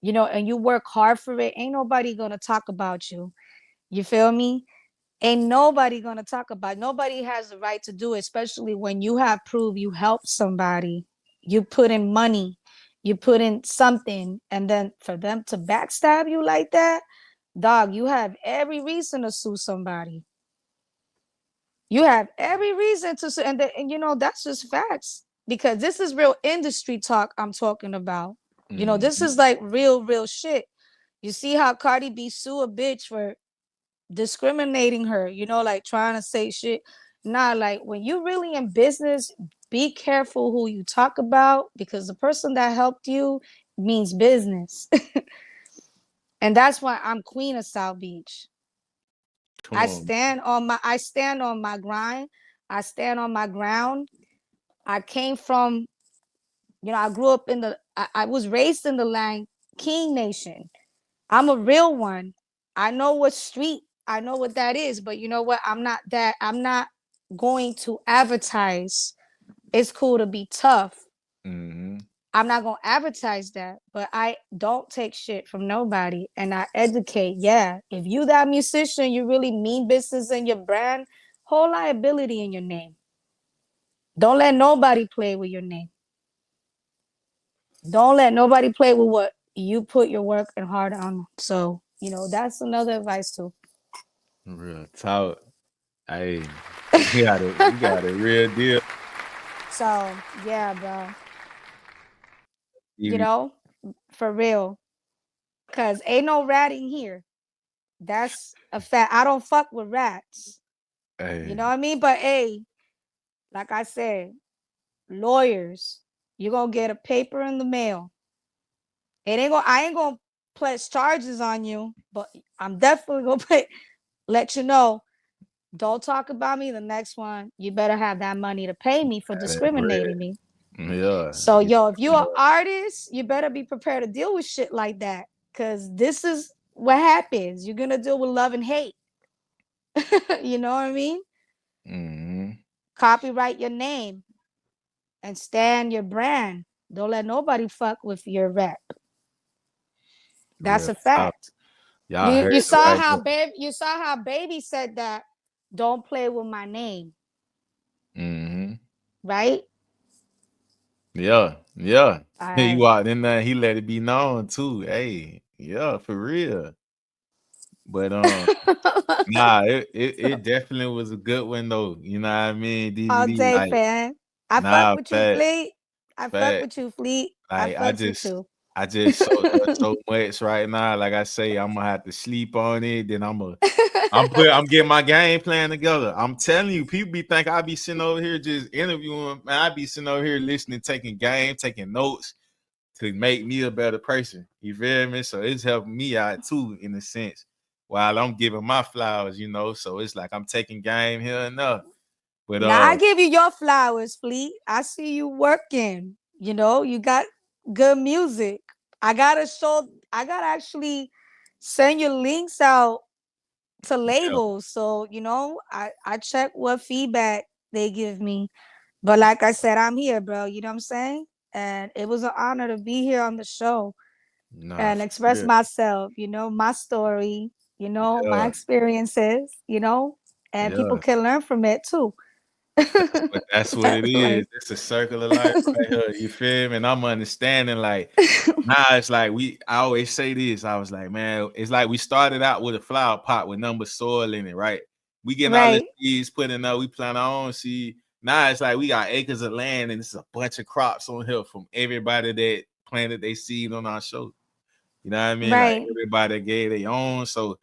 and you work hard for it. Ain't nobody gonna talk about you. You feel me? Ain't nobody gonna talk about. Nobody has the right to do it, especially when you have proof you helped somebody. You put in money, you put in something, and then for them to backstab you like that, dog, you have every reason to sue somebody. You have every reason to sue, and that's just facts because this is real industry talk I'm talking about. This Mhm. is like real shit. You see how Cardi B sue a bitch for discriminating her, like trying to say shit. Nah, like when you really in business, be careful who you talk about because the person that helped you means business. And that's why I'm queen of South Beach. Come on. I stand on my grind. I stand on my ground. I came from, I grew up in I was raised in the land King Nation. I'm a real one. I know what street, I know what that is, but you know what? I'm not going to advertise. It's cool to be tough. Mm-hmm. I'm not gonna advertise that, but I don't take shit from nobody and I educate. Yeah, if you that musician, you really mean business in your brand, hold liability in your name. Don't let nobody play with your name. Don't let nobody play with what you put your work and heart on. So, that's another advice too. Real talk. Hey, you got a real deal. So, yeah, bro. You, For real. Cause ain't no ratting here. That's a fact. I don't fuck with rats. You know hey, what I mean? But hey, like I said, lawyers, you're gonna get a paper in the mail. I ain't gonna press charges on you, but I'm definitely gonna let you know. Don't talk about me. The next one, you better have that money to pay me for that bread. discriminating me. Yeah. So yo, if you're an artist, you better be prepared to deal with shit like that. Cause this is what happens. You're gonna deal with love and hate. You know what I mean? Mm-hmm. Copyright your name and stand your brand. Don't let nobody fuck with your rep. That's Real a talk. fact. Y'all You heard the saw right how here. baby said that. Don't play with my name, Mm-hmm. right? Yeah, yeah. All He right. walked in there, he let it be known too. Hey, yeah, for real. But nah, it definitely was a good one though. You know what I mean? All DVD, day, like, fan. I fuck nah, with you, fact, Fleet. I fuck fact. with you, Fleet. I Like fucks with you. I just so much right now. Like I say, I'm gonna have to sleep on it. Then I'm getting my game plan together. I'm telling you, people be think I be sitting over here just interviewing. Man, I be sitting over here listening, taking notes to make me a better person. You feel me? So it's helping me out too, in a sense, while I'm giving my flowers. So it's like I'm taking game here and there. But Now I give you your flowers, Fleet. I see you working. You got good music. I gotta actually send your links out to yeah, labels. So, I check what feedback they give me. But like I said, I'm here, bro. You know what I'm saying? And it was an honor to be here on the show nah, and for express real. myself, my story, my Yeah, experiences, and people yeah. can learn from it too. That's what it That's is. like It's a circle of life right here. You feel me? And I'm understanding like now it's like I always say this. I was like, man, it's like we started out with a flower pot with number soil in it, right? We getting all the right, seeds put in there, we plant our own seed. Now it's like we got acres of land and it's a bunch of crops on here from everybody that planted their seed on our show. You know what I mean? Like right, everybody gave their own. So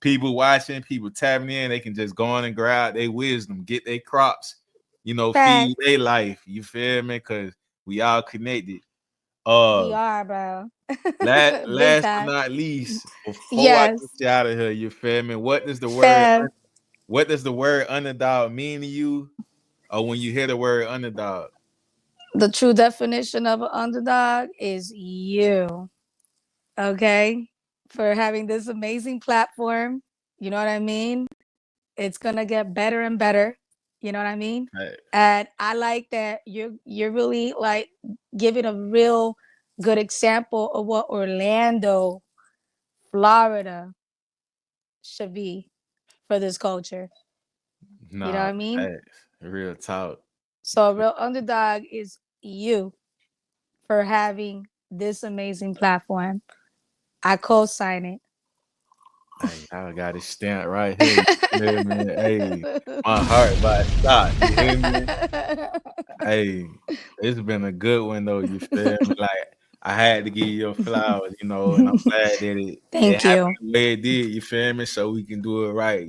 people watching, people tapping in, they can just go on and grab their wisdom, get their crops, feed facts. their life. You feel me? Because we all connected. We Uh are, bro. Big last but time. not least, before I Yes, get you out of here, you feel me? fam. What does the word underdog mean to you? Or when you hear the word underdog? The true definition of an underdog is you. Okay, for having this amazing platform. You know what I mean? It's gonna get better and better. You know what I mean? Right. And I like that you're really like giving a real good example of what Orlando, Florida should be for this culture. You know what Nah, I mean? facts. Real talk. So a real underdog is you for having this amazing platform. I co-sign it. Hey, I got it stamped right here. You feel me? Hey, my heart about to stop. You hear me? Hey, it's been a good one though. You feel me? Like I had to give you your flowers, and I'm glad that it Thank happened you. the way it did. You feel me? So we can do it right.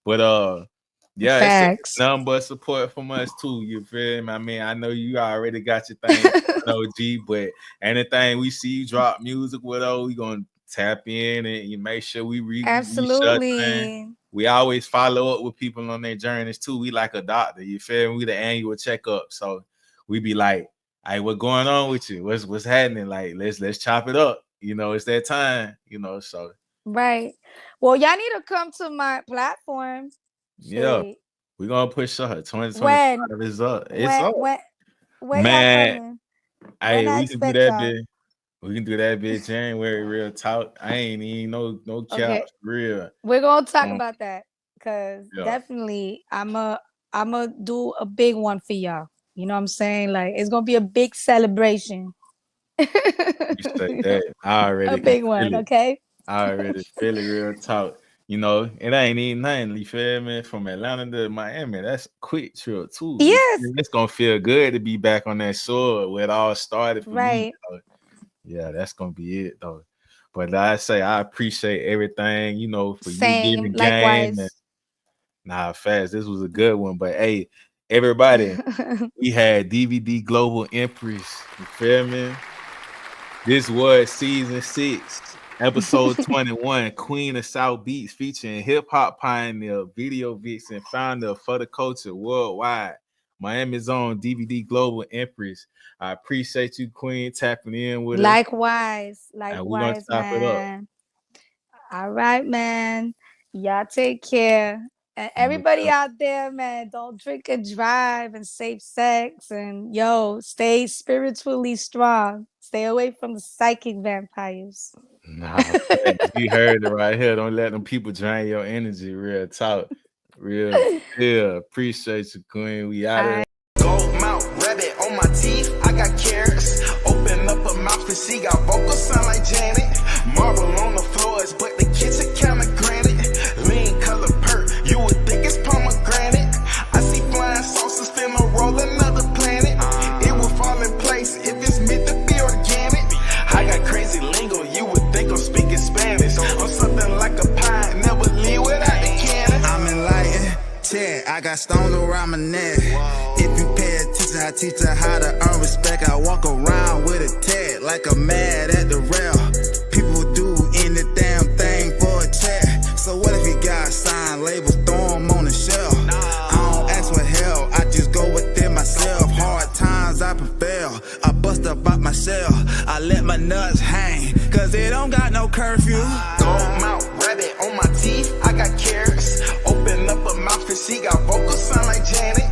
But yeah, it's Facts. nothing but support from us too. You feel me? I mean, I know you already got your thing, OG, but anything we see you drop music with, we gonna tap in and you make sure we Absolutely. We always follow up with people on their journeys too. We like a doctor, you feel me? We the annual checkup. So we be like, hey, what's going on with you? What's happening? Like, let's chop it up. You know, it's that time, you know. So right. Well, y'all need to come to my platform. yeah, Shit. we're gonna push her. 2025 is up. It's up. When Man, y'all coming? hey, I we can do expect that y'all? bit. We can do that bit January, real talk. I ain't even no cap, Okay. real. We're gonna talk about that because Yeah. definitely I'ma do a big one for y'all. You know what I'm saying? Like it's gonna be a big celebration. You say that. I already A big can one, feel it. okay? I already feel it, real talk. You know, it ain't even nothing, you feel me? From Atlanta to Miami, that's a quick trip too. Yes. It's gonna feel good to be back on that shore where it all started for me. Right. So, yeah, that's gonna be it though. But like I say, I appreciate everything, you know, for you giving game. And, nah, fast. This was a good one. But hey, everybody, we had DVD Global Empress. You feel me? This was season 6, episode 21, Queen of South Beats, featuring hip-hop pioneer, video vixen, founder of For the Culture worldwide, Miami's own DVD Global Empress. I appreciate you, Queen, tapping in with us. Likewise, And we're gonna chop it up. man. All right, man. Y'all take care. And everybody out there, man, don't drink and drive and safe sex. And yo, stay spiritually strong. Stay away from the psychic vampires. Nah, you heard it right here. Don't let them people drain your energy. Real talk. Real. Yeah. Appreciate you, Queen. We out of here. Gold mouth, rabbit on my teeth, I got carrots. Open up her mouth and she got vocals sound like Janet. Marble on the floors, but the kitchen kinda granted. Lean color perk, you would think it's pomegranate. I see flying saucers finna roll another planet. It will fall in place if it's meant to be organic. I got crazy lingo, you would think I'm speaking Spanish. Or something like a pie, never leave without the cannon. I'm enlightened, I got stone around my neck. If you pay attention, I teach her how to earn respect. I walk around with a tag like I'm mad at the rail. People do any damn thing for a check. So what if you got signed labels, throw them on the shelf? I don't ask for help, I just go within myself. Hard times I prevail, I bust up out my shell. I let my nuts hang, cause it don't got no curfew. Gold mouth, rabbit on my teeth, I got carrots. Open up her mouth and she got vocals sound like Janet.